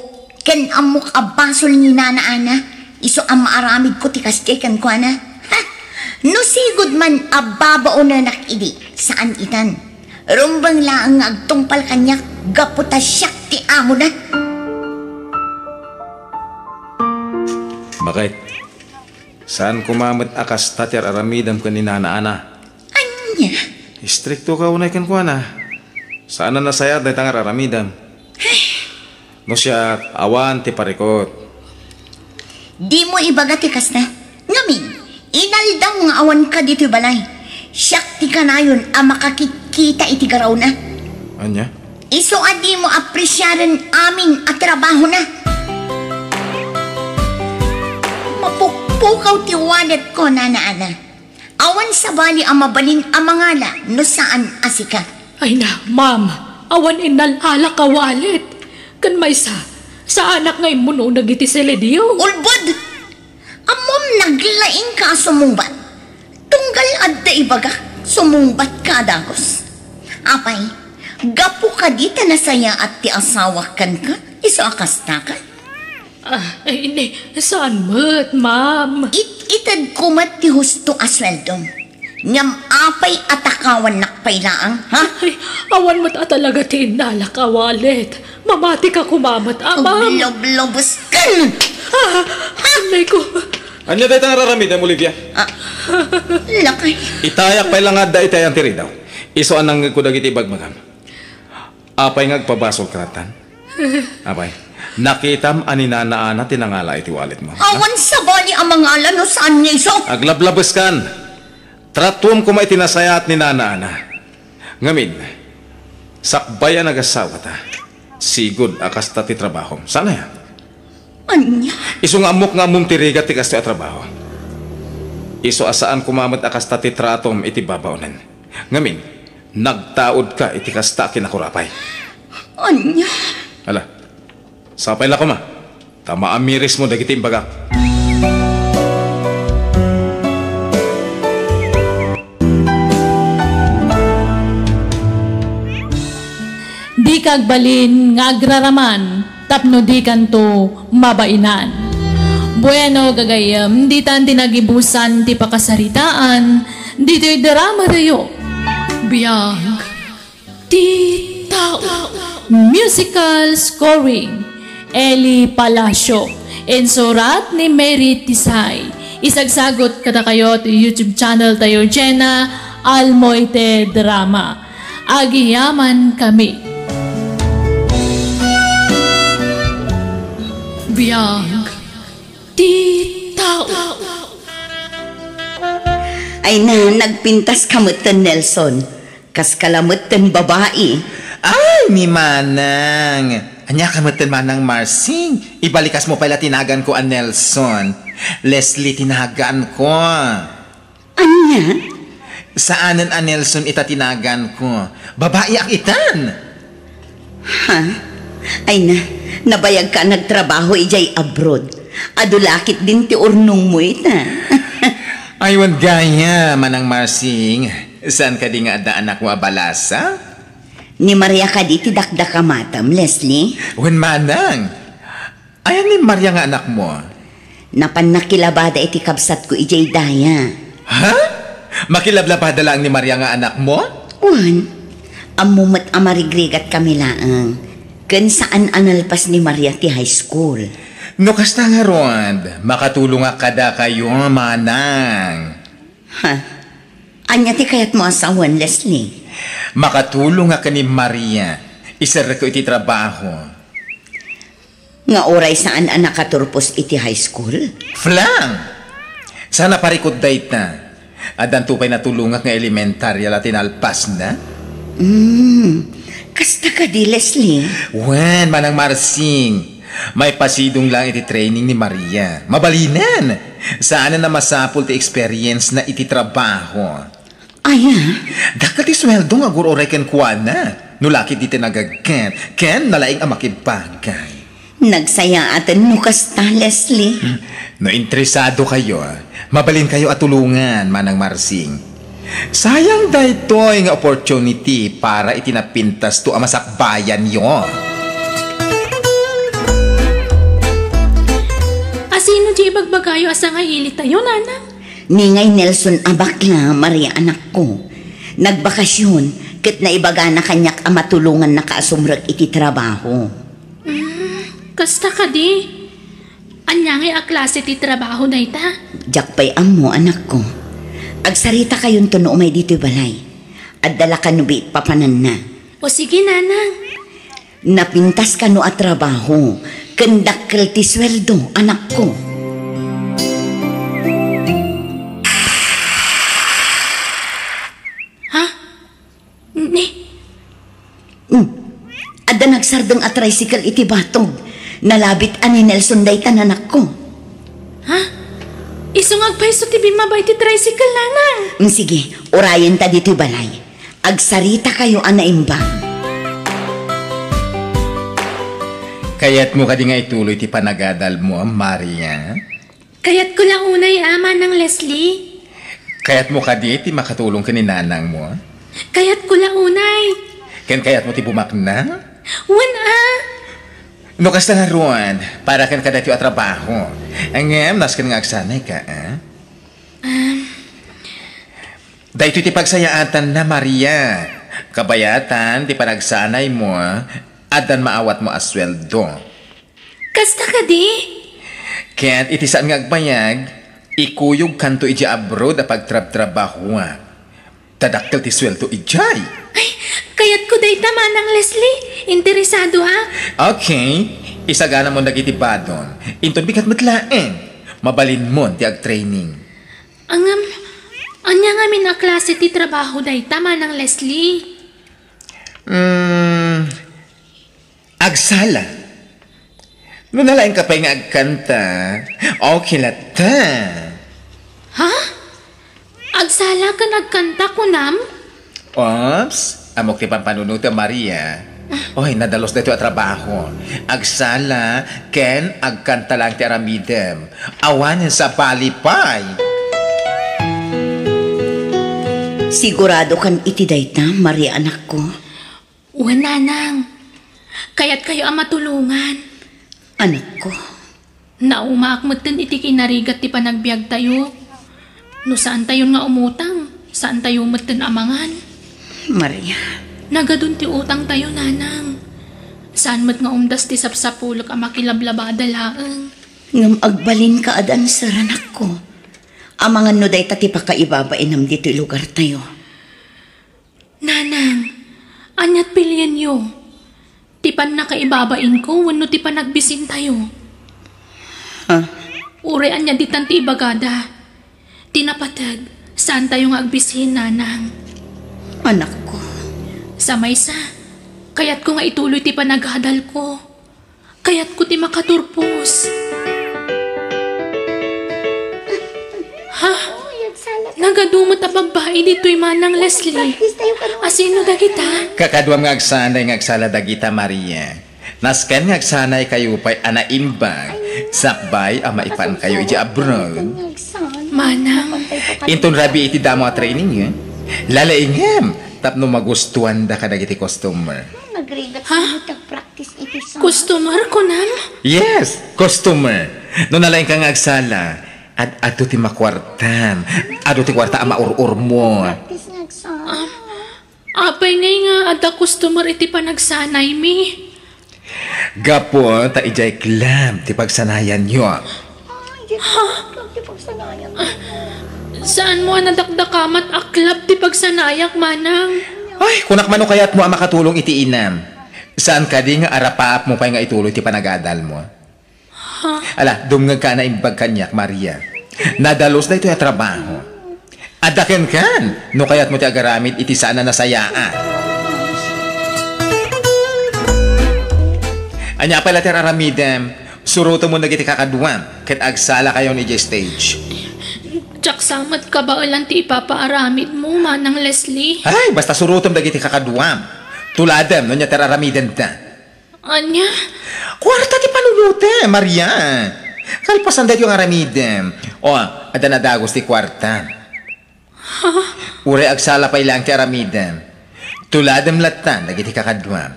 Ken amok abasol ni Nana Ana, iso ang maaramid ko tikas kan ko na. Ha? No sigud man ababaunan nak idi, saan itan? Rumbang laang agtungpal kanyak, gaputa siyak ti amo na. Bakit? Saan kumamat akas tatyar aramidam ka ni Nana Ana? Anya? Istrikto ka unay kan kuha na. Saan na nasayad na tangar aramidam? No siya awan ti parikot. Di mo ibaga ti kas na. Ngamin, inaldang nga awan ka dito balay. Siyak ti ka na yun ang makakikita iti garaw na. Anya? Iso adi mo apresyaran aming at trabaho na. Mapukpukaw ti walet ko, Nana Ana. Awan sa bali ang mabalin ang mangala no saan asika. Ay na, ma'am, awan inalala ka walit. Kan may sa anak ngay mo no nagiti silidiyo. Ulbod! Amom naglaing ka sumumbat. Tunggal adda ibaga, sumumbat ka dagos. Apay, gapu ka dita na saya at ti asawa kan ka, iso akas na ka. Ay, hindi, saan mo't, ma'am? Itad kumat ti husto asweldom. Ngam apay atakawan nakpay laang, ha? Ay, awan mo't talaga tinala ka, walit. Mamati ka kumamat, ma'am. Lob-lobos ka! Anay ko. Anya dahi tang raramidam, Olivia? Lakay. Itayak pa lang adda itayang tiri daw. Iso anang kudagiti bagmagam. Apay ngagpabasol karatan. Apay, nakitam ani Nana Ana tinangala iti wallet mo. Awan sa bali ang mga ala no saan niya iso? Aglablabas kan. Tratuam ko maitinasayat ni Nana Ana. Ngamin, sakbayan nagasawa ta. Sigud akas ta ti trabaho. Sana yan? Anya? Iso nga amok nga amom tirigat ti kasto a trabaho. Iso asaan kumamat akas ta ti tratom iti babaunan. Ngamin, nagtaod ka iti kasta kinakurapay. Anya? Ala, sapay la ko ma. Tama amiris mo dagiti imbaga. Di kagbalin nga agraraman, tapno di kanto mabainan. Bueno gagayam, di tan tinagibusan ti pakasaritaan, di to'y drama tayo. Biyag, ti tao. Musical scoring, Eli Palacio. Ensurat ni Mary Tisay. Isagsagot kada kayo ti YouTube channel tayo, Jenna Almoite Drama. Agiyaman kami. Biyag, ti tao. Ay na, nagpintas kamutan Nelson. Kas kalamutan babae. Ay, ni Manang. Anya kamutan Manang Marsing. Ibalikas mo pala tinagan ko ang Nelson. Leslie tinagan ko. Anya? Saanan ang Nelson ita tinagan ko? Babae ang itan. Ha? Ay na, nabayag ka nagtrabaho ijay abroad. Adulakit din ti urnong mo ita. Aywan gaya, Manang Marsing. Saan ka di nga ada anak mo abalasa? Ni Maria ka di ti dakdaka matam, Leslie. Wen Manang. Ayan ni Maria nga anak mo. Napan nakilabada iti kabsat ko ijay daya. Ha? Makilablabada lang ni Maria nga anak mo? Wan, amumat amarigrigat kami laang. Kan saan analpas ni Maria ti high school. No kasta nga ron, makatulong nga kada kayo, Manang. Ha? Anya ti kayat mo asawan, Leslie? Makatulong nga ka ni Maria. Isar ko iti trabaho. Nga oray saan ang nakaturpos iti high school? Flang! Sana parikot dayt na. Adan tupay na tulungak nga elementarya latin alpas na. Kasta ka di, Leslie? Wen, manang Marsing. May pasidong lang iti training ni Maria. Mabalinan. Saan na masapul ti experience na iti trabaho. Aya? Dakat ti sweldo nga guroray ken kuana. Nulaki di tinagagken. Ken nalaing amakibagay. Nagsaya atan mo kasta, Leslie. No interesado kayo, mabalin kayo at tulungan, manang Marsing. Sayang daytoy nga opportunity para itinapintas to amasakbayan yo. Asino di ibagbagayo asa nga ili tayo, nanang? Ningay Nelson abakla, Maria anak ko. Nagbakasyon, ket na ibaga na kanyak amatulungan na kaasumrag iti trabaho. Kasta ka di. Anyangay a klase ti trabaho na ita? Jakpay amo, anak ko. Agsarita kayon to no umay dito'y balay. At dala ka no biit papanan na. O sige, nanang. Napintas ka no at trabaho. Kendakkel ti sweldo, anak ko. Ha? Ni? Adda nagsardeng at tricycle iti batog. Nalabit ani Nelson daytan anak ko. Ha? Isungag pa iso ti bimabay ti tricycle, nanang. Sige, orayan ta dito'y balay. Agsarita kayo anaimbang. Kaya't mo ka di nga ituloy ti panagadal mo, Maria. Kaya't ko lang unay ama ng Leslie. Kaya't mo ka di ti makatulong ka ni nanang mo. Kaya't ko lang unay. Ken kaya't mo ti bumakna. No kasta nga ruan, para kan kada ti trabaho. Angem, naskan nga agsanay ka, Dahito ti pagsayaatan na, Maria. Kabayatan, ti panagsanay mo, adan maawat mo asweldo. Kasta ka di? Kaya't iti saan nga agbayag, ikuyog kanto iji abroad a pagtrab-trabaho. Tadakkel ti sweldo ijay. Ay, kaya't ko day tama ng Leslie. Interesado ha? Okay, isagana mo nagitibadon. Inton bigat matlaeng. Mabalin mo ti ag-training. Anya nga min a klase ti trabaho day tama ng Leslie. Agsala. No nalaing ka pa nga agkanta. Okay lata. Ha? Agsala ka nagkanta ko, nam? Ops, amok ti pampanunuta, Maria. Oy, nadalos dito at trabaho. Agsala, ken agkanta lang ti aramidem. Awanin sa palipay. Sigurado kan iti dayta, Maria anak ko. Nanang. Kaya't kayo ang matulungan. Anak ko. Naumakmatan iti kinarigat ti panagbiag tayo. No saan tayo nga umutang? Saan tayo matan amangan? Maria. Nagadun ti utang tayo, nanang. Saan mat nga umdas ti sapsapulok ang makilablabada laang? Ngam agbalin ka adan sa ranak ko. Amangan no day tati pakaibabainam dito lugar tayo. Nanang, anyat pilyan yo. Tipan na kaibabain ko, wano ti panagbisin tayo. Ha? Ure anya di tanti ibagada. Tinapatag, saan tayo nga agbisin, nanang? Anak ko. Sa maysa, kaya't ko nga ituloy ti panaghadal ko. Kaya't ko ti makaturpos. Ha? Nagadumot a babae dito'y manang Leslie. Asino dagita? Kakaduam nga agsanay nga agsala dagita, Maria. Nasken nga agsanay kayo pa'y anaimbag. Sakbay ama ipan kayo iji abroad. Manang. Inton rabi iti damo a training, lalaingem. Tapno magustuhan da ka dagiti customer. Ha? Customer ko nam? Yes, customer. No nalaing ka nga agsala, ato ti makwartan. Ato ti kwarta ama ur mo. Apay ngay nga ada customer iti panagsanay mi. Gapo, ta ijay klam ti pagsanayan nyo. Ha? Saan mo nadakdakamat aklab ti pagsanayak, manang? Ay, kunak mano kaya't mo ang makatulong iti inam. Saan ka di nga arapaap mo pa nga ituloy ti panagadal mo? Ala, dumngag ka na imbag kanyak, Maria. Nadalos na ito yung trabaho. Adaken kan, no kaya't mo ti agaramid iti sana nasayaan. Anya pala ti aramidem, suruto mo nagiti kakaduan, ket agsala kayo ni stage. Tsak samat ka ba ulan ti ipapaaramid mo, Manang Leslie? Ay, basta surutom dagiti kakaduan. Tuladem, no niya teraramiden ta. Anya? Kwarta ti panunute, Maria. Kalpasan dahil yung aramidem. O, ada na dagos ti kwarta. Ure agsala pa ilang ti aramidem. Tuladem latan, dagiti kakaduan.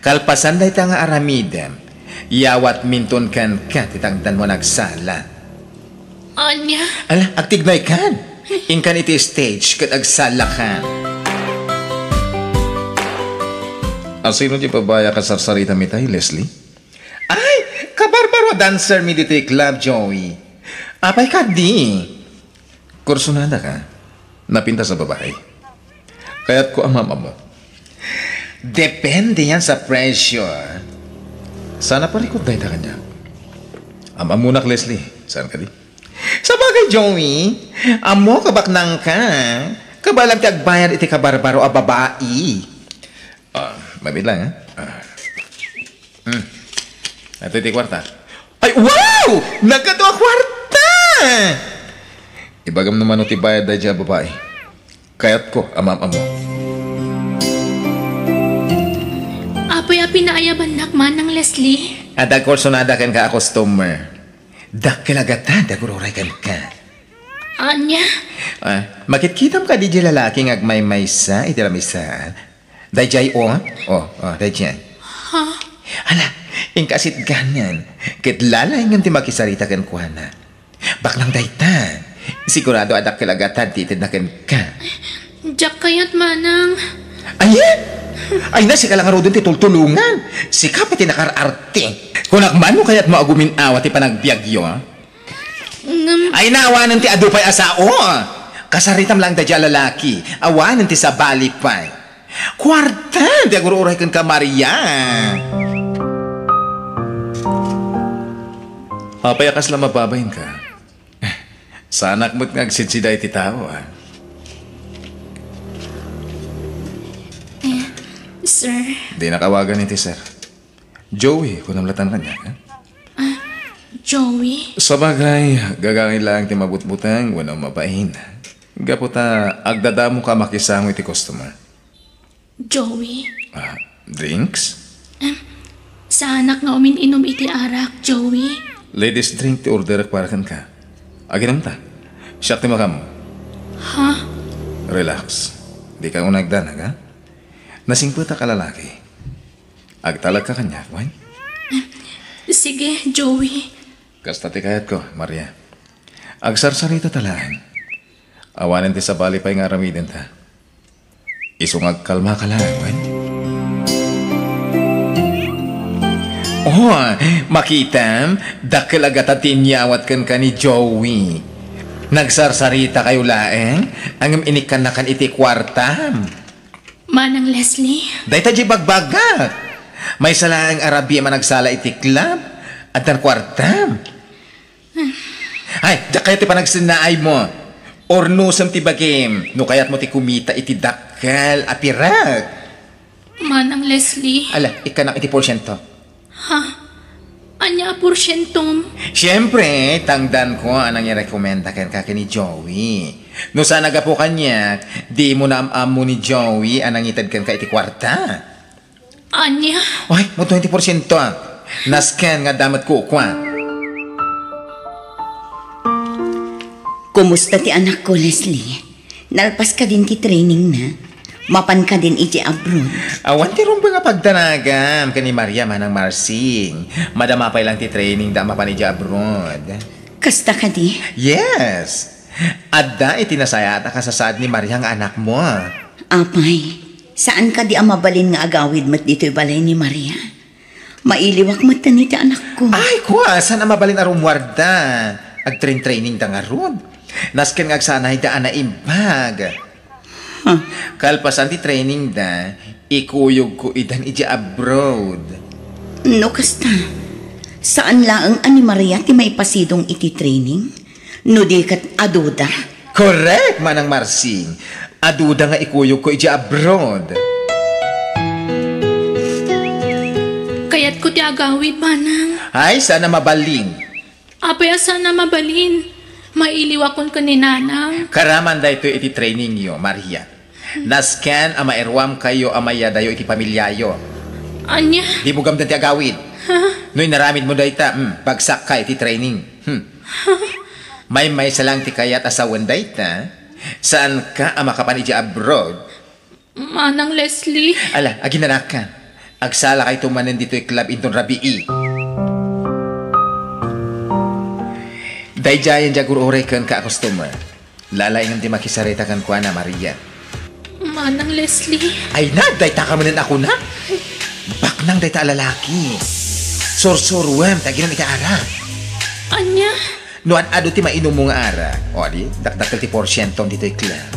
Kalpasan dahil nga aramidem. Yawat minton kan ka, titangdan mo nagsala. Anya? Ala, agtignay kan. Inkan iti stage, kat agsala kan. Sino di pabaya ka sarsarita mitay, Leslie? Ay, kabarbaro dancer mi dito club, Joey. Apay ka di. Kursunada ka. Napinta sa babae. Kaya't ko ang mama mo. Depende yan sa pressure. Sana parikot dahil na kanya. Ama munak, Leslie. Saan ka di? Sa bagay, Joey, amo kabaknang ka. Kabalang ti agbayad iti kabarbaro a babae. Mabit lang, ha? Ito iti kwarta. Ay, wow! Nagkatuwa kwarta! Ibagam naman o ti bayad dahil dyan babae. Kaya't ko, amam mo. Apay pinaayaban nak, Manang Leslie? Adag korsonada kan ka customer. Dakilagata, dagururay kan ka. Anya? Makitkitam ka di dyan lalaki ngagmay-maysa, itiramisa. Dayjay dayjay. Ha? Hala, ingkasit ganyan. Kitlalay ng ti makisarita kan kuhana. Baklang daytan. Sigurado adak kilagatan titid na kan ka. Jack kayat, Manang. Ay na, si kalangarudon ti tultulungan. Si kapit ti nakararte. Kung nakmano kaya't maagumin awa ti panagbiagyo. Ay naawanan ti adupay asao. Kasaritam lang dayjay lalaki. Awanan ti sabali pa. Kwarta, di agururay kan ka, Maria. Papayakas lang mababayin ka. Sanak mo't ngagsidsiday ti tao, ha? Sir? Di nakawagan iti, sir. Joey, kung namlatan kanya, ha? Joey? Sa bagay, gagangin lang ti mabutbutang, wala mabahin. Gaputa, agdadamo ka makisamo iti customer. Joey? Drinks? Sa anak nga umin-inom iti arak, Joey? Ladies drink ti order para kan ka. Aginam ta. Siyak ti makam mo. Ha? Relax. Di ka unagdanag, ha? Nasingputa ka lalaki. Agtalag ka kanya, why? Sige, Joey. Kasta ti kayat ko, Maria. Agsarsarita talaan. Awanan ti sa bali pa'y nga ramidin ta. Isungag kalma ka lang, why? Makitam, dakil agad at tinyawat kan ka ni Joey. Nagsarsarita kayo laeng, ang inikan na kan iti kwartam. Manang Leslie? Day taji bagbagat. May salaang Arabia man nagsala iti club at ang kwartam. Ay, dakay ti panagsinaay mo. Or no sam ti bagim, no kayat mo ti kumita iti dakal apirat. Manang Leslie? Ala, ikanak iti porsyento. Ha? Anya porsyentong? Siyempre, tangdan ko anang i-recommenda kan kaki ni Joey. No sana ga po kanya, di mo na mo ni Joey anang itad kan ka iti kwarta. Anya? Ay, mo 20% Nasken nga damat ko kwa. Kumusta ti anak ko, Leslie? Nalpas ka din ti training na. Mapan ka din iti abroad. Awan ti rumba nga pagdanagam kani Maria manang Marsing. Madamapay lang ti training da mapan iti abroad. Kasta ka di? Yes. Adda itinasayata ka sa sad ni Maria nga anak mo. Apay, saan ka di amabalin nga agawid mat dito'y balay ni Maria? Mailiwak mat ni ti anak ko. Ay, kuwa, saan amabalin arumwarda? Ag-training da nga ron. Nasken nga agsanay da ana imbag. Kalpasan ti training da, ikuyog ko idan iti abroad. No, kasta. Saan laang ani Maria ti may pasidong iti training? No di kat aduda? Correct, Manang Marsing. Aduda nga ikuyog ko iti abroad. Kaya't ko ti agawid, Manang. Ay, sana mabaling. Apay sana mabalin. Mailiwakon ka ni Nanang. Karaman da ito iti training yo, Maria. Nasken ama erwam kayo amaya dayo iti pamilyayo. Anya? Di mo gamdan ti agawid. No'y naramid mo dayta, bagsak ka iti training. May salang ti kayat asawan dayta. Saan ka ama kapan iti abroad? Manang Leslie. Ala, aginanak ka. Agsala kay tumanan dito club inton rabii. Dayjayan jagur oray kan ka customer. Lalaingan di makisarita kan kuana Maria. Manang Leslie. Ay na, dayta ka manan ako na. Baknang dayta lalaki. Sorsorwem, taginan iti ara. Anya? Noan ado ti mainom mo nga ara. O di, dakdakal ti porsyentong dito club.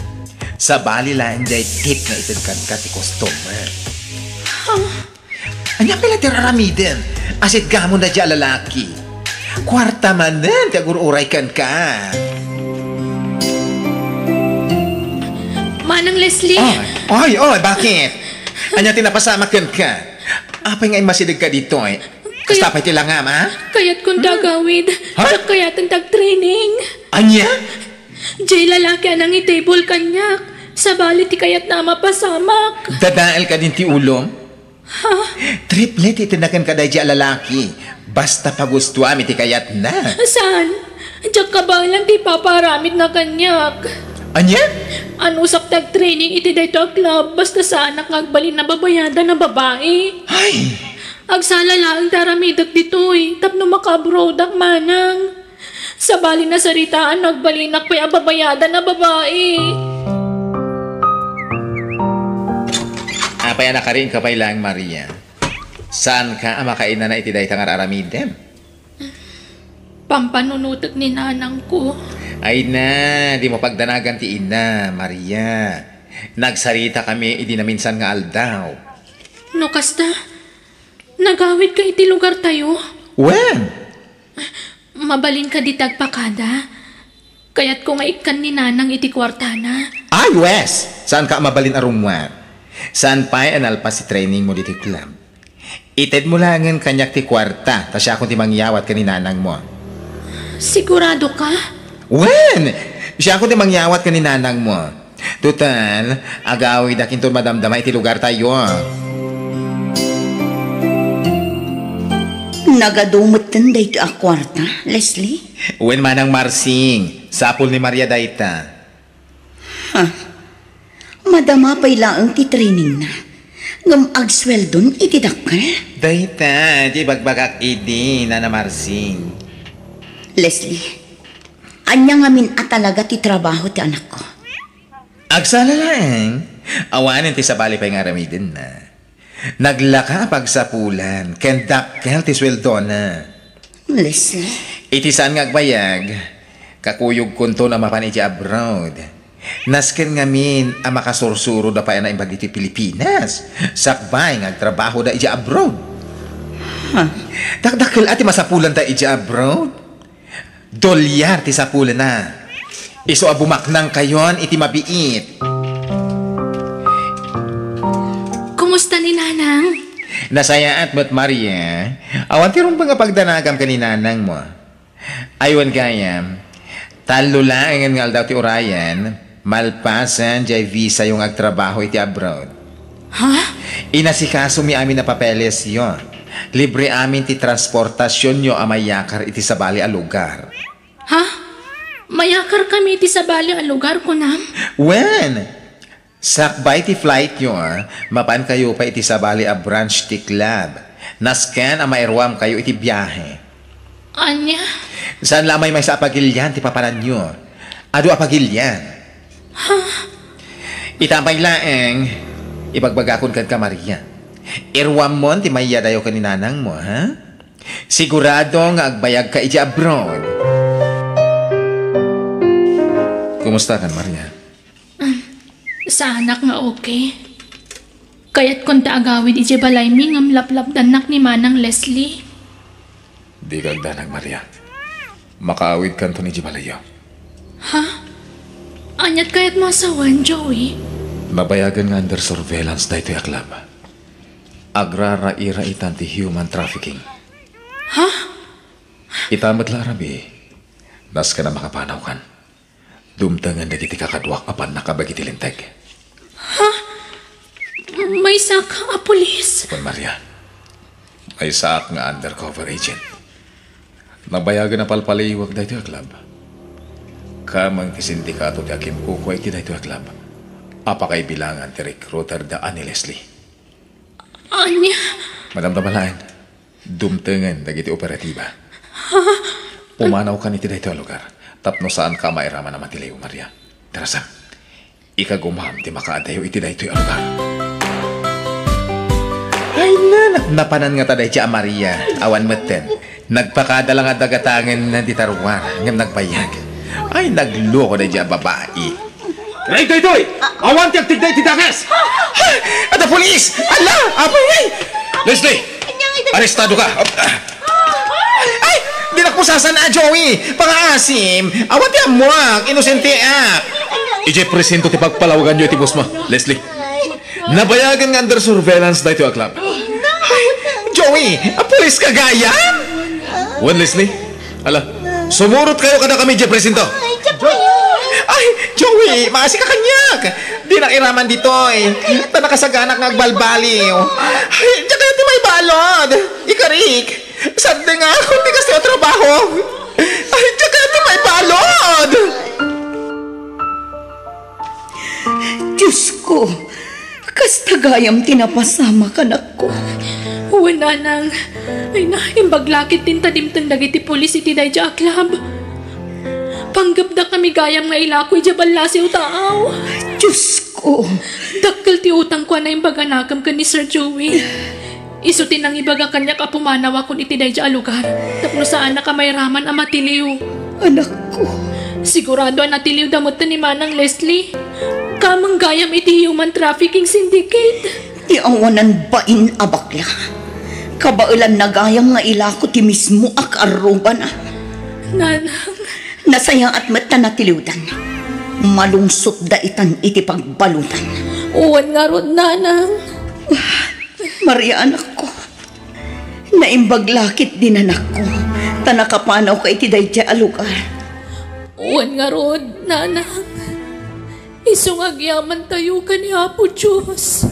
Sa bali lang day tip na itagkan ka ti customer. Anya pala ti raramiden. Asit gamon na di lalaki. Kwarta manan, tagur oray kan ka. Manang Leslie. Oy, bakit? Anya tinapasama kan ka. Apay nga masidig ka dito eh. Kasta pa'y tilangam, ha? Kaya't kung dagawid. Sa kaya't ang tag-training. Anya? Jay lalaki anang itable kanyak. Sa bali ti kaya't na mapasamak. Dadael ka din ti ulong? Triplet itinakan ka dahi lalaki. Basta pagustuam iti kayat na. Saan? Diyak ka ba lang ti paparamid na kanyak? Anya? Ano sak tag-training iti dayto club basta saan nakagbalin na babayada na babae? Ay! Agsala lang daramidag dito'y tapno makabroad ang Manang. Sa bali na saritaan nagbalinak pa'y ababayada na babae. Apay anak ka rin kapay lang, Maria. Saan ka makainan na iti daytang araramidem? Pampanunutot ni Nanang ko. Ay na, di mo pagdanagan ti ina, Maria. Nagsarita kami, idi na minsan nga aldaw. No, kasta, nagawid ka iti lugar tayo? When? Mabalin ka di tagpakada. Kaya't kung ikan ni Nanang iti kwartana. Ay, Wes! Saan ka mabalin arumwan? Saan pa'y analpas si training mo dito club? Ited mo langan kanyak ti kwarta, ta siya akong ti mangyawat ka ni Nanang mo. Sigurado ka? When? Siya akong ti mangyawat ka ni Nanang mo. Total, agawi dakin to madamdama iti lugar tayo. Nagadumot tan dayto a kwarta, Leslie? When Manang Marsing, sapul ni Maria dayta. Madama pa'y laang ti training na. Ngam agsweldon iti dakkel. Dayta, di bagbagak idi, Nana Marsing. Leslie, anya ngamin at talaga ti trabaho ti anak ko. Agsala lang. Awanin ti sabali pa'y nga ramidin na. Naglaka pagsapulan, kendakkel ti sweldo na. Leslie? Iti saan nga agbayag, kakuyog kunto na mapan iti abroad. Nasken ngamin ang makasursuro da pa na imbag iti Pilipinas. Sakbay nga trabaho da iti abroad. Dakdakkel ati masapulan da iti abroad. $2 ti sapulan na. Iso abumaknang kayon iti mabiit. Kumusta ni Nanang? Nasayaat mo't Maria. Awan ti rumpa nga pagdanagam ka ni Nanang mo. Aywan kaya, talo lang nga daw ti Orayan, malpasan jay visa yung agtrabaho iti abroad. Ha? Inasikaso mi amin na papeles yon. Libre amin ti transportasyon nyo amayakar iti sabali a lugar. Ha? Mayakar kami iti sabali a lugar ko nam? When? Sakbay ti flight nyo, mapan kayo pa iti sabali a branch ti club. Nasken a mairwam kayo iti biyahe. Anya? Saan lamay may sa apagilyan ti papanan nyo? Ado apagilyan? Ha? Itampay laeng, ipagbagakon kan ka Maria. Irwam mon ti maya dayo ka ni Nanang mo, ha? Sigurado nga agbayag ka iti abroad. Kumusta kan Maria? Sa anak nga okay. Kaya't kung taagawid iti balay mi ngam laplap danak ni Manang Leslie. Di kagdanag, Maria. Makaawid kanto ni Jibalayo. Ha? Anyat kaya't masawan, Joey? Nabayagan nga under surveillance da ito yaklab. Agrara-ira itan ti human trafficking. Ha? Itamat la arabi. Nas ka na makapanaw kan. Dumtangan na kiti kakadwak apan nakabagi tilinteg. Ha? May saka a pulis? Pon Maria. May saak nga undercover agent. Nabayagan na palpaliwag da ito yaklab. Kamang ti sindikato ti akim kukway ti da ito yaklab. Apakay bilangan ti recruiter daan ni Leslie. Anya? Madam Tamalain, dumtengan dagiti operatiba. Pumanaw ka ni ti da ito lugar. Tapno saan ka mairaman naman ti Leo Maria. Terasa, ikagumaham ti makaadayo iti da ito lugar. Ay na, napanan nga taday siya Maria. Awan maten. Nagpakadala nga dagatangan na di tarwar. Ngam nagbayag. Ay, nagloko na siya babae. Ray, Toy! Awan ti agtigday ti dakas! Ada polis! Ala! Apa yan? Leslie! Arestado ka! Ay! Di na ko sasana, Joey! Pang-aasim! Awan ti amuak! Inosente ak! Ije presento ti pagpalawagan nyo ti boss mo, Leslie. Nabayagan nga under surveillance da ito aklab. Joey! Ang polis kagaya? Wan, Leslie. Ala, sumurot kayo kada kami, ije presento. Ay, Joey, maasi ka kanyak. Di nakiraman dito eh. Tanakasaganak ngagbalbaliw. Ay, diyan kaya di may balod. Ikarik, saan nga ako di kasi ang trabaho. Ay, diyan kaya di may balod. Diyos ko, kastagayam tinapasama ka na ko. Wala nang. Ay na, imbaglakit din tadimtang dagiti pulis iti day dya aklab. Panggap na kami gayam nga ilakoy dya balasi o taaw. Diyos ko. Dakkel ti utang ko na imbaganakam ka ni Sir Joey. Isutin ang ibaga kanya kapumanaw akong iti day dya lugar. Tapno saan na kamay raman ang matiliw. Anak ko. Sigurado ang natiliw damot ni Manang Leslie. Kamang gayam iti human trafficking syndicate. Ti awanan bain abakla. Kabailan na gayam nga ilako ti mismo ak aruba na. Nanang. Nasaya at mata natiliwdan. Malungsot da itan iti pagbalutan. Uwan nga rod, Nanang. Maria, anak ko. Naimbaglakit din anak ko. Tanakapanaw ka iti dayja alugar. Uwan nga rod, Nanang. Isong agyaman tayo ka ni Apo Diyos.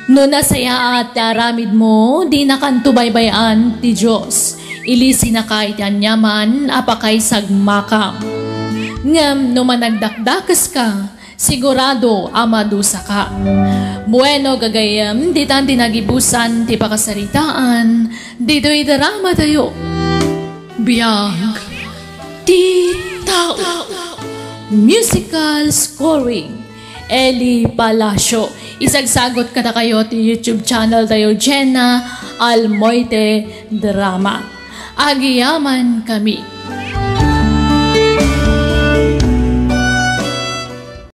No nasaya at aramid mo, di nakantubaybayan ti Diyos. Ilisi na kahit yan yaman, apakay sagmakam. Ngam no managdakdakas ka, sigurado amadusa ka. Bueno gagayam, di tan tinagibusan ti pakasaritaan, dito'y drama tayo. Biyag, ti tao. Musical scoring, Eli Palacio. Isagsagot ka na kayo ti YouTube channel tayo, Jenna Almoite Drama. Agiyaman kami.